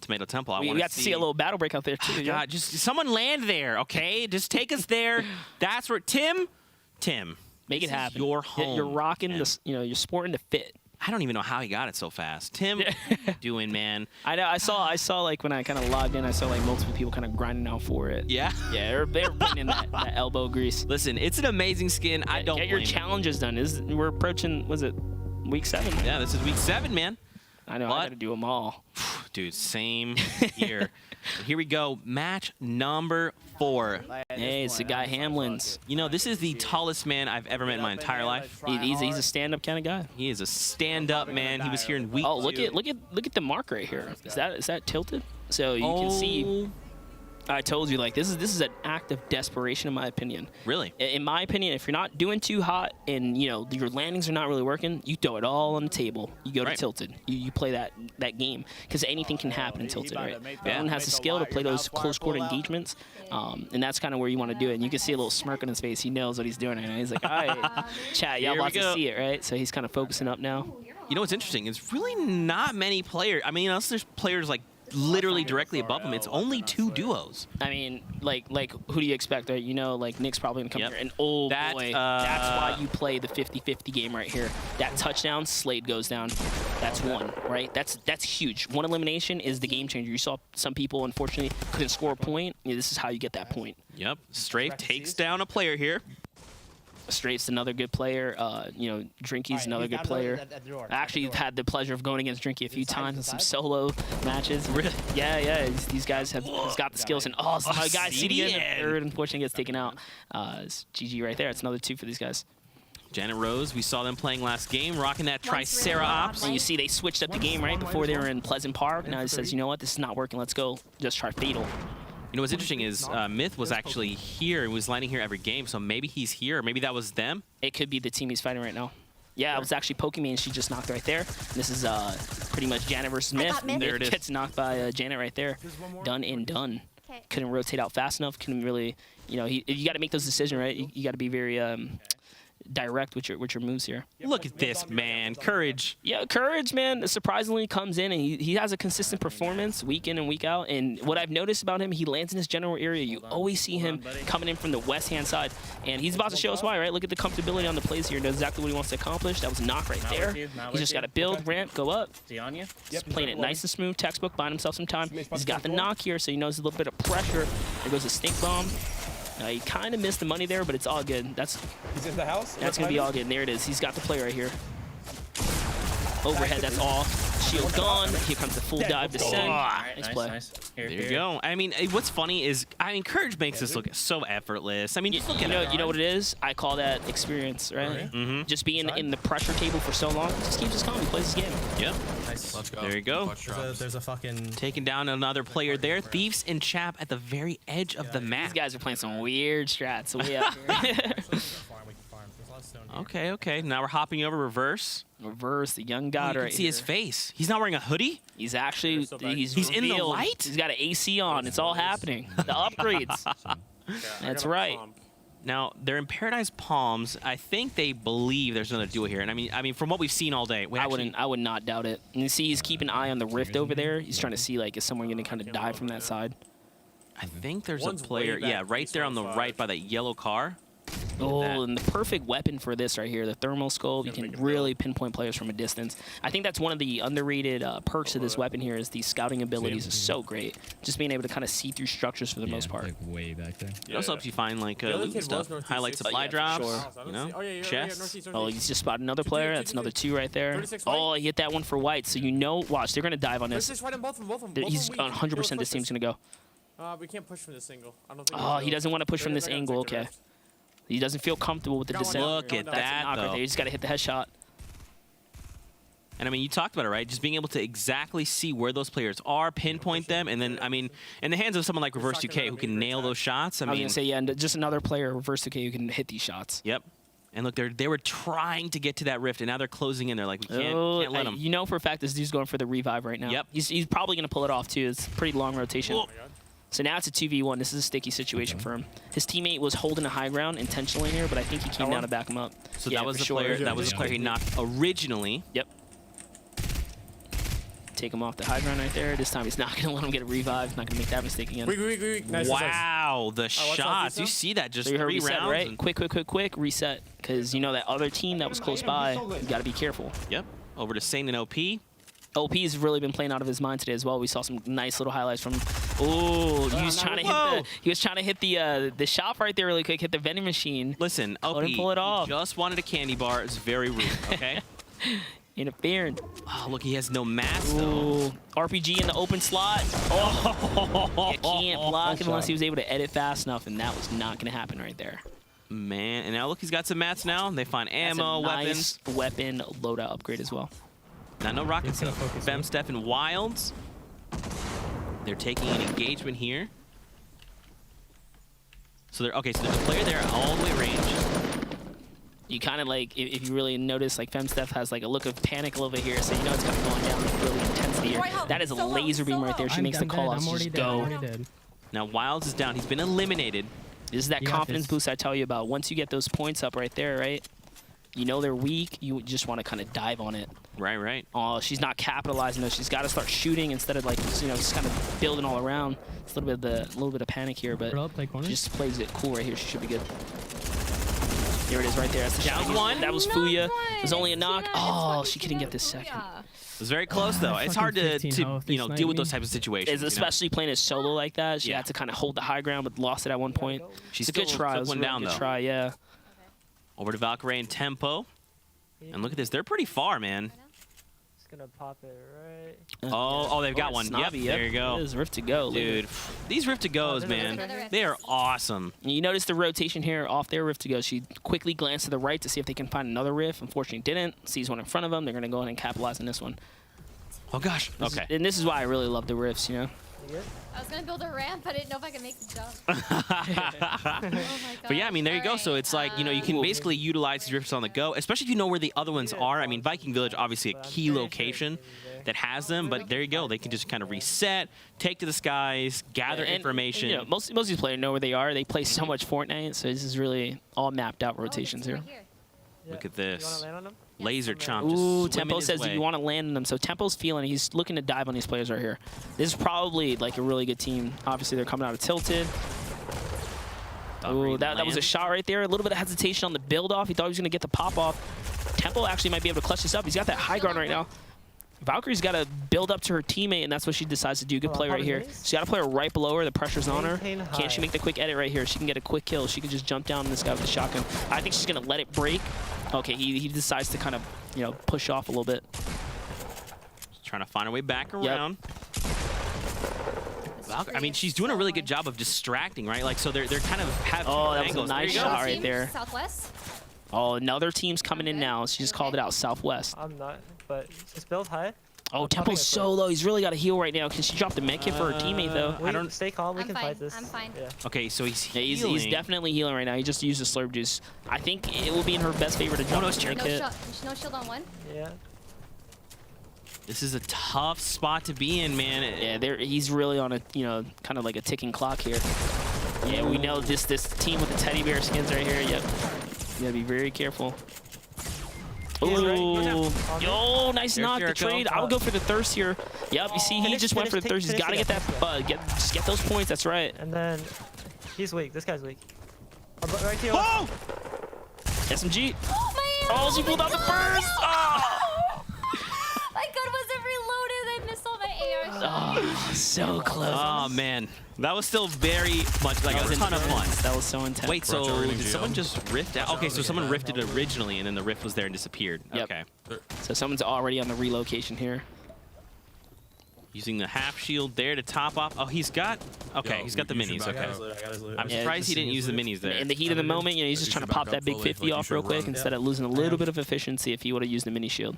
Tomato Tempo. We got to see a little battle break out there too. Oh, God, just someone land there, okay? Just take us there. That's where Tim, make it happen. Your home. You're rocking this. You're sporting the fit. I don't even know how he got it so fast. Tim, what you doing, man? I know. I saw like when I kind of logged in, I saw like multiple people kind of grinding out for it. Yeah. Yeah, they're putting in that elbow grease. Listen, it's an amazing skin. I don't get your blame challenges done. We're approaching. Was it week 7? Yeah, this is week 7, man. I know. I got to do them all. Dude, same here. Here we go. Match number 4. Hey, it's the guy Hamlin's. This is the tallest man I've ever met in my entire life. He's a stand-up kind of guy. He is a stand-up man. He was here in week 2. Look at the mark right here. Is that tilted? So you can see. I told you, like, this is an act of desperation, in my opinion. Really? In my opinion, if you're not doing too hot and, your landings are not really working, you throw it all on the table. You go to Tilted. You play that game because anything can happen in Tilted, right? Everyone has the skill to play those close-quarter engagements, and that's kind of where you want to do it. And you can see a little smirk on his face. He knows what he's doing right now. He's like, all right, chat, y'all about to see it, right? So he's kind of focusing up now. You know what's interesting? It's really not many players. I mean, unless there's players like literally directly above him, it's only 2 duos. I mean, like who do you expect, right? Like Nick's probably gonna come here, and boy, that's why you play the 50-50 game right here. That touchdown, Slade goes down. That's 1, right? That's huge. 1 elimination is the game changer. You saw some people unfortunately couldn't score a point. This is how you get that point. Yep. Strafe takes down a player here. Strafe's another good player. Drinky's another good player. I actually had the pleasure of going against Drinky a few times in some solo matches. Yeah. These guys he's got the skills. And my guy CDN in third, unfortunately, gets taken out. It's GG right there. It's another 2 for these guys. Janet Rose, we saw them playing last game, rocking that Tricera Ops. And you see they switched up the game right before they were in Pleasant Park. Now he says, you know what, this is not working. Let's go just try Fatal. What's interesting is Myth was actually here. He was landing here every game, so maybe he's here. Or maybe that was them. It could be the team he's fighting right now. Yeah, I was actually poking me, and she just knocked right there. This is pretty much Janet versus Myth. There it is. Gets knocked by Janet right there. Done and done. Couldn't rotate out fast enough. Couldn't really, you got to make those decisions, right? You got to be very direct with your moves here. Look at this, man. Courage. Yeah, Courage, man, surprisingly comes in, and he has a consistent performance week in and week out. And what I've noticed about him, he lands in his general area. You always see him coming in from the west-hand side. And he's about to show us why, right? Look at the comfortability on the plays here. Knows exactly what he wants to accomplish. That was a knock right there. He's just got to build, ramp, go up. Just playing it nice and smooth. Textbook, buying himself some time. He's got the knock here, so he knows a little bit of pressure. There goes a stink bomb. He kind of missed the money there, but it's all good. He's in the house? That's going to be all good. And there it is. He's got the play right here. Overhead, that's all. Shield gone. Here comes the full dive descent. Nice play. Nice. There you go. I mean, what's funny is, Courage makes this look so effortless. I mean, just look at it. You know what it is? I call that experience, right? Mm-hmm. Just being in the pressure table for so long, just keeps us calm. He plays his game. Yep. Nice. Let's go. There you go. There's a fucking... Taking down another player there. Thieves and Chap at the very edge of the map. These guys are playing some weird strats way out here. Okay. Now we're hopping over reverse. Reverse, the young god right here. You can see his face. He's not wearing a hoodie. He's actually, he's in the light. He's got an AC on. It's all happening. The upgrades. That's right. Now, they're in Paradise Palms. I think they believe there's another duo here. And I mean, from what we've seen all day, I would not doubt it. And you see he's keeping an eye on the rift over there. He's trying to see, like, is someone going to kind of die from that side? I think there's a player, right there on the right by that yellow car. Oh, and the perfect weapon for this right here, the thermal scope. You can really pinpoint players from a distance. I think that's one of the underrated perks of this weapon here is the scouting abilities is so great. Just being able to kind of see through structures for the most part. Like way back there. It also helps you find like loot and stuff. Highlight supply drops, chests. Oh, he's just spotted another player. That's another 2 right there. Oh, he hit that one for white. So watch, they're going to dive on this. He's 100% this team's going to go. We can't push from this angle. I don't think. Oh, he doesn't want to push from this angle. Okay. He doesn't feel comfortable with the descent. Look at that, though. Right there. You just got to hit the headshot. And I mean, you talked about it, right? Just being able to exactly see where those players are, pinpoint them, and then, I mean, in the hands of someone like Reverse 2K who can nail those shots. I was mean, gonna say, yeah, and just another player, Reverse 2K, who can hit these shots. Yep. And look, they were trying to get to that rift, and now they're closing in. They're like, we can't let them. You know for a fact this dude's going for the revive right now. Yep. He's probably gonna pull it off too. It's a pretty long rotation. Oh. So now it's a 2v1. This is a sticky situation for him. His teammate was holding a high ground intentionally here, but I think he came down to back him up. So yeah, that was the sure. player. That was the player he knocked originally. Yep. Take him off the high ground right there. This time he's not going to let him get a revive. He's not going to make that mistake again. Nice, wow, the shots. You see that just 3 reset, rounds? Right? Quick, reset. Because you know that other team that was close by, you got to be careful. Yep. Over to Saint and OP. OP's really been playing out of his mind today as well. We saw some nice little highlights from. Oh, he was trying to hit the shop right there really quick. Hit the vending machine. Listen, OP, couldn't pull it off. He just wanted a candy bar. It's very rude. Okay. Interfering. Oh, look, he has no mask though. RPG in the open slot. Oh, you can't block him unless he was able to edit fast enough, and that was not going to happen right there. Man, and now look, he's got some mats now. They find ammo, That's a nice weapon loadout upgrade as well. Now, no rockets. Fem, Steph, and Wilds. They're taking an engagement here. So they're okay. So there's a player there all the way range. You kind of like, if you really notice, like FemSteph has like a look of panic a little bit here, so you know it's kind of going down with really intensity here. That is a laser beam right there. She makes the call out. Just go. Now Wilds is down. He's been eliminated. This is that confidence boost I tell you about. Once you get those points up right there, right? You know they're weak. You just want to kind of dive on it. Right. Oh, she's not capitalizing though. She's got to start shooting instead of like just kind of building all around. It's a little bit of panic here, but she just plays it cool right here. She should be good. There it is right there. That's the shot. One. That was Fuya. It was only a knock. Oh, she couldn't get this second. It was very close though. It's hard to deal with those types of situations. Especially playing it solo like that. She had to kind of hold the high ground, but lost it at one point. She's a good try. It was a really good try. Yeah. Over to Valkyrie and Tempo. And look at this. They're pretty far, man. Just gonna pop it right. Oh, they've got one. Yep, there you go. It is Rift to go. Dude, these Rift to goes, man, they are awesome. You notice the rotation here off their Rift to go. She quickly glanced to the right to see if they can find another Rift. Unfortunately, didn't. Sees one in front of them. They're going to go ahead and capitalize on this one. Oh, gosh. Okay. And this is why I really love the Rifts, you know? I was gonna build a ramp, I didn't know if I could make the jump. Oh my God. But yeah, I mean, there you go. So it's like, you can basically utilize these Rifts on the go, especially if you know where the other ones are. I mean, Viking Village, obviously a key location that has them, but there you go. They can just kind of reset, take to the skies, gather information. You know, most of these players know where they are. They play so much Fortnite, so this is really all mapped out rotations here. Look at this. Laser chomp. Ooh, Tempo says that you want to land on them. So Tempo's feeling he's looking to dive on these players right here. This is probably like a really good team. Obviously, they're coming out of Tilted. Ooh, that was a shot right there. A little bit of hesitation on the build off. He thought he was going to get the pop off. Tempo actually might be able to clutch this up. He's got that high ground right now. Valkyrie's got to build up to her teammate, and that's what she decides to do. Good play right here. She's got a player right below her. The pressure's on her. Can't she make the quick edit right here? She can get a quick kill. She can just jump down on this guy with the shotgun. I think she's going to let it break. Okay, he decides to kind of, push off a little bit. Just trying to find her way back around. I mean, she's doing a really good job of distracting, right? Like, so they're kind of having that angles. Was a nice shot right there. Southwest? Oh, another team's coming in now. She just called it out, Southwest. I'm not, but just build high. Oh, Tempo's so low. He's really got to heal right now. Can she drop the med kit for her teammate, though? I don't stay calm. We can fight this. I'm fine. Yeah. Okay, so he's healing. He's definitely healing right now. He just used the slurp juice. I think it will be in her best favor to drop the med kit. No shield on one? Yeah. This is a tough spot to be in, man. Yeah, he's really on a, kind of like a ticking clock here. Yeah, we know this team with the teddy bear skins right here. Yep. You gotta be very careful. Ooh. Yo, nice knock. The trade. I would go for the thirst here. Yep, you see, he just went for the thirst. He's got to get that, just get those points. That's right. And then he's weak. This guy's weak. Right here. Whoa! SMG. Oh, she pulled out the burst. Oh! My gun wasn't reloaded. I missed all my AR. Oh, so close. Oh, man. That was still very much like a ton of fun. That was so intense. Wait, so did someone just rift out? Okay, so someone rifted originally, and then the rift was there and disappeared. Yep. Okay. So someone's already on the relocation here. Using the half shield there to top off. Oh, he's got... Okay, he's got the minis. Okay. I'm surprised he didn't use the minis there. In the heat of the moment, he's just trying to pop that big 50 off real quick instead of losing a little bit of efficiency if he would have used the mini shield.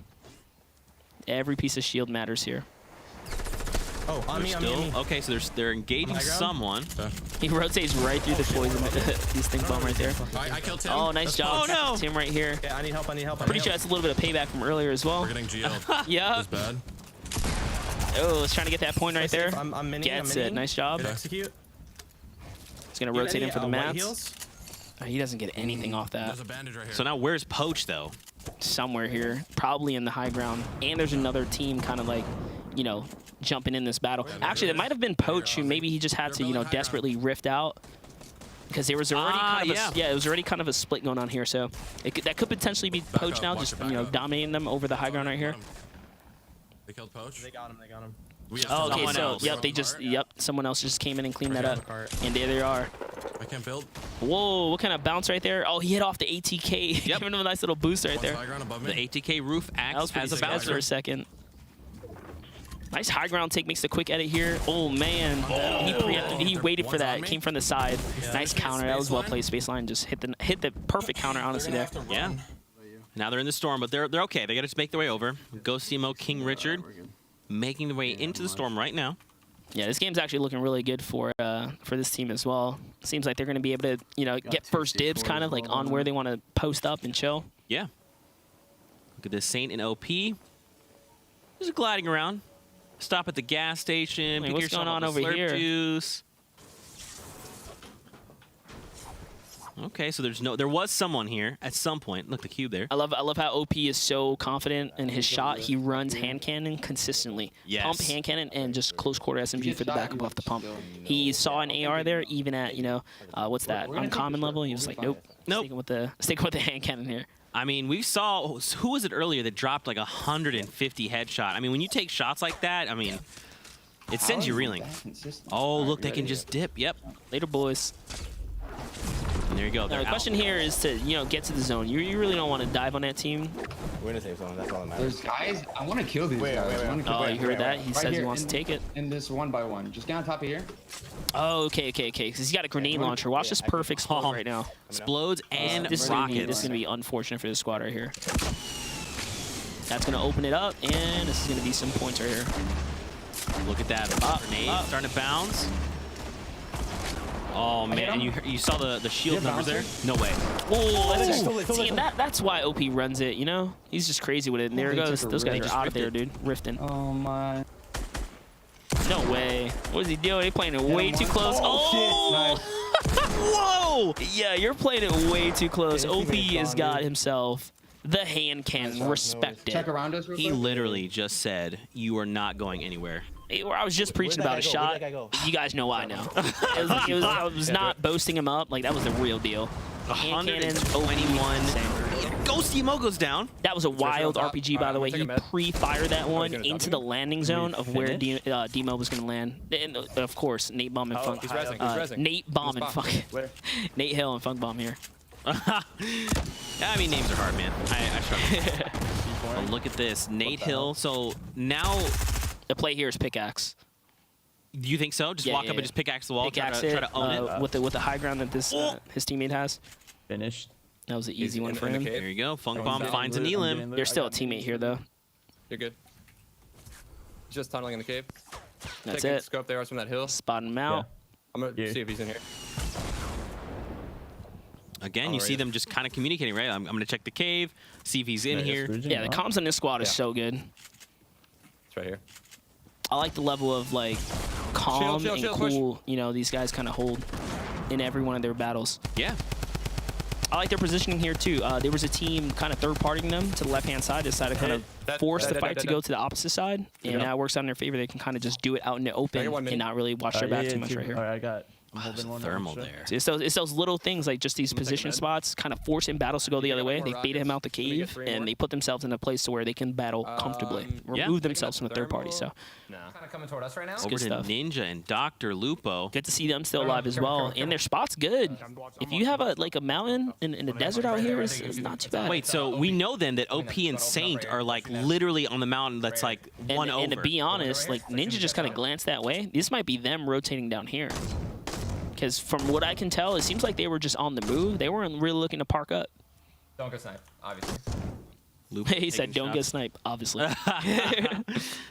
Every piece of shield matters here. Oh, on me, on me, on me. Okay, so they're engaging someone. He rotates right through the poison. These things bomb right there. I killed Tim. Oh, nice job. Oh, no. Tim right here. Yeah, I need help, I need help. Pretty sure that's a little bit of payback from earlier as well. We're getting GL'd. Yeah. That's bad. Oh, it's trying to get that point right there. I'm mining, Gets I'm it. mining. Nice job. Good execute. He's going to rotate him for the white mats. heals? He doesn't get anything off that. There's a bandage right here. So now where's Poach though? Somewhere here, probably in the high ground. And there's another team kind of like, you know, jumping in this battle. Actually, it might have been Poach who maybe he just had to, you know, desperately rift out. Because there was already kind of it was already kind of a split going on here. So that could potentially be Poach now, just, you know, dominating them over the high ground right here. They killed Poach. They got him, they got him. Oh, okay, so, someone else just came in and cleaned that up. And there they are. I can't build. Whoa, what kind of bounce right there? Oh, he hit off the ATK. Giving him a nice little boost right there. The ATK roof acts as a bouncer for a second. Nice high ground take, makes a quick edit here. Oh, man. He waited for that. Came from the side. Nice counter. That was well played. Spaceline just hit the perfect counter, honestly, there. Yeah. Now they're in the storm, but they're okay. They got to make their way over. Ghost Emo, King Richard, making their way into the storm right now. Yeah, this game's actually looking really good for this team as well. Seems like they're going to be able to, you know, get first dibs kind of like on where they want to post up and chill. Yeah. Look at this Saint and OP. Just gliding around. Stop at the gas station. Wait, pick what's yourself going on up a over slurp here? Juice. Okay, so there was someone here at some point. Look, the cube there. I love how OP is so confident in his shot. He runs hand cannon consistently. Yes. Pump, hand cannon, and just close quarter SMG for the backup off the pump. He saw an AR there, even at, you know, what's that, uncommon level. He was like, nope. Sticking with the hand cannon here. I mean, we saw, who was it earlier that dropped like 150 headshot? I mean, when you take shots like that, I mean, it sends you reeling. Oh, look, they can just dip. Yep. Later, boys. And there you go. Now, the question here is to, you know, get to the zone. You really don't want to dive on that team. We're in the safe zone. That's all that matters. There's guys. I want to kill these guys. Oh, you heard that? He says he wants to take it. In this 1x1. Just get on top of here. Oh, okay. Because he's got a grenade launcher. Watch this perfect spawn right now. Explodes and this rockets. This is going to be unfortunate for this squad right here. That's going to open it up, and this is going to be some points right here. Look at that. Grenade starting to bounce. Oh, man. And you saw the shield numbers there? No way. Oh, see, and that's why OP runs it, you know? He's just crazy with it. And there it goes. Those guys are out of there, dude. Rifting. Oh, my. No way. What is he doing? He's playing it way too close. Oh! Whoa! Yeah, you're playing it way too close. OP has got himself the hand cannon. Respect it. Check around us real quick. He literally just said, you are not going anywhere. I was just preaching about a shot. You guys know I know. I was not boasting him up. Like, that was the real deal. 121. Ghost Emo goes down. That was a wild RPG, by the way. He pre-fired that one into the landing zone of where Demo was going to land. And, of course, Nate Bomb and Funk. Nate Bomb and Funk. Nate Hill and Funk Bomb here. I mean, names are hard, man. I struggle. Oh, look at this. Nate Hill. So now... The play here is pickaxe. Do you think so? Just walk up and just pickaxe the wall, try to own it? With the high ground that this his teammate has. Finished. That was an easy one for him. There you go. Funk Bomb finds an elim. There's still a teammate here, though. You're good. Just tunneling in the cave. That's Take it. Scope there from that hill. Spotting him out. I'm going to see if he's in here. Again, you see them just kind of communicating, right? I'm going to check the cave, see if he's in here. Yeah, the comms on this squad is so good. It's right here. I like the level of like calm and cool, you know, these guys kind of hold in every one of their battles. Yeah. I like their positioning here too. There was a team kind of third-partying them to the left-hand side, decided to kind of force the fight to go to the opposite side, and that works out in their favor. They can kind of just do it out in the open and not really watch their back too much right here. All right, I got. Thermal there. So it's those little things like just these position spots kind of forcing battles to go the other way. They baited him out the cave and they put themselves in a place to where they can battle comfortably, remove themselves from the third party. So kind of coming toward us right now. Over to Ninja and Dr. Lupo. Good to see them still alive as well, and their spot's good. If you have a mountain in the desert out here, it's not too bad. Wait, so we know then that OP and Saint are like literally on the mountain that's like one over. And to be honest, like Ninja just kind of glanced that way. This might be them rotating down here. Because from what I can tell, it seems like they were just on the move. They weren't really looking to park up. Don't go snipe, obviously. He said, "Don't get sniped." Obviously.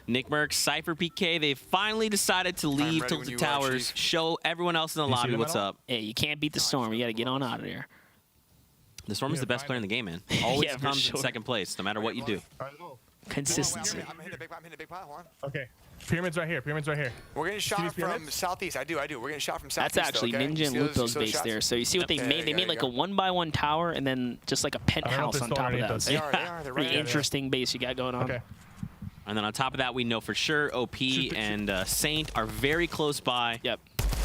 Nick Merck, Cypher PK, they finally decided to leave ready Tilted when you are, Towers, Chief. show everyone else in the lobby what's up. Hey, you can't beat the storm. You got to get on out of there. The Storm is the best player in the game, man. Always Yeah, for comes sure. in second place, no matter what you do. Consistency. I'm hitting the big pot. I'm hitting the big pot. Hold on. Okay. Pyramids right here. Pyramids right here. We're getting shot these from pyramids? southeast. I do. We're getting shot from southeast. That's actually though, okay? Ninja and See those- Lupo's see those base shots? there. So you see what they Okay, made? They yeah, made like yeah. a 1x1 tower and then just like a penthouse on top of that. those. They are. They're right Pretty there. interesting base you got going on. Okay. And then on top of that, we know for sure OP and Saint are very close by. Yep.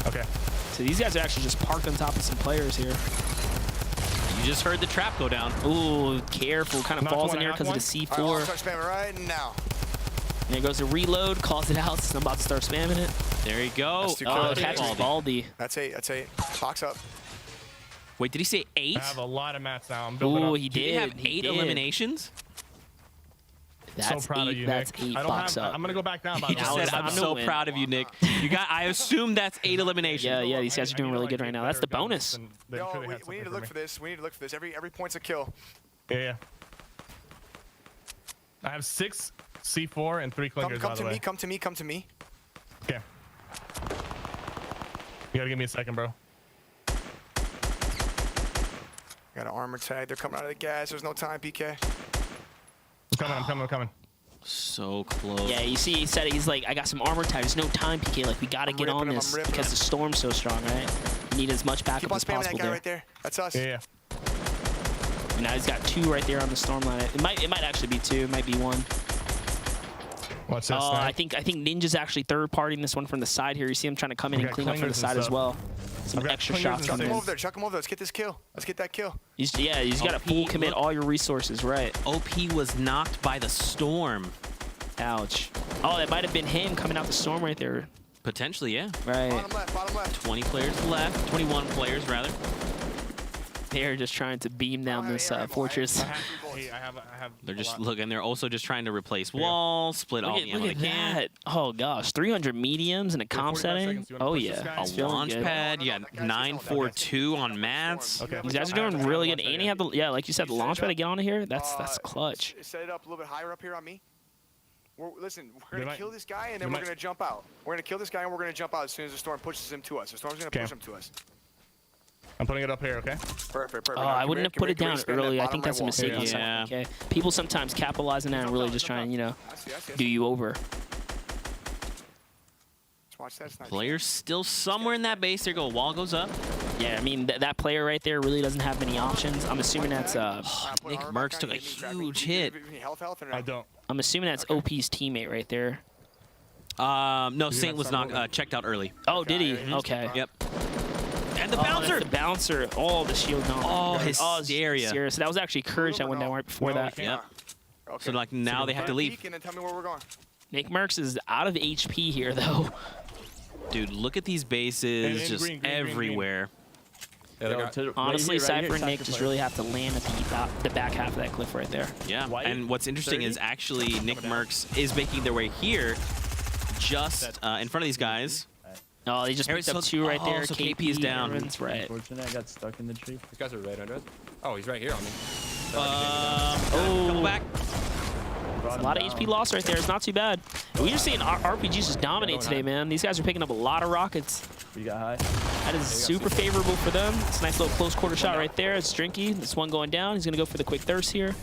Okay. So these guys are actually just parked on top of some players here. You just heard the trap go down. Ooh, careful. Kind of Knocked falls one, in there knocked because of the All right, I'll C4. start spamming right now. And there goes the reload, calls it out. So I'm about to start spamming it. There you go. That's too Oh, close. catches Baldy. That's 8. That's 8. Box up. Wait, did he say 8? I have a lot of mats now. I'm building Ooh, up. he Did he did. have 8 eliminations? That's so proud 8. of you, That's Nick. 8 I don't box have, up. I'm gonna go back down. By He the just way. said, Now I'm it's so time to proud of you, Nick. You got. I assume that's 8 eliminations. Yeah, these guys are doing really good right now. That's the bonus. Yo, we need to look for this. We need to look for this. Every point's a kill. Yeah. I have 6 C4 and 3 clinkers. Come by the to way. me. Come to me. Come to me. Okay. You gotta give me a second, bro. Got an armor tag. They're coming out of the gas. There's no time, PK. I'm coming. So close. Yeah, you see, he said it. He's like, I got some armor tag. There's no time, PK. Like, we gotta get on ripping him, this I'm ripping because him. the storm's so strong, right? You need as much Keep backup on as spamming that possible guy there. right there. That's us. Yeah. And now he's got 2 right there on the storm line. It might actually be 2. It might be 1. What's this? Oh, I think Ninja's actually third partying this one from the side here. You see him trying to come in and clean up from the side as well. Some extra shots Chuck coming him in. over there. Chuck him over there. Let's get this kill. Let's get that kill. You got to full commit all your resources, right? OP was knocked by the storm. Ouch. Oh, that might have been him coming out the storm right there. Potentially, yeah. Right. Bottom left. Bottom left. 20 players left. 21 players, rather. They're just trying to beam down this fortress. I have. They're just looking. They're also just trying to replace walls, split all the ammo Look they at can. that. Oh, gosh. 300 mediums in a comp 45 setting. seconds. You wanna Oh, push this yeah. guy? A It's feeling launch good. pad. You got 942 on mats. Okay. These guys are doing really good. And you have the, like you said, the launch pad to get onto here. That's clutch. Set it up a little bit higher up here on me. Listen, we're They gonna might- kill this guy and then they we're might- gonna jump out. We're gonna kill this guy and we're gonna jump out as soon as the storm pushes him to us. The storm's gonna push him to us. I'm putting it up here, okay? Perfect. Oh, I wouldn't have put it down early. I think that's a mistake on Yeah. someone. Okay. People sometimes capitalize on that and really just try and, do you over. Watch that sniper. Players still somewhere in that base. There go. Wall goes up. Yeah, I mean, that player right there really doesn't have many options. I'm assuming that's Nick Merckx took a huge hit. I don't. I'm assuming that's OP's teammate right there. No, Saint was not checked out early. Oh, did he? Okay. Yep. And the Oh, bouncer. that's the bouncer. Oh, the shield gone. Oh, hysteria. Serious. That was actually Courage that went down right before that. Yep. So like now they have to leave. And then tell me where we're going. Nick Merckx is out of HP here though. Dude, look at these bases And just green, everywhere. Honestly, Cypher and Nick just really have to land at the back half of that cliff right there. Yeah, and what's interesting is actually Nick Merckx is making their way here just in front of these guys. Oh, they just picked up 2 right there. So KP is down. Aaron's right. Unfortunately, I got stuck in the tree. These guys are right under us. Oh, he's right here on me. Come back. A lot of HP loss right there. It's not too bad. We're just seeing RPGs just dominate today, man. These guys are picking up a lot of rockets. We got high. That is super favorable for them. It's a nice little close quarter shot right there. It's Drinky. This one going down. He's going to go for the quick thirst here.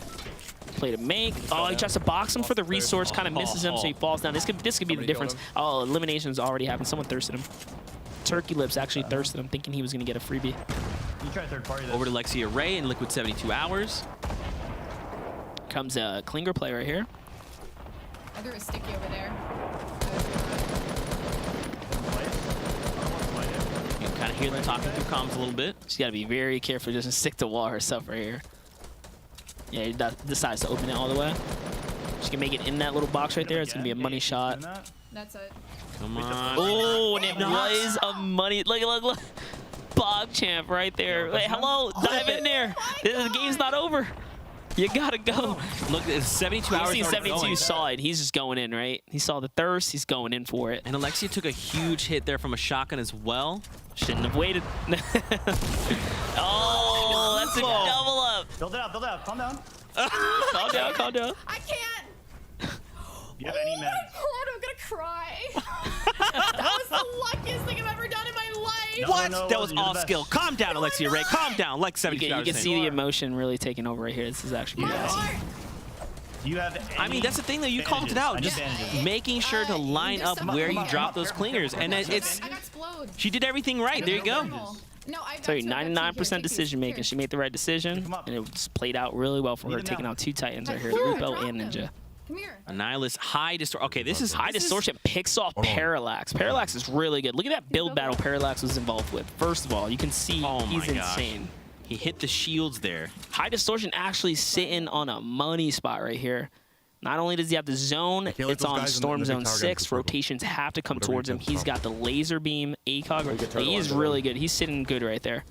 Play to make. Oh, he tries to box him for the resource. Kind of misses him, so he falls down. This could be the difference. Oh, eliminations already happened. Someone thirsted him. Turkey Lips actually thirsted him, thinking he was going to get a freebie. You try third party. Over to Lexia Ray in Liquid 72 Hours. Comes a Klinger play right here. I threw a sticky over there. You can kind of hear them talking through comms a little bit. She's got to be very careful. Doesn't stick to wall herself right here. Yeah, he decides to open it all the way. She can make it in that little box right there. It's going to be a money shot. That's it. Come on. Oh, and it was a money. Look. Bob Champ right there. Wait, hello. Dive in there. The game's not over. You gotta go. Look, it's 72 hours. You see 72 saw it. He's just going in, right? He saw the thirst. He's going in for it. And Alexia took a huge hit there from a shotgun as well. Shouldn't have waited. Oh, that's to double up. Build it up, build it up. Calm down. Calm down, calm down. I can't. Do you have any Oh meds? my god, I'm gonna cry. That was the luckiest thing I've ever done in my life. What? no, That was you're the all best. skill. Calm down, Alexia Ray. Calm down. Like You 70 can see the emotion really taking over right here. This is actually My crazy. heart. Do you have I mean, that's the thing, though. You called it out. Just making sure to line up where you drop those clingers. And it's... I got explode. She did everything right. There you go. No, I Tell you, 99% decision making. She made the right decision, and it just played out really well for her, taking out 2 Titans right here, Lupo and Ninja. Come here. Annihilus, high distortion. Okay, this is High distortion picks off Parallax. Parallax is really good. Look at that build battle Parallax was involved with. First of all, you can see he's insane. He hit the shields there. High distortion actually sitting on a money spot right here. Not only does he have the zone, it's on Storm Zone 6. Rotations have to come towards him. He's got the laser beam, ACOG. He is really good. He's sitting good right there.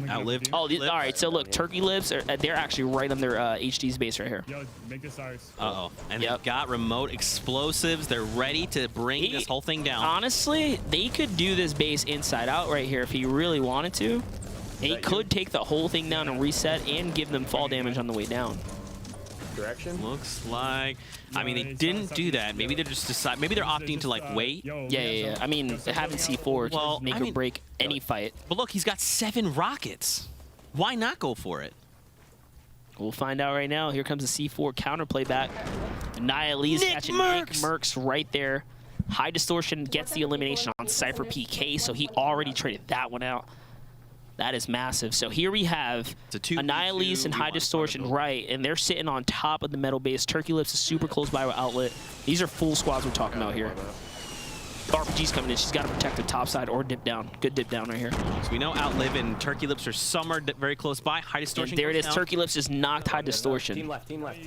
Outlive. Oh, all right. So look, Turkey Lips, they're actually right on their HD's base right here. Yo, make this ours. Uh-oh. And they've got remote explosives. They're ready to bring this whole thing down. Honestly, they could do this base inside out right here if he really wanted to. He could take the whole thing down and reset and give them fall damage on the way down. Direction? Looks like... I mean, they didn't do that. Maybe they're just maybe they're opting to, like, wait. Yeah. I mean, having C4 Well, can make or break any fight. But look, he's got 7 rockets. Why not go for it? We'll find out right now. Here comes the C4 counterplay back. Annihilus catching Nick Mercs right there. High distortion gets the elimination on Cypher PK, so he already traded that one out. That is massive. So here we have Annihilus and High Distortion right, and they're sitting on top of the metal base. Turkey Lips is super close by with Outlet. These are full squads we're talking about here. RPG's coming in. She's got to protect the top side or dip down. Good dip down right here. So we know Outlive and Turkey Lips are somewhere very close by. High Distortion. And there it is. Down. Turkey Lips just knocked High Distortion. Team left, team left.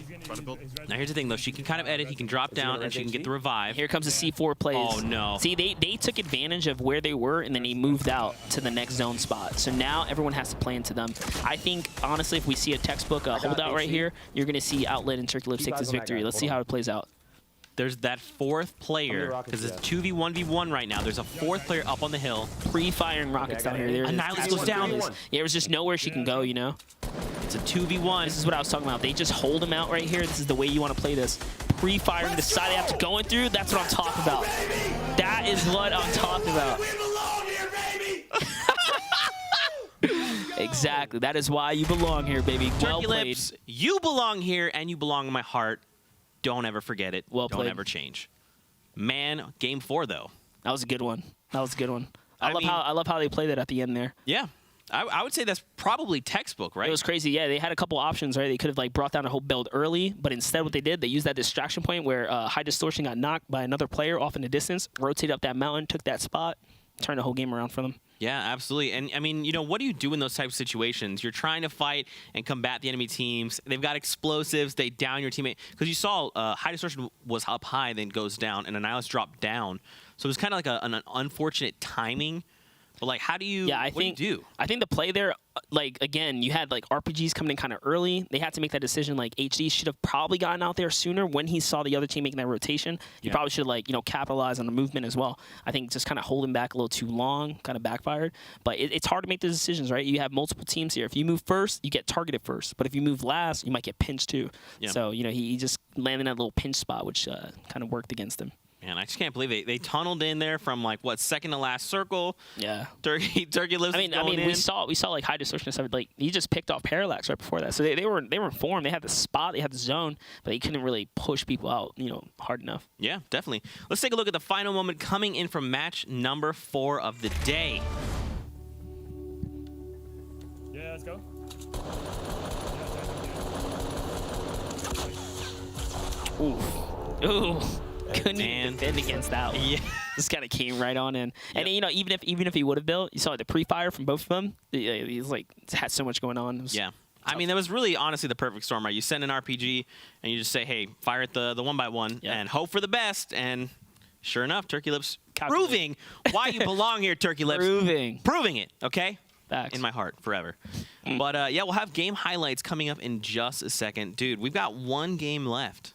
Now here's the thing, though. She can kind of edit. He can drop down, and she can get the revive. Here comes the C4 plays. Oh, no. See, they took advantage of where they were, and then he moved out to the next zone spot. So now everyone has to play into them. I think, honestly, if we see a textbook holdout right here, you're going to see Outlet and Turkey Lips take this victory. Let's see how it plays out. There's that 4th player, because it's 2v1v1 right now. There's a 4th player up on the hill. Pre-firing rockets down here. Annihilus goes down. Yeah, there's just nowhere she can go, you know? It's a 2v1. This is what I was talking about. They just hold him out right here. This is the way you want to play this. Pre-firing the side after going through, that's what I'm talking about. That is what I'm talking about. Exactly. That is why you belong here, baby. Well Turkey played. Lips, you belong here, and you belong in my heart. Don't ever forget it. Well Don't played. ever change. Man, game 4 though. That was a good one. That was a good one. I mean- love how they played it at the end there. Yeah, I would say that's probably textbook, right? It was crazy. Yeah, they had a couple options, right? They could have like brought down a whole build early, but instead what they did, they used that distraction point where High Distortion got knocked by another player off in the distance, rotated up that mountain, took that spot, turned the whole game around for them. Yeah, absolutely. And I mean, you know, what do you do in those types of situations? You're trying to fight and combat the enemy teams. They've got explosives. They down your teammate. Because you saw High Distortion was up high, then goes down, and Annihilus dropped down. So it was kind of like an unfortunate timing. But like, how do you? Yeah, what do you do? I think the play there, like again, you had like RPGs coming in kind of early. They had to make that decision. Like HD should have probably gotten out there sooner when he saw the other team making that rotation. He probably should like capitalize on the movement as well. I think just kind of holding back a little too long kind of backfired. But it's hard to make those decisions, right? You have multiple teams here. If you move first, you get targeted first. But if you move last, you might get pinched too. Yeah. So he just landed that little pinch spot, which kind of worked against him. Man, I just can't believe they tunneled in there from like what, second to last circle. Yeah. Turkey Lips. I mean, we saw like High Distortion and stuff. Like he just picked off Parallax right before that, so they were informed. They had the spot, they had the zone, but they couldn't really push people out, hard enough. Yeah, definitely. Let's take a look at the final moment coming in from match number 4 of the day. Yeah, let's go. Ooh. Couldn't even defend against that one. Yeah. Just kind of came right on in. And even if he would have built, you saw the pre-fire from both of them. He's like had so much going on. Yeah. I mean, that was really honestly the perfect storm, right? You send an RPG and you just say, hey, fire at the 1x1 and hope for the best. And sure enough, Turkey Lips proving why you belong here, Turkey Lips. Proving it, okay? Facts. In my heart, forever. But yeah, we'll have game highlights coming up in just a second. Dude, we've got 1 game left.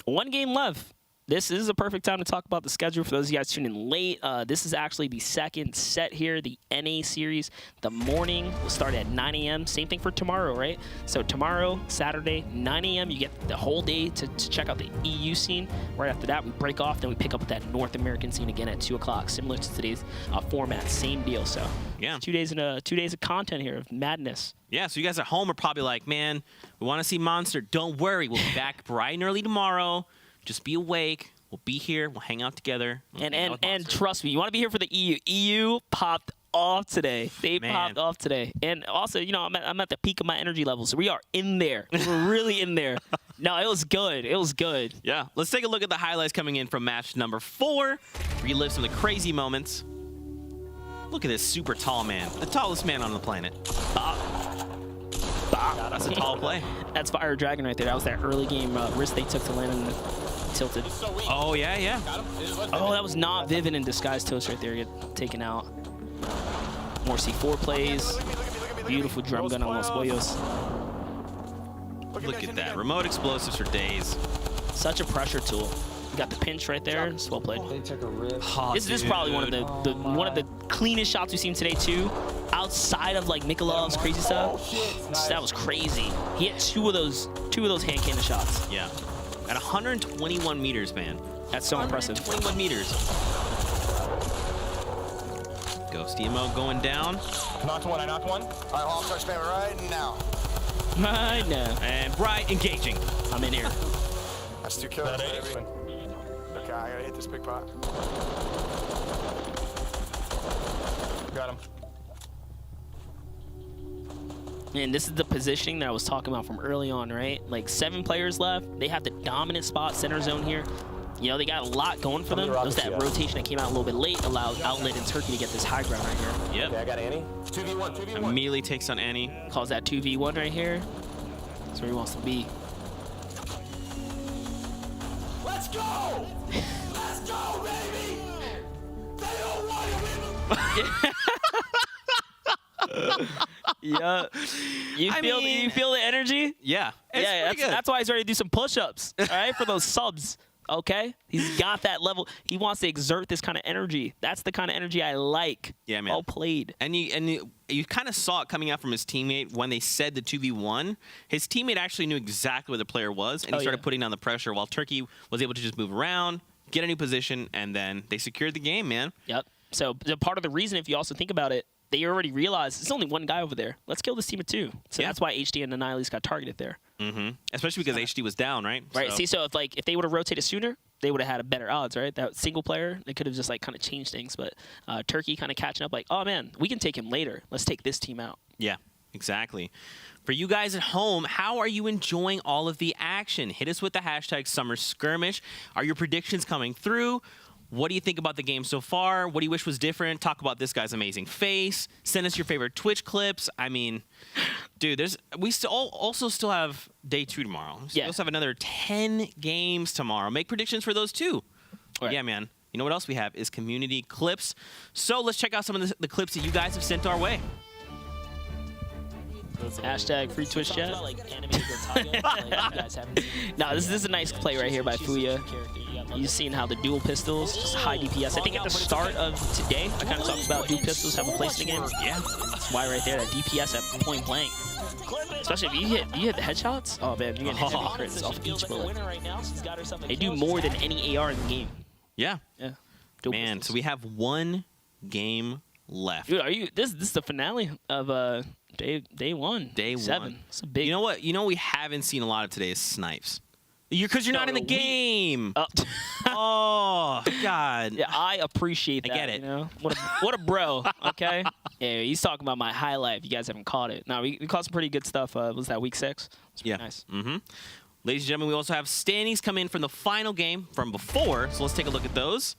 1 game left. this is a perfect time to talk about the schedule for those of you guys tuning in late. This is actually the second set here, the NA series. The morning will start at 9 a.m. Same thing for tomorrow, right? So tomorrow, Saturday, 9 a.m., you get the whole day to check out the EU scene. Right after that, we break off, then we pick up with that North American scene again at 2 o'clock, similar to today's format, same deal. So yeah, 2 days and 2 days of content here of madness. Yeah, so you guys at home are probably like, man, we want to see Monster. Don't worry, we'll be back bright and early tomorrow. Just be awake. We'll be here. We'll hang out together. And trust me, you want to be here for the EU. EU popped off today. They popped off today. And also, you know, I'm at the peak of my energy level, so we are in there. We're really in there. No, it was good. It was good. Yeah. Let's take a look at the highlights coming in from match number 4. Relive some of the crazy moments. Look at this super tall man. The tallest man on the planet. That's a tall play. That's Fire Dragon right there. That was that early game risk they took to land in the tilted. Oh, yeah, yeah. Oh, that was not Vivid in Disguise Toast right there. Get taken out. More C4 plays. Beautiful drum gun on Los Pollos. Look at that. Remote explosives for days. Such a pressure tool. You got the pinch right there. It's well played. They took a rip. Oh, this is probably one of the cleanest shots we've seen today too. Outside of like Mikolov's crazy stuff, that was crazy. He had two of those hand cannon shots. Yeah, at 121 meters, man. That's so impressive. 21 meters. Ghost emo going down. Knocked one. I knocked one. All right, I'll start spamming right now. Right now. And Bright engaging. I'm in here. That's 2 kills, baby. Okay, I gotta hit this big pot. Got him. And this is the positioning that I was talking about from early on, right? Like 7 players left. They have the dominant spot, center zone here. You know, they got a lot going for them. It was that rotation that came out a little bit late, allowed Outlet and Turkey to get this high ground right here. Yep. Okay, I got Annie. 2v1, 2v1. Immediately takes on Annie. Calls that 2v1 right here. That's where he wants to be. Let's go! Let's go, baby! They don't want to win. Yeah. You feel the energy? Yeah. That's why he's ready to do some push-ups, all right, for those subs. Okay? He's got that level. He wants to exert this kind of energy. That's the kind of energy I like. Yeah, man. Well played. And you kind of saw it coming out from his teammate when they said the 2v1. His teammate actually knew exactly where the player was, and he started putting down the pressure while Turkey was able to just move around, get a new position, and then they secured the game, man. Yep. So part of the reason, if you also think about it, they already realized there's only one guy over there. Let's kill this team of 2. So that's why HD and Annihilus got targeted there. Mm-hmm. Especially because HD was down, right? Right. So. See, so if they would have rotated sooner, they would have had a better odds, right? That single player, they could have just like kind of changed things. But Turkey kind of catching up, like, oh man, we can take him later. Let's take this team out. Yeah, exactly. For you guys at home, how are you enjoying all of the action? Hit us with the hashtag Summer Skirmish. Are your predictions coming through? What do you think about the game so far? What do you wish was different? Talk about this guy's amazing face. Send us your favorite Twitch clips. I mean, dude, we also still have day 2 tomorrow. We also have another 10 games tomorrow. Make predictions for those too. Right. Yeah, man. You know what else we have is community clips. So let's check out some of the clips that you guys have sent our way. Hashtag free Twitch chat. No, this is a nice play right here by Fuya. You've seen how the dual pistols, just high DPS. I think at the start of today, I kind of talked about dual pistols have a place in the game. Yeah, that's why right there, that DPS at point blank. Especially if you hit the headshots. Oh man, you're getting heavy crits off each bullet. They do more than any AR in the game. Yeah. Yeah. Man, so we have 1 game left. Dude, this is the finale of day 1. Day 7. 1. It's a big. You know what? You know we haven't seen a lot of today is snipes. Because you're not in the game. Oh, God. Yeah, I appreciate that. I get it. You know? What a bro, okay? Yeah, he's talking about my highlight if you guys haven't caught it. No, we caught some pretty good stuff. Was that week 6? It's pretty nice. Mm-hmm. Ladies and gentlemen, we also have standings come in from the final game from before. So let's take a look at those.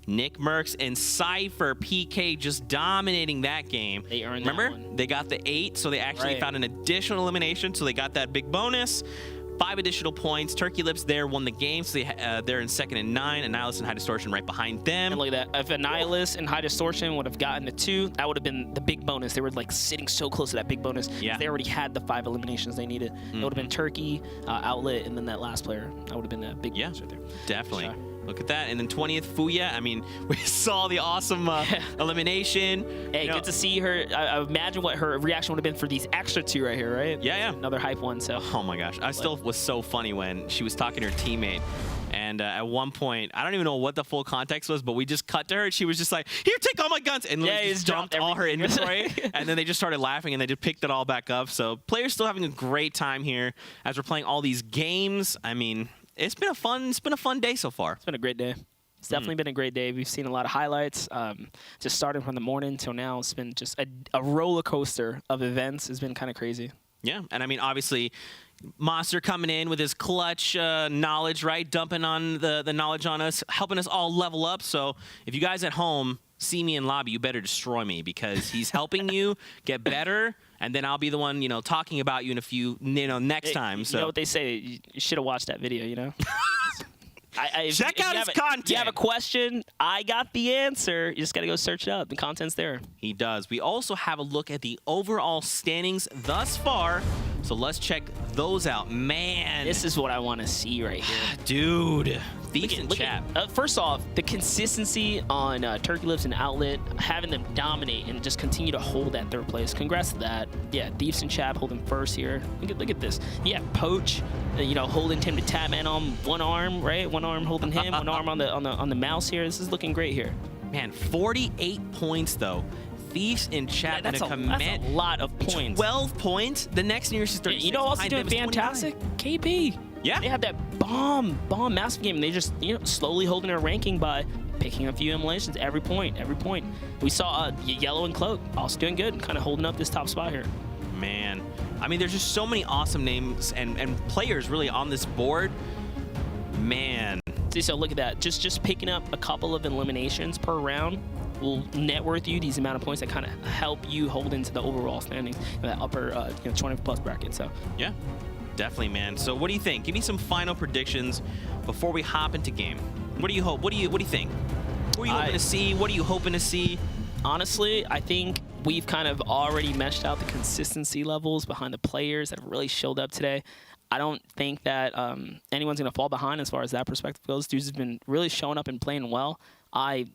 Nick Merckx and Cypher PK just dominating that game. They earned Remember? that one. They got the 8, so they actually found an additional elimination, so they got that big bonus. 5 additional points. Turkey Lips there won the game, so they're in 2nd and 9. Annihilus and High Distortion right behind them. And look at that. If Annihilus and High Distortion would have gotten the 2, that would have been the big bonus. They were like sitting so close to that big bonus. Yeah. They already had the 5 eliminations they needed. It would have been Turkey, Outlet, and then that last player. That would have been a big bonus right there. Definitely. Look at that. And then 20th, Fuya. I mean, we saw the awesome elimination. Hey, good to see her. I imagine what her reaction would have been for these extra 2 right here, right? Yeah. Another hype one, so. Oh my gosh. I still was so funny when she was talking to her teammate. And at one point, I don't even know what the full context was, but we just cut to her and she was just like, here, take all my guns. And yeah, just dumped all her inventory. And then they just started laughing and they just picked it all back up. So players still having a great time here as we're playing all these games. I mean, it's been a fun day so far. It's been a great day. It's definitely been a great day. We've seen a lot of highlights. Just starting from the morning till now, it's been just a roller coaster of events. It's been kind of crazy. Yeah, and I mean, obviously, Monster coming in with his clutch knowledge, right? Dumping on the knowledge on us, helping us all level up. So if you guys at home see me in lobby, you better destroy me because he's helping you get better. And then I'll be the one, talking about you in a few, next time. So you know what they say? You should have watched that video, Check out his content. You have a question, I got the answer. You just got to go search it up. The content's there. He does. We also have a look at the overall standings thus far. So let's check those out. Man. This is what I want to see right here. Dude. Thieves in chat. First off, the consistency on Turkey Lips and Outlet, having them dominate and just continue to hold that 3rd place. Congrats to that. Yeah, Thieves and Chap holding 1st here. Look at this. Yeah, Poach, holding Tim to Tatman on one arm, right? One arm holding him, one arm on the mouse here. This is looking great here. Man, 48 points though. Thieves in chat that's a lot of points. 12 points. The next nearest is 36. You know what's doing fantastic? KP. Yeah. They have that bomb massive game. And they just slowly holding their ranking by picking a few emulations every point. We saw Yellow and Cloak also doing good, kind of holding up this top spot here. Man, I mean, there's just so many awesome names and players really on this board. Man. So look at that. Just picking up a couple of eliminations per round will net worth you these amount of points that kind of help you hold into the overall standings in that upper 20+ bracket. So yeah, definitely, man. So what do you think? Give me some final predictions before we hop into game. What do you hope? What do you think? What are you hoping to see? What are you hoping to see? Honestly, I think we've kind of already meshed out the consistency levels behind the players that have really showed up today. I don't think that anyone's going to fall behind as far as that perspective goes. Dudes have been really showing up and playing well. I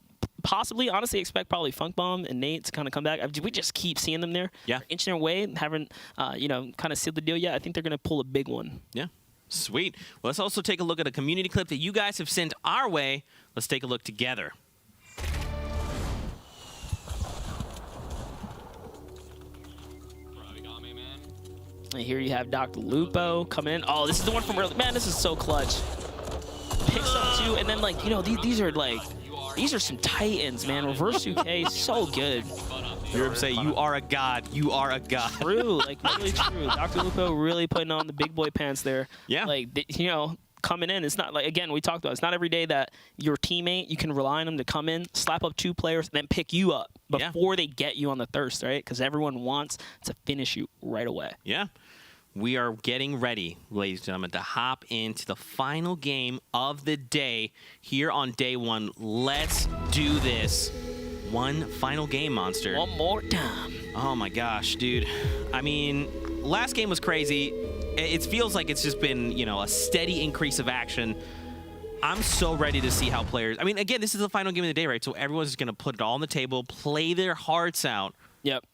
honestly expect probably Funk Bomb and Nate to kind of come back. We just keep seeing them there. Yeah. They're inching their way and haven't, kind of sealed the deal yet. I think they're going to pull a big one. Yeah. Sweet. Well, let's also take a look at a community clip that you guys have sent our way. Let's take a look together. And here you have Dr. Lupo coming in. Oh, this is the one from early. Man, this is so clutch. Picks up 2, and then these are some titans, man. Reverse 2K, so good. You heard him say, you are a god. You are a god. True, really true. Dr. Lupo really putting on the big boy pants there. Yeah. Coming in, it's not like, again, we talked about, it's not every day that your teammate, you can rely on them to come in, slap up 2 players, and then pick you up before they get you on the thirst, right? Because everyone wants to finish you right away. Yeah. We are getting ready, ladies and gentlemen, to hop into the final game of the day here on day 1. Let's do this. One final game, Monster. One more time. Oh my gosh, dude. I mean, last game was crazy. It feels like it's just been, a steady increase of action. I'm so ready to see how players... I mean, again, this is the final game of the day, right? So everyone's just going to put it all on the table, play their hearts out. Yep.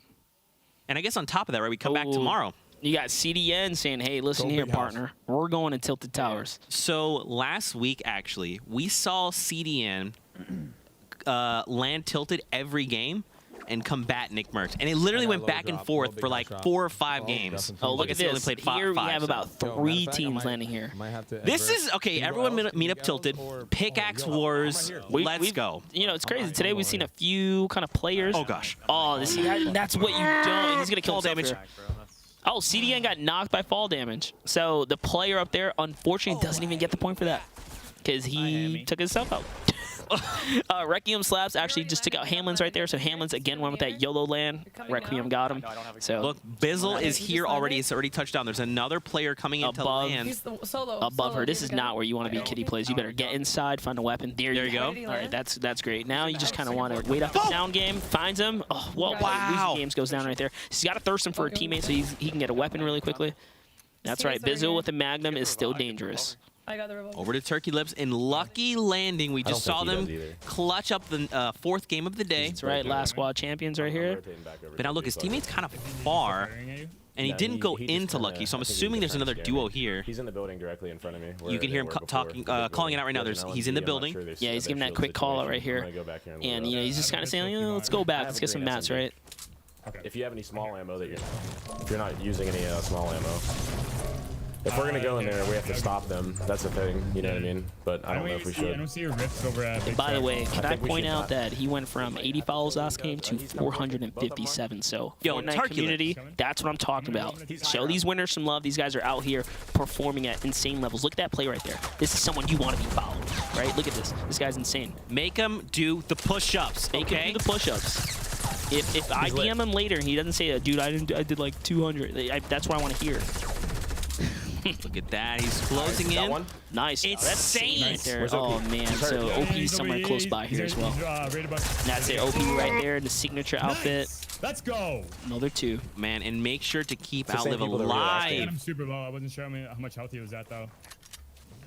And I guess on top of that, right, we come back tomorrow. You got CDN saying, hey, listen here, partner. We're going to Tilted Towers. So last week, actually, we saw CDN land tilted every game and combat Nick Merckx. And it literally went back and forth for like 4 or 5 games. Oh, look at this. Only played Here we 5, have about 3 teams landing here. This is, okay, everyone meet up tilted. Pickaxe Wars, let's go. It's crazy. Today we've seen a few kind of players. Oh, gosh. Oh, that's what you don't. He's going to kill damage. Oh, CDN got knocked by fall damage. So the player up there, unfortunately, doesn't even get the point for that because he took himself out. Requiem Slaps actually just took out Hamlin's right there. So Hamlin's again went with that YOLO land. Requiem got him. So look, Bizzle is here already. It's already touched down. There's another player coming in to land. He's the solo. Above her. This is not where you want to be, Kitty plays. You better get inside, find a weapon. There you go. All right, that's great. Now you just kind of want to wait up the down game. Finds him. Oh, well, wow. Games goes down right there. He's got to thirst him for a teammate so he can get a weapon really quickly. That's right. Bizzle with the Magnum is still dangerous. I got the revolver. Over to Turkey Lips in lucky landing. We just saw them clutch up the fourth game of the day. That's right, last squad champions right here. But now look, his teammate's kind of far, and he didn't go into lucky, so I'm assuming there's another duo here. He's in the building directly in front of me. You can hear him calling it out right now. He's in the building. Yeah, he's giving that quick call out right here. And you know, he's just kind of saying, you know, let's go back, let's get some mats, right? If you have any small ammo that if you're not using any small ammo. If we're gonna go in there, we have to stop them. That's the thing, you know what I mean? But I don't know if we should. I don't see your rifts over at Big By the way, I can I think we point should out not. that he went from 80 fouls last game to 457. So, Yo, Fortnite Turkey community, that's what I'm talking about. Show these winners some love. These guys are out here performing at insane levels. Look at that play right there. This is someone you want to be following, right? Look at this. This guy's insane. Make him do the push-ups, Make okay? him do the push-ups. If I DM him later and he doesn't say, dude, I did like 200, that's what I want to hear. Look at that. He's closing in. One. Nice. It's that's insane. right there. Where's Oh, OP? man. So OP's somewhere close by here as well. That's it. OP right there in the signature outfit. Let's go. Another 2. Man, and make sure to keep the same Outlive people that were last game. alive. I'm super low. I wasn't sure how much health he was at, though.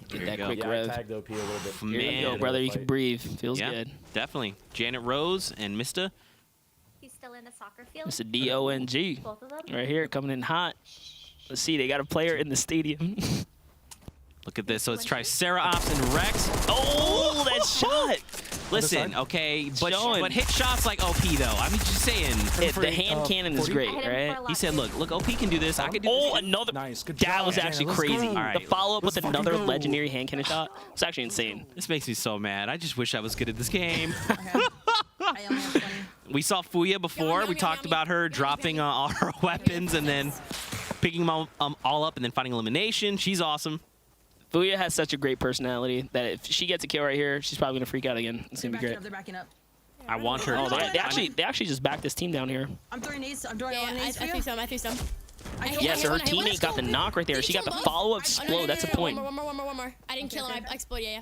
There That you go. quick Yeah, I rev. tagged OP a little bit. Here you go, Man. brother. You can breathe. Feels Yeah, good. definitely. Janet Rose and Mista. He's still in the soccer field. It's a DONG Both of them. right here coming in hot. Let's see. They got a player in the stadium. Look at this. So let's try Sarah Ops and Rex. Oh, that shot. Listen, okay, but Showing. hit shots like OP though. I mean, just saying. The hand cannon is great, I hit him right? for a He said, "Look, OP can do this. I can do Oh, this." another. Nice. Good That job, was Janet. actually Let's crazy. go. All right. The follow-up with Let's another fucking go. legendary hand cannon shot. It's actually insane. This makes me so mad. I just wish I was good at this game. Okay. I only have 20. We saw Fuya before. We talked about her dropping all her weapons and then picking them all up and then fighting elimination. She's awesome. Fuya has such a great personality that if she gets a kill right here, she's probably gonna freak out again. It's gonna be great. They're backing up. I want her. Oh, they actually just backed this team down here. I'm throwing nades. I'm throwing Yeah, one I nades for threw you. some. I threw some. Yeah, so her teammate got the knock right there. She got the follow-up explode. That's a point. One more. I didn't kill him. I exploded. Yeah.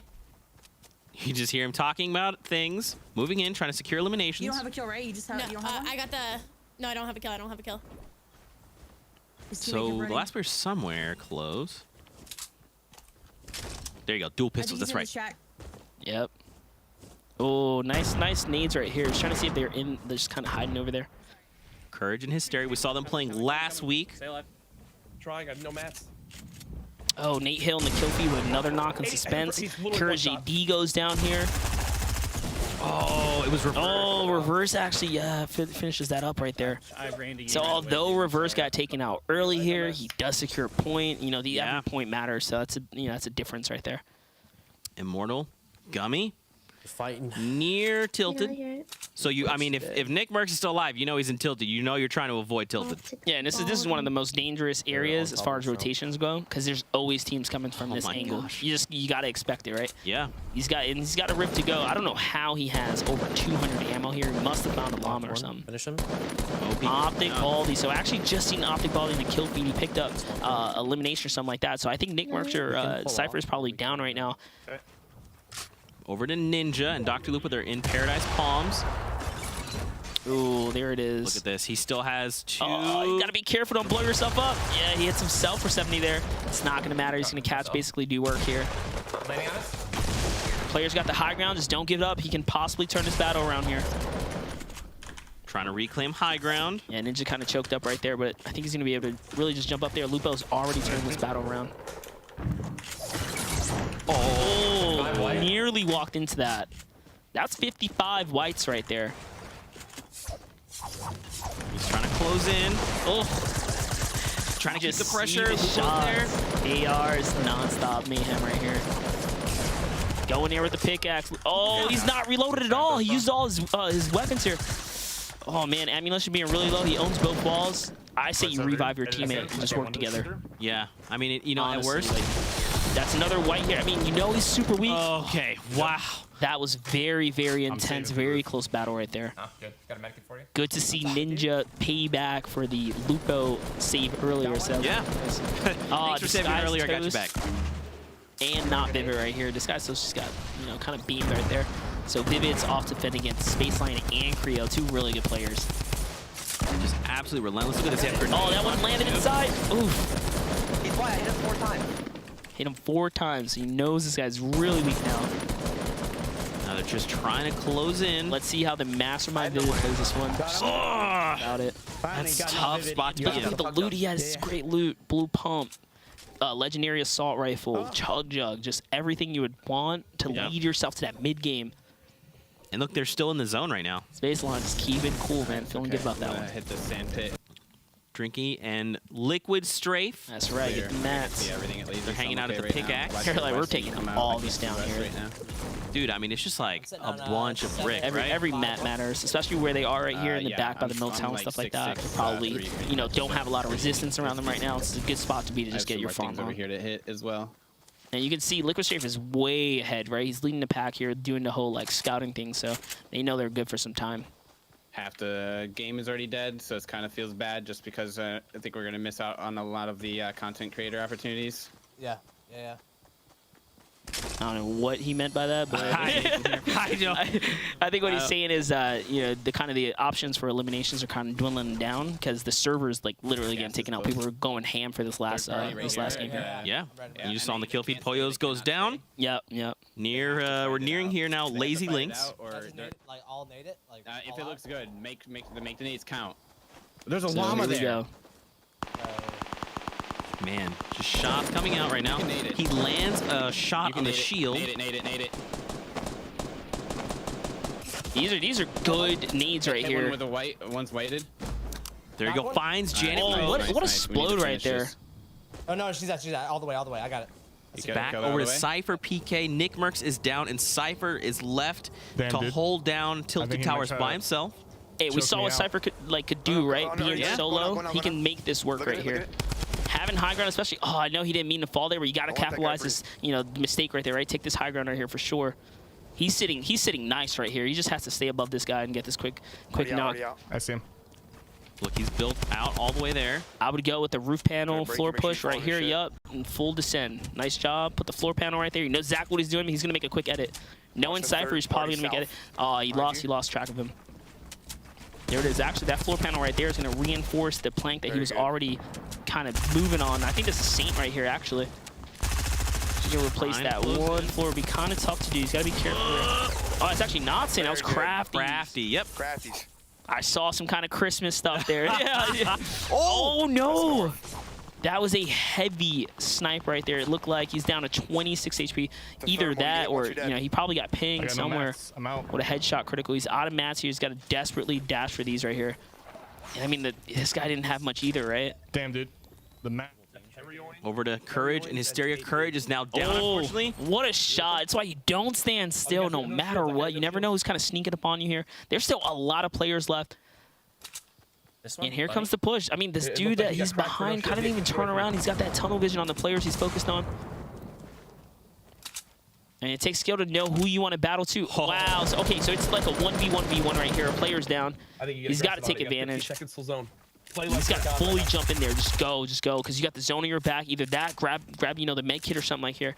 You just hear him talking about things, moving in, trying to secure eliminations. You don't have a kill, right? You just have. No, you don't have one? I got the. No, I don't have a kill. I don't have a kill. His teammate So kept the running. last player's somewhere close. There you go. Dual I think pistols. he's That's in right. this track. Yep. Oh, nice nades right here. Just trying to see if they're just kind of hiding over there. Courage and Hysteria. We saw them playing last week. Stay alive. Trying. I have no mats. Oh, Nate Hill in the kill feed with another knock and suspense. Courage JD goes down here. Oh, it was reverse. Oh, reverse actually finishes that up right there. So although reverse got taken out early here, he does secure a point. You know, every point matters, so that's a difference right there. Immortal, Gummy, fighting near tilted. So if Nick Merckx is still alive, you know he's in tilted. You know you're trying to avoid tilted. Yeah, and this is one of the most dangerous areas as far as rotations go, because there's always teams coming from this angle. Gosh. You gotta expect it, right? Yeah. He's got a rift to go. I don't know how he has over 200 ammo here. He must have found a llama or something. Finish him. Optic Baldy. So actually just seen Optic Baldy in the kill feed. He picked up elimination or something like that. So I think Nick Merckx or Cypher is probably down right now. Okay. Over to Ninja and Dr. Luke with their In Paradise Palms. Ooh, there it is. Look at this. He still has 2. Oh, you gotta be careful. Don't blow yourself up. Yeah, he hits himself for 70 there. It's not gonna matter. He's gonna catch, basically do work here. Landing on us. Player's got the high ground. Just don't give it up. He can possibly turn this battle around here. Trying to reclaim high ground. Yeah, Ninja kind of choked up right there, but I think he's gonna be able to really just jump up there. Lupo's already turned this battle around. Oh, nearly walked into that. That's 55 whites right there. He's trying to close in. Oh, trying to keep the just pressure. see the Lupo there. AR's nonstop mayhem right here. Going there with the pickaxe. Oh, he's not reloaded at all. He used all his weapons here. Oh man, ammunition being really low. He owns both walls. I say you revive your teammate and just work together. Yeah, I mean, at Honestly, worst. That's another white here. I mean, you know he's super weak. Okay, wow. That was very, very intense, very close battle right there. Oh, good. Got a medkit for you. Good to see Ninja pay back for the Lupo save earlier. So Yeah. Thanks for saving earlier. I got you back. And not Vivid right here. This guy's just got, kind of beamed right there. So Vivid's off to fend against Spaceline and Creo, 2 really good players. Just absolutely relentless. Look at this. Oh, that one landed inside. Oof. He's why I hit him 4 times. Hit him 4 times. He knows this guy's really weak now. Now they're just trying to close in. Let's see how the Mastermind Vivid plays this one. About it. That's a tough spot to be in. The loot he has, great loot. Blue pump. Legendary assault rifle, chug jug, just everything you would want to lead yourself to that mid game. And look, they're still in the zone right now. Space line, just keep it cool, man. Feeling good about that one. Hit the sand pit. Drinky and Liquid Strafe. That's right, get the mats. See everything at least. They're hanging out at the pickaxe. Like, we're taking all these down here. Right now. Dude, I mean, it's just like a bunch of brick, right? Every mat matters, especially where they are right here in the back by the mill town and stuff like that. They probably, you know, don't have a lot of resistance around them right now. It's a good spot to be to just get your farm over on. here to hit as well. And you can see Liquid Strafe is way ahead, right? He's leading the pack here, doing the whole like scouting thing, so they know they're good for some time. Half the game is already dead, so it kind of feels bad just because I think we're going to miss out on a lot of the content creator opportunities. Yeah. I don't know what he meant by that, but I think what he's saying is, you know, the options for eliminations are kind of dwindling down because the server's like literally getting taken out. People are going ham for this last game here. Yeah. You just saw on the kill feed, Poyos goes down. Yep. We're nearing here now. Lazy Links. Like all nade it. Like if it looks good, make the nades count. There's a llama there. Man, just shots coming out right now. He lands a shot on the shield. Nade it. These are good nades right here. One with a white, one's whited. There you go. Finds Janet. Oh, what a explode right there. Oh no, she's at all the way. I got it. Back over to Cypher. PK. Nick Mercs is down, and Cypher is left to hold down Tilted Towers by himself. Hey, we saw what Cypher could do, right? Being solo, he can make this work right here. Having high ground, especially. Oh, I know he didn't mean to fall there, but you got to capitalize this, you know, mistake right there, right? Take this high ground right here for sure. He's sitting nice right here. He just has to stay above this guy and get this quick knock. I see him. Look, he's built out all the way there. I would go with the roof panel, floor push right here. Yup, and full descend. Nice job. Put the floor panel right there. You know exactly what he's doing. He's gonna make a quick edit. Knowing Cypher, he's probably gonna make edit. Oh, he lost track of him. There it is. Actually, that floor panel right there is going to reinforce the plank that he was already kind of moving on. I think this is Saint right here, actually. He's going to replace that one floor. Would be kind of tough to do. He's got to be careful there. Oh, it's actually not Saint. That was Crafty. Crafty, yep. Crafties. I saw some kind of Christmas stuff there. Yeah. Oh, no. That was a heavy snipe right there. It looked like he's down to 26 HP. Either that or, you know, he probably got pinged somewhere with a headshot critical. He's out of mats here. He's got to desperately dash for these right here. And I mean, this guy didn't have much either, right? Damn, dude. The mat. Over to Courage and Hysteria. Courage is now down, unfortunately. What a shot. That's why you don't stand still no matter what. You never know who's kind of sneaking up on you here. There's still a lot of players left. And here comes the push. I mean, this dude that he's behind kind of didn't even turn around. He's got that tunnel vision on the players he's focused on. And it takes skill to know who you want to battle to. Wow. So, okay, so it's like a 1v1v1 right here. A player's down. He's got to take advantage. He's got to fully jump in there. Just go. Because you got the zone on your back. Either that, grab you know, the med kit or something like here.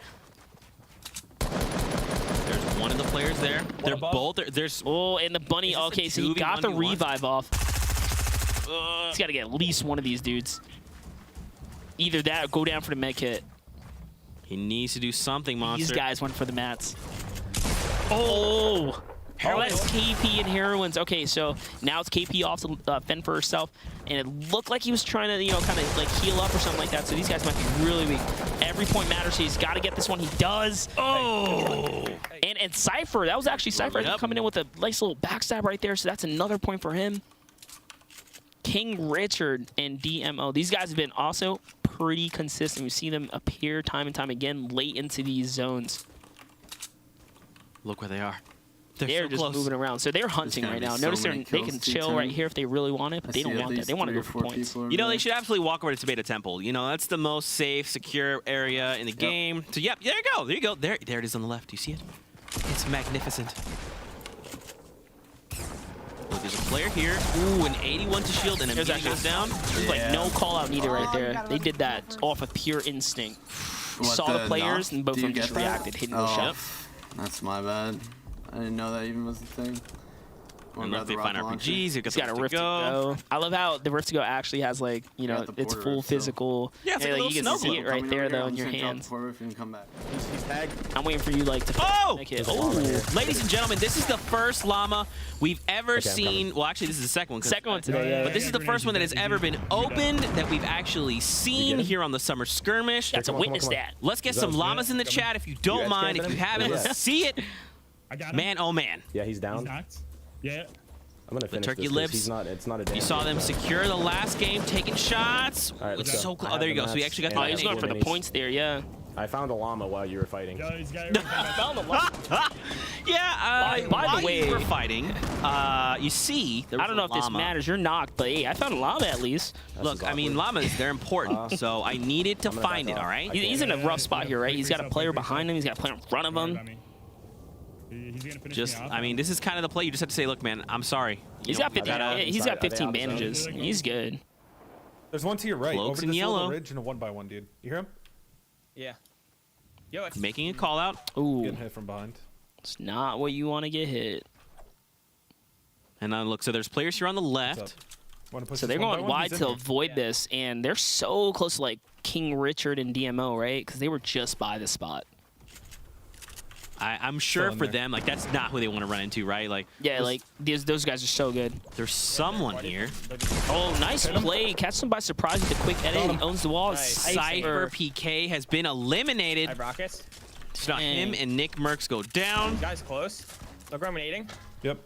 There's one of the players there. They're both there. There's and the bunny. Okay, so he got the revive off. He's got to get at least one of these dudes. Either that or go down for the med kit. He needs to do something, Monster. These guys went for the mats. Oh, that's KP and Heroines. Okay, so now it's KP off to fend for herself. And it looked like he was trying to, you know, kind of like heal up or something like that. So these guys might be really weak. Every point matters. So he's got to get this one. He does. Oh. And Cypher, that was actually Cypher coming in with a nice little backstab right there. So that's another point for him. King Richard and DMO. These guys have been also pretty consistent. We see them appear time and time again late into these zones. Look where they are. They're so just close. moving around. So they're hunting right now. Notice they can chill right here if they really want it, but they don't want that. They want to go for points. You know, they should absolutely walk over to Tabeta Temple. You know, that's the most safe, secure area in the game. So, yep, there you go. There you go. There it is on the left. Do you see it? It's magnificent. Look, there's a player here. Ooh, an 81 to shield, and immediately goes down. There's like no call out needed right there. They did that off of pure instinct. Saw the players, and both of them just reacted, hitting the shot. That's my bad. I didn't know that even was a thing. And look, they find RPGs. It's got a Rift to Go. I love how the Rift to Go actually has like, you know, it's full physical. Yeah, it's like a you little can see snow it right there though in your hands. He's tagged. I'm waiting for you like to. Oh! Oh! Ladies and gentlemen, this is the first llama we've ever seen. Well, actually, this is the second one. Second one today, yeah. But this is the first one that has ever been opened that we've actually seen here on the Summer Skirmish. Got to witness that. Let's get some llamas in the chat if you don't mind. If you haven't, let's see it. I got him. Man, oh man. Yeah, he's down. He's knocked. Yeah. I'm gonna finish turkey this 'cause lips. He's not. It's not a. You saw them secure the last game, taking shots. All right, let's It's go. so close. I Oh, there have you the go. So we mats actually got and the Oh, he's going for the minis. points there, yeah. I found a llama while you were fighting. Yo, he's got Found the llama. Yeah. By the while way, you were fighting, you see, there was I don't know a if this llama. matters. You're knocked, but hey, I found a llama at least. Look, I mean, llamas, they're important, so I needed to find it, all right? He's in a rough spot here, right? He's got a player behind him. He's got a player in front of him. He's gonna finish Just, me off. I mean, this is kind of the play. You just have to say, look, man, I'm sorry. He's You know, got 15. we gotta- He's got 15 bandages. He's good. There's one to your right. Cloaks over in this yellow. little ridge and a 1x1, dude. You hear him? Yeah. Yo, it's Making a call out. Ooh, Getting hit from behind. it's not what you want to get hit. And now look, so there's players here on the left. Wanna push So this they're one by going one? wide He's to in there. avoid this, and they're so close to like King Richard and DMO, right? Because they were just by the spot. I'm sure Still in for there. them, like, that's not who they want to run into, right? Like, Yeah, like those guys are so good. there's someone here. Oh, nice play. Catch them by surprise with a quick edit. He owns the wall. Cypher PK has been eliminated. I have rockets. So now him and Nick Merckx go down. Guys close. Look where I'm nading. Yep.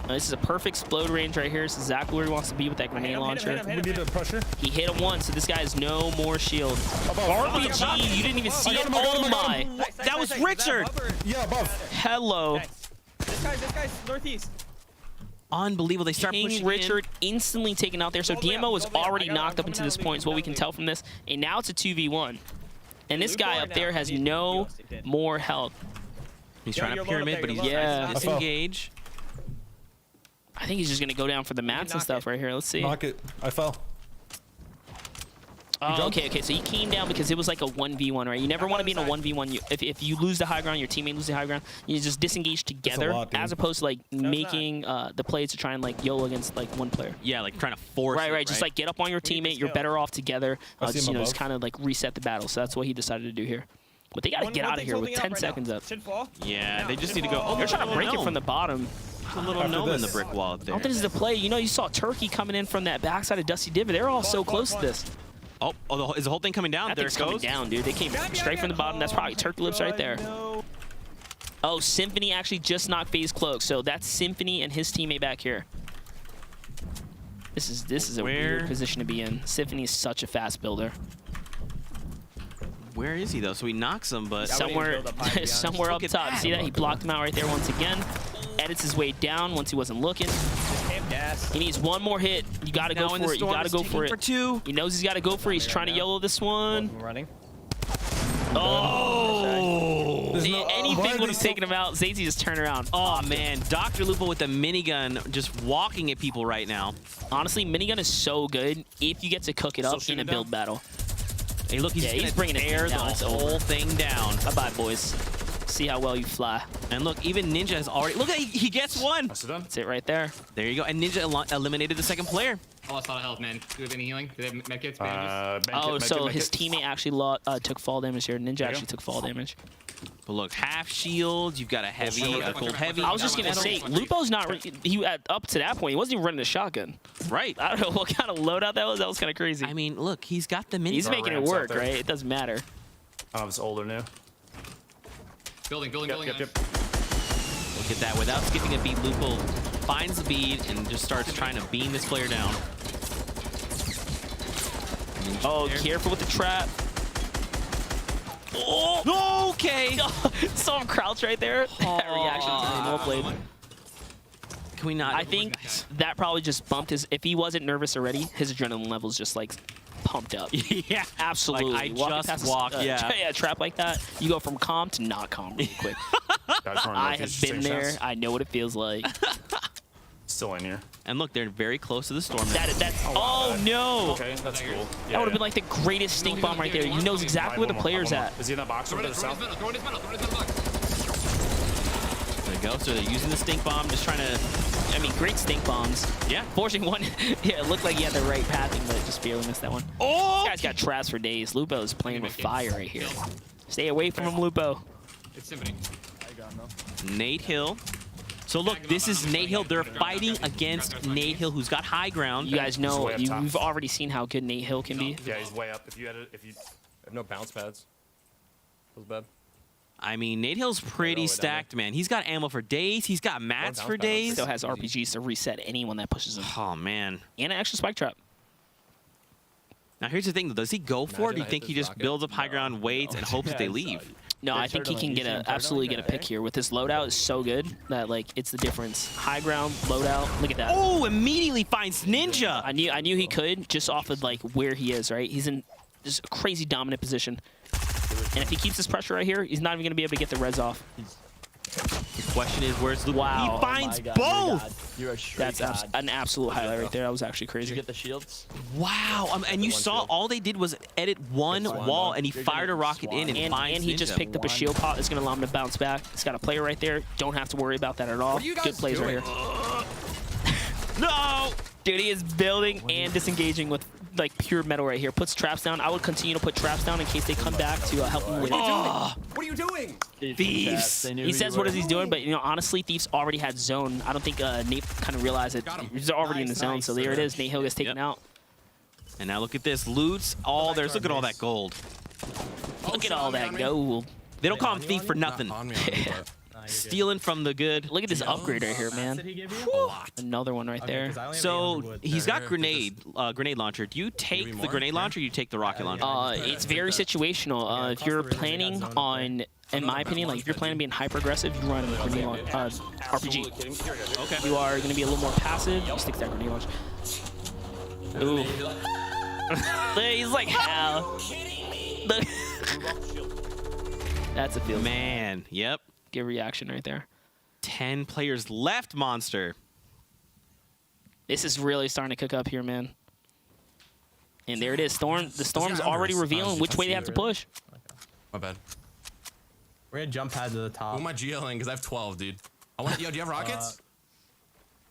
This is a perfect explode range right here. This is exactly where he wants to be with that grenade launcher. We need a pressure. He hit him once, so this guy has no more shield. RPG, you didn't even see it. Oh my! That was Richard. Yeah, above. Hello. This guy's northeast. Unbelievable. They start King pushing Richard instantly taken out there. So DMO was already knocked up into this point, is what we can tell from this. And now it's a 2v1. And this guy up there has no more health. He's trying to pyramid, but he's trying to disengage. I think he's just going to go down for the mats and stuff right here. Let's see. Knock it. I fell. Oh, okay. So he came down because it was like a 1v1, right? You never want to be in a 1v1. If you lose the high ground, your teammate loses the high ground, you just disengage together as opposed to like making the plays to try and like YOLO against like one player. Yeah, like trying to force it, Right. Just like get up on your teammate. You're better off together. Just, you know, just kind of like reset the battle. So that's what he decided to do here. But they got to get out of here with 10 seconds up. Yeah, they just need to go. Oh, They're trying to break it from the bottom. There's a little gnome in the brick wall up I there. don't think this is the play. You know, you saw Turkey coming in from that backside of Dusty Divot. They're all so close to this. Oh, is the whole thing coming down? That There thing's it goes. coming down, dude. They came straight from the bottom. That's probably Turkey Lips right there. Oh, Symphony actually just knocked FaZe Cloak. So that's Symphony and his teammate back here. This is a weird position to be in. Symphony is such a fast builder. Where is he though? So he knocks him, but somewhere up top. See that? He blocked him out right there once again. Edits his way down once he wasn't looking. He needs one more hit. You got to go for it. You got to go for it. He knows he's got to go for it. He's trying to YOLO this one. Running. Oh! Anything would have taken him out. Zazy just turned around. Oh man, Dr. Lupo with the minigun just walking at people right now. Honestly, minigun is so good if you get to cook it up in a build battle. Hey, look, he's bringing it tear the down. It's whole thing down. Bye-bye, boys. See how well you fly. And look, even Ninja has already... Look, he gets one. That's it right there. There you go. And Ninja eliminated the second player. Oh, that's a lot of health, man. Do you have any healing? Do they have medkits, bandages? So his teammate actually took fall damage here. Ninja actually took fall damage. But look, half shield. You've got a heavy, a cold heavy. I was just gonna say, Lupo's not. Up to that point, he wasn't even running a shotgun. Right. I don't know what kind of loadout that was. That was kind of crazy. I mean, look, he's got the mini. He's making it work, right? It doesn't matter. I don't know if it's old or new. Building. Look at that. Without skipping a beat, Lupo finds the bead and just starts trying to beam this player down. Oh, careful with the trap. Oh, okay. Saw him crouch right there. That reaction time, well played. Can we not? I think that probably just bumped his. If he wasn't nervous already, his adrenaline levels just like pumped up. Yeah, absolutely. Like, I just walked. Yeah, trap like that. You go from calm to not calm really quick. I have been there. I know what it feels like. Still in here. And look, they're very close to the storm. Oh no! Okay, that's cool. That would have been like the greatest stink bomb right there. He knows exactly where the player's at. Is he in that box over to the south? go. So they're using the stink bomb, just trying to. I mean, great stink bombs. Yeah. Forcing one. Yeah, it looked like he had the right pathing, but just barely missed that one. Oh! This guy's got traps for days. Lupo's playing with fire right here. Stay away from him, Lupo. It's Symphony. Nate Hill. So look, this is Nate Hill. They're fighting against Nate Hill, who's got high ground. You guys know, you've already seen how good Nate Hill can be. Yeah, he's way up. If you have no bounce pads, feels bad. I mean, Nate Hill's pretty stacked, man. He's got ammo for days. He's got mats for days. Still has RPGs to reset anyone that pushes him. Oh, man. And an extra spike trap. Now, here's the thing, though. Does he go for it? Do you think he just builds up high ground, waits, and hopes that they leave? No, I think he can absolutely get a pick here. With his loadout is so good that, like, it's the difference. High ground, loadout. Look at that. Oh, immediately finds Ninja. I knew he could, just off of, like, where he is, right? He's in just a crazy dominant position. And if he keeps this pressure right here, he's not even going to be able to get the res off. The question is, where's Lupo? Wow. He finds both! You're a straight That's an absolute highlight right there. That was actually crazy. Did you get the shields? Wow. And you saw all they did was edit one wall, and he fired a rocket in and finds And he Ninja. just picked up a shield pot. It's going to allow him to bounce back. He's got a player right there. Don't have to worry about that at all. Good plays right here. No! Dude, he is building and disengaging with like pure metal right here. Puts traps down. I would continue to put traps down in case they come back to help him with it. What are you doing? Thieves! He says what is he doing, but you know, honestly, Thieves already had zone. I don't think Nate kind of realized it. He's already in the zone, so there it is. Nate Hill gets taken out. And now look at this. Loots all theirs. Look at all that gold. Look at all that gold. They don't call him Thief for nothing. Stealing from the good. Look at this upgrade right here, man. Another one right there. So he's got grenade launcher. Do you take the grenade launcher or you take the rocket launcher? It's very situational. If you're planning on, in my opinion, like if you're planning on being hyper aggressive, you run grenade RPG. Okay. You are going to be a little more passive. You stick that grenade launcher. Ooh. He's like, hell. That's a feel. Man, yep. Good reaction right there. 10 players left, Monster. This is really starting to cook up here, man. And there it is. The storm's already revealing which way they have to push. My bad. We're gonna jump pad to the top. Who am I GLing? Because I have 12, dude. Yo, do you have rockets?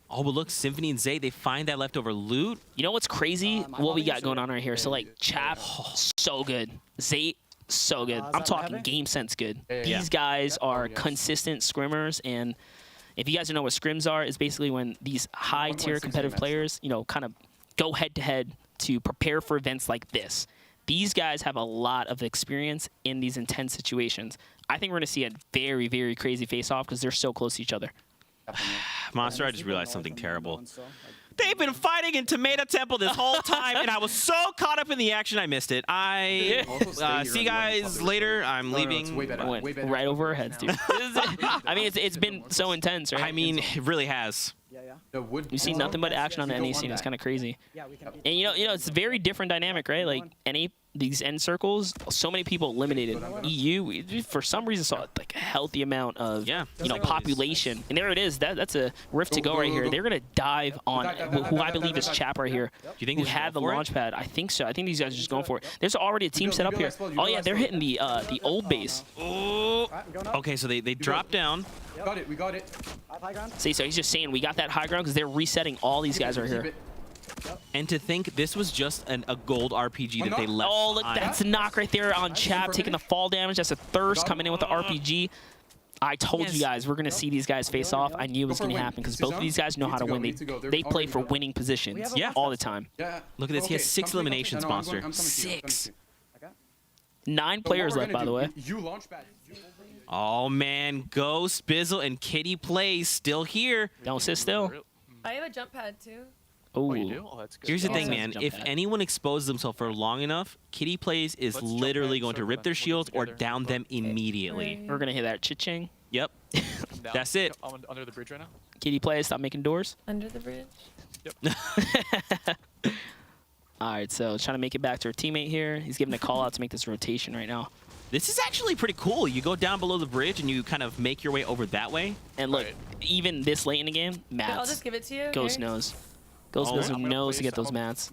Oh, but look, Symphony and Zay, they find that leftover loot. You know what's crazy? What we got going on right here. So, like, Chap, so good. Zay, so good. I'm talking game sense good. These guys are consistent scrimmers, and if you guys don't know what scrims are, it's basically when these high-tier competitive players, you know, kind of go head-to-head to prepare for events like this. These guys have a lot of experience in these intense situations. I think we're going to see a very, very crazy face-off because they're so close to each other. Monster, I just realized something terrible. They've been fighting in Tomato Temple this whole time, and I was so caught up in the action, I missed it. See you guys later. I'm leaving. Went right over our heads, dude. I mean, it's been so intense, right? I mean, it really has. You see nothing but action on the NA scene. It's kind of crazy. And you know, it's a very different dynamic, right? Like NA, these end circles, so many people eliminated. EU, for some reason, saw like a healthy amount of population. And there it is. That's a rift to go right here. They're gonna dive on who I believe is Chap right here. Do you think who had the launch pad? I think so. I think these guys are just going for it. There's already a team set up here. Oh yeah, they're hitting the old base. Oh. Okay, so they drop down. We got it. See, so he's just saying we got that high ground because they're resetting all these guys right here. And to think this was just a gold RPG that they left. Oh, look, that's a knock right there on Chap taking the fall damage. That's a Thirst coming in with the RPG. I told you guys we're going to see these guys face off. I knew it was going to happen because both of these guys know how to win. They play for winning positions all the time. Look at this. He has 6 eliminations, Monster. 6. 9 players left, by the way. Oh, man. Ghost, Bizzle, and Kitty Plays still here. Don't sit still. I have a jump pad too. Oh, that's good. Here's the thing, man. If anyone exposes themselves for long enough, Kitty Plays is literally going to rip their shields or down them immediately. We're going to hit that cha-ching. Yep. That's it. I'm under the bridge right now. Kitty Plays, stop making doors. Under the bridge. Yep. All right, so trying to make it back to her teammate here. He's giving a call out to make this rotation right now. This is actually pretty cool. You go down below the bridge and you kind of make your way over that way. And look, even this late in the game, mats. I'll just give it to you. Ghost knows. Ghost Bizzle knows to get those mats.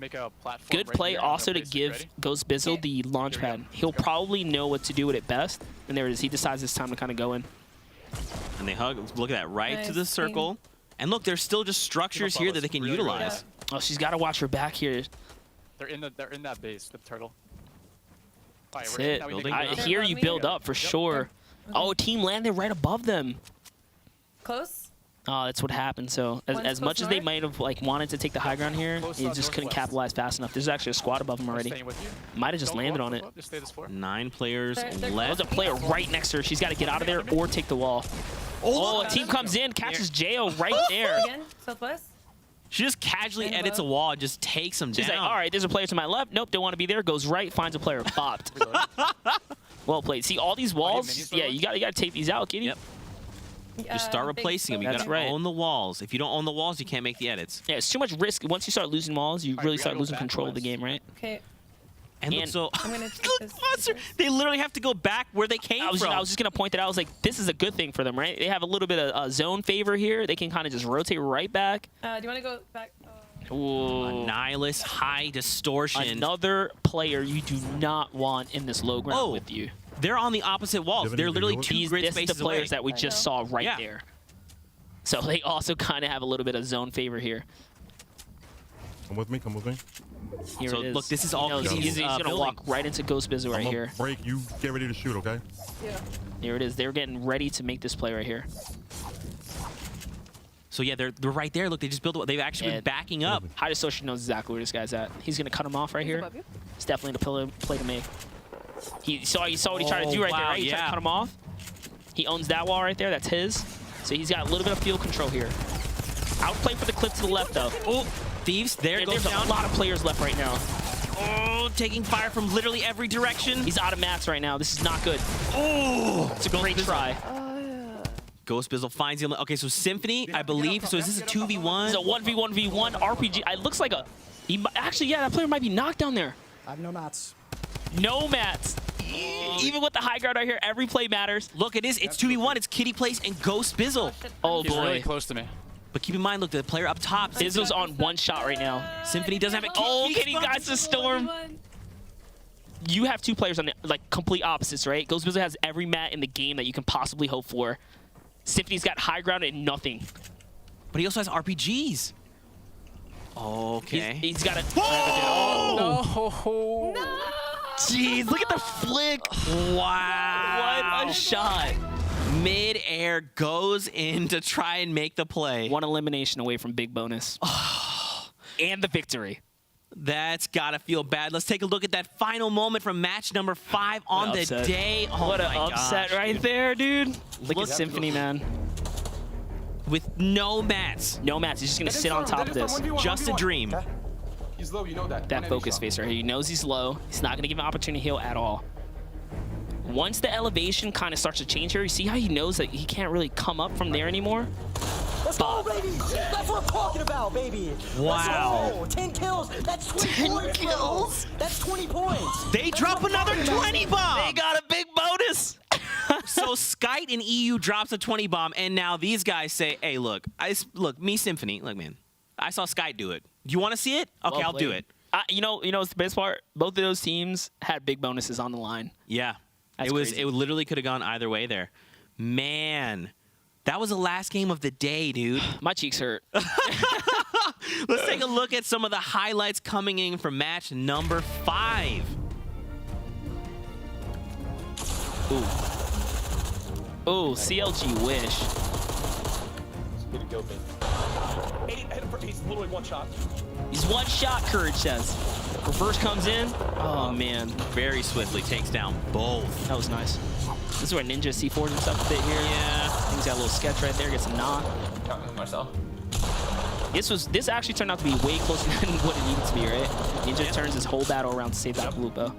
Good play also to give Ghost Bizzle the launch pad. He'll probably know what to do with it best. And there it is. He decides it's time to kind of go in. And they hug. Look at that, right to the Nice. circle. And look, there's still just structures here that they can utilize. Oh, she's got to watch her back here. They're in that base, the turtle. That's it. I hear you build up for sure. Oh, team landed right above them. Close? Oh, that's what happened. So as much as they might have like wanted to take the high ground here, you just couldn't capitalize fast enough. There's actually a squad above them already. Might have just landed on it. 9 players left. There's a player right next to her. She's got to get out of there or take the wall. Oh, a team comes in, catches Jo right there. Again, Southwest. She just casually edits a wall and just takes them down. She's like, all right, there's a player to my left. Nope, don't want to be there. Goes right, finds a player. Bopped. Well played. See, all these walls? Yeah, you got to take these out, Kitty. Yep. Just start replacing them. You got to own the walls. If you don't own the walls, you can't make the edits. Yeah, it's too much risk. Once you start losing walls, you really start losing control of the game, right? Okay. And look, so I'm gonna take look, this Monster, they literally have to go back where they came from. I was just going to point that out. I was like, this is a good thing for them, right? They have a little bit of zone favor here. They can kind of just rotate right back. Do you want to go back? Ooh. Nihilus, high distortion. Another player you do not want in this low ground with you. They're on the opposite walls. They're literally 2 grid spaces the players away. that we just saw right there. So they also kind of have a little bit of zone favor here. Come with me. Come with me. Here So it is. look, this is all he's going to walk right into Ghost Bizzle right here. Break. You get ready to shoot, okay? Yeah. Here it is. They're getting ready to make this play right here. So yeah, they're right there. Look, they just built. They've actually been backing up. High Distortion knows exactly where this guy's at. He's going to cut him off right here. It's definitely the play to make. He saw what he tried to do right there, right? He tried to cut him off. He owns that wall right there. That's his. So he's got a little bit of field control here. Outplay for the clip to the left, though. Oh, Thieves, there goes down. There's a lot of players left right now. Oh, taking fire from literally every direction. He's out of mats right now. This is not good. Oh, it's a great try. Ghost Bizzle finds him. Okay, so Symphony, I believe. So is this a 2v1? It's a 1v1v1 RPG. It looks like a... Actually, yeah, that player might be knocked down there. I have no mats. No mats. Even with the high guard right here, every play matters. Look, it is. It's 2v1. It's Kitty Place and Ghost Bizzle. Oh, He's boy. really close to me. But keep in mind, look, the player up top. Bizzle's on one shot right now. Symphony doesn't have a... Oh, Kitty guys the storm. You have 2 players on the, like, complete opposites, right? Ghost Bizzle has every mat in the game that you can possibly hope for. Symphony's got high ground and nothing. But he also has RPGs. Okay. He's got a... Oh! No! Jeez, look at the flick. Wow. What a shot. Mid-air goes in to try and make the play. 1 elimination away from big bonus. And the victory. That's got to feel bad. Let's take a look at that final moment from match number 5 on the day. Oh, what an upset right there, dude. Look at Symphony, man. With no mats. No mats. He's just going to sit on top of this. Just a dream. He's low, you know that. That focus face right here. He knows he's low. He's not going to give an opportunity to heal at all. Once the elevation kind of starts to change here, you see how he knows that he can't really come up from there anymore? Let's go, baby! That's what I'm talking about, baby! Wow. Let's go. 10 kills! That's 20 points, bro. That's 20 points! They drop another 20 bomb! They got a big bonus! So Skite in EU drops a 20 bomb, and now these guys say, hey, look, me, Symphony, look, man, I saw Skite do it. Do you want to see it? Okay, Well I'll do it. You know what's the best part? Both of those teams had big bonuses on the line. Yeah. That's crazy. It literally could have gone either way there. Man, that was the last game of the day, dude. My cheeks hurt. Let's take a look at some of the highlights coming in from match number 5. Ooh, CLG wish. He's literally 1 shot. He's 1 shot, Courage says. Reverse comes in. Oh, man. Very swiftly takes down both. That was nice. This is where Ninja C4s and stuff fit here. Yeah. He's got a little sketch right there. Gets a knock. Marcel. This actually turned out to be way closer than what it needed to be, right? Ninja turns his whole battle around to save that Lupo.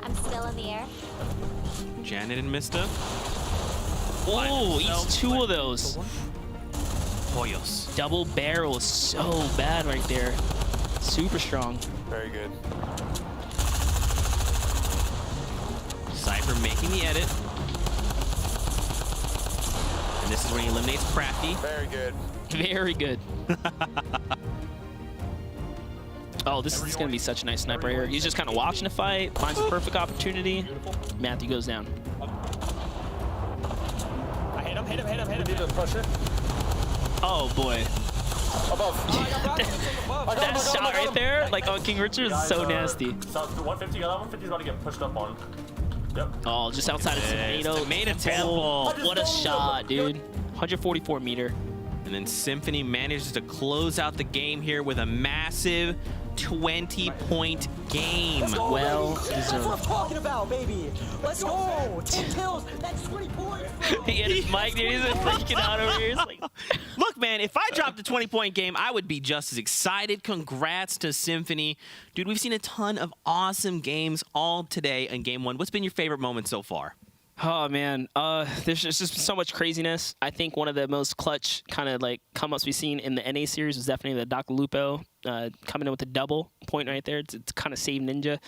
I'm still in the air. Janet and Mista. Oh, eats 2 of those. Pollos. Double barrel is so bad right there. Super strong. Very good. Cypher making the edit. And this is when he eliminates Crafty. Very good. Very good. Oh, this is going to be such a nice sniper right here. He's just kind of watching the fight, finds a perfect opportunity. Matthew goes down. I hit him. hit him. We need to push it. Oh boy. Above. That shot right there, like on King Richard, is so nasty. So 150, that 150 is about to get pushed up on. Yep. Oh, just outside of Tomato. Tomato Temple. What a shot, dude. 144 meter. And then Symphony manages to close out the game here with a massive 20-point game. Well That's what I'm deserved. talking about, baby. Let's go. 10 kills. That's 20 points. He had his mic, dude. He's freaking out over here. He's like, Look, man, if I dropped a 20-point game, I would be just as excited. Congrats to Symphony. Dude, we've seen a ton of awesome games all today in Game 1. What's been your favorite moment so far? oh man, there's just so much craziness. I think one of the most clutch kind of like come-ups we've seen in the NA series was definitely the Doc Lupo coming in with a double point right there to kind of save Ninja.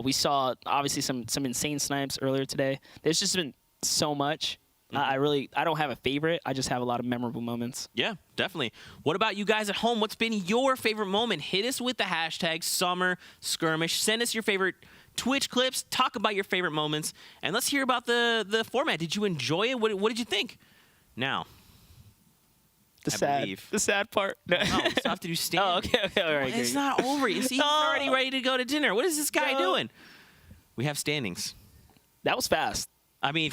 We saw obviously some insane snipes earlier today. There's just been so much. I don't have a favorite. I just have a lot of memorable moments. Yeah, definitely. What about you guys at home? What's been your favorite moment? Hit us with the hashtag Summer Skirmish. Send us your favorite Twitch clips. Talk about your favorite moments. And let's hear about the format. Did you enjoy it? What did you think? Now, The sad part. No, it's have to do stand. Oh, okay, all right. It's not over. You see, he's already ready to go to dinner. What is this guy doing? We have standings. That was fast. I mean,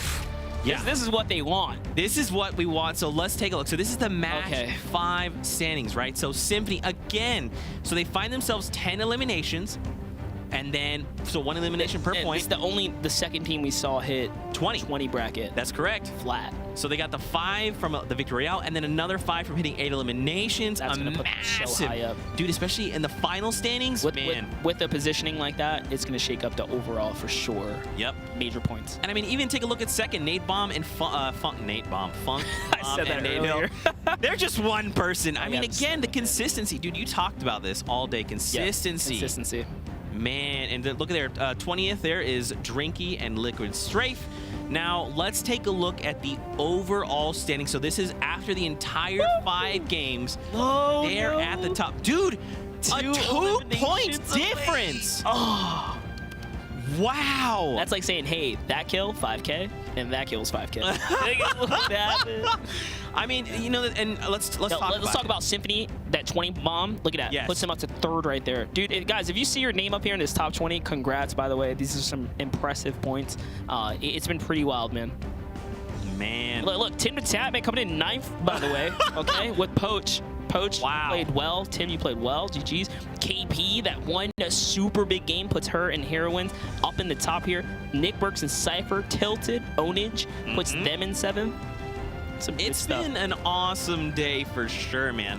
yeah. This is what they want. This is what we want. So let's take a look. So this is the match 5 standings, right? So Symphony again. So they find themselves 10 eliminations. And then, so 1 elimination per point. It's the second team we saw hit 20 bracket. That's correct. Flat. So they got the 5 from the Victory Royale, and then another 5 from hitting 8 eliminations. That's gonna put them so high up. Dude, especially in the final standings, with the positioning like that, it's gonna shake up the overall for sure. Yep. Major points. And I mean, even take a look at second, Nate Bomb and Funk. I said that earlier. They're just one person. I mean, again, the consistency. Dude, you talked about this all day. Consistency. Yeah, consistency. Man, and look at their 20th there is Drinky and Liquid Strafe. Now, let's take a look at the overall standing. So this is after the entire 5 games. Oh, They're at the top. Dude, a 2-point difference. Oh. Wow. That's like saying, hey, that kill, 5K, and that kill was 5K. I mean, you know, and let's talk about Symphony. That 20 bomb, look at that. Yes. Puts him up to 3rd right there. Dude, guys, if you see your name up here in this top 20, congrats, by the way. These are some impressive points. It's been pretty wild, man. Man. Look, Tim the Tatman coming in 9th, by the way, okay, with Poach. Poach played well. Tim, you played well. GG's. KP, that won a super big game, puts her and Heroines up in the top here. Nick Burks and Cypher, Tilted, Onage, puts them in 7th. It's been an awesome day for sure, man.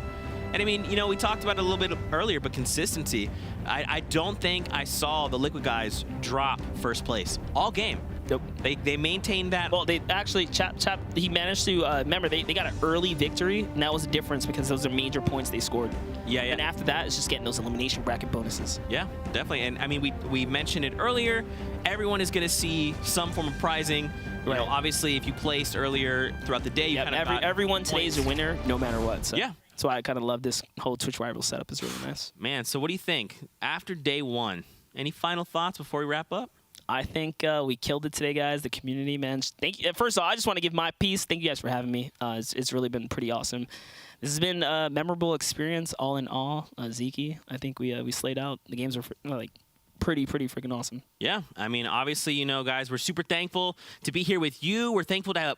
And I mean, you know, we talked about it a little bit earlier, but consistency. I don't think I saw the Liquid guys drop first place all game. Nope. They maintained that. Well, they actually, Chap, he managed to, remember, they got an early victory, and that was the difference because those are major points they scored. Yeah. And after that, it's just getting those elimination bracket bonuses. Yeah, definitely. And I mean, we mentioned it earlier. Everyone is going to see some form of prizing. You know, obviously, if you placed earlier throughout the day, you kind of got everyone today is a winner, no matter what. So. Yeah. That's why I kind of love this whole Twitch Rival setup. It's really nice. Man, so what do you think? After day 1, any final thoughts before we wrap up? I think we killed it today, guys. The community, man. Thank you. First of all, I just want to give my piece. Thank you guys for having me. It's really been pretty awesome. This has been a memorable experience, all in all. Zeke, I think we slayed out. The games are like pretty freaking awesome. Yeah, I mean, obviously, you know, guys, we're super thankful to be here with you. We're thankful to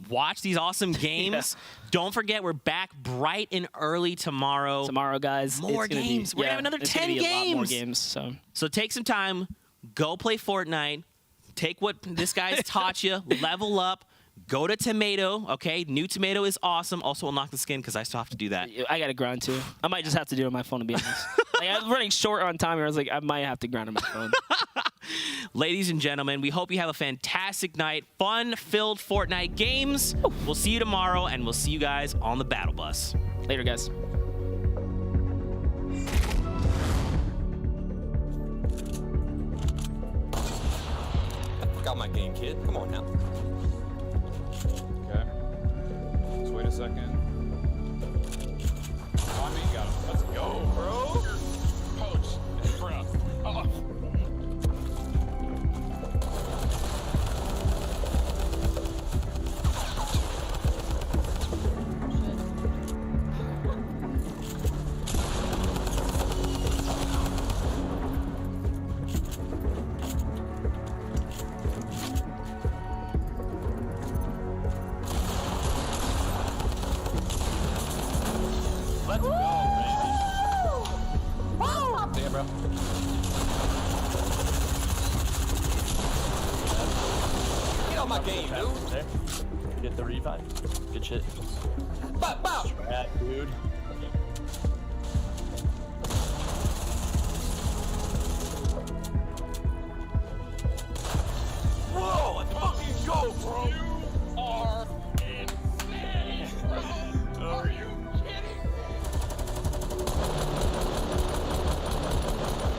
watch these awesome games. Don't forget, we're back bright and early tomorrow. Tomorrow, guys. More games. We're gonna have another 10 games. A lot more games. So take some time. Go play Fortnite. Take what this guy's taught you. Level up. Go to Tomato, okay? New Tomato is awesome. Also, unlock the skin because I still have to do that. I got to grind too. I might just have to do it on my phone to be honest. Like, I was running short on time. I was like, I might have to grind on my phone. Ladies and gentlemen, we hope you have a fantastic night. Fun-filled Fortnite games. We'll see you tomorrow, and we'll see you guys on the battle bus. Later, guys. Got my game, kid. Come on now. Okay. Let's wait a second. On me, got him. Let's go, bro. Coach, bro. Oh. on my game, dude. There. Get the revive. Good shit. Bow, bow. Yeah, dude. Whoa, let's fucking go, bro. You are insane. Are you kidding?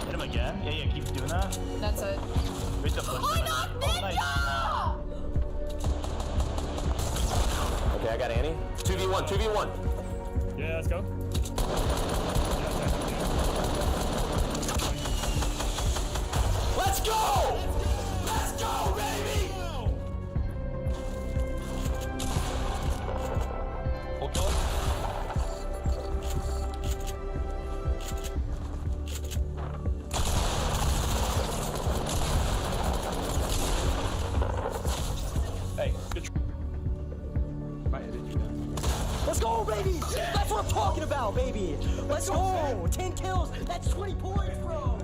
Hit him again. Yeah, keep doing that. That's it. Wait the push. I knocked Ninja! Okay, I got Annie. 2v1, 2v1. Yeah, let's go. Let's go! Let's go, baby! Hold on. Hey, good. Let's go, baby! That's what I'm talking about, baby! Let's go! 10 kills! That's 20 points, bro!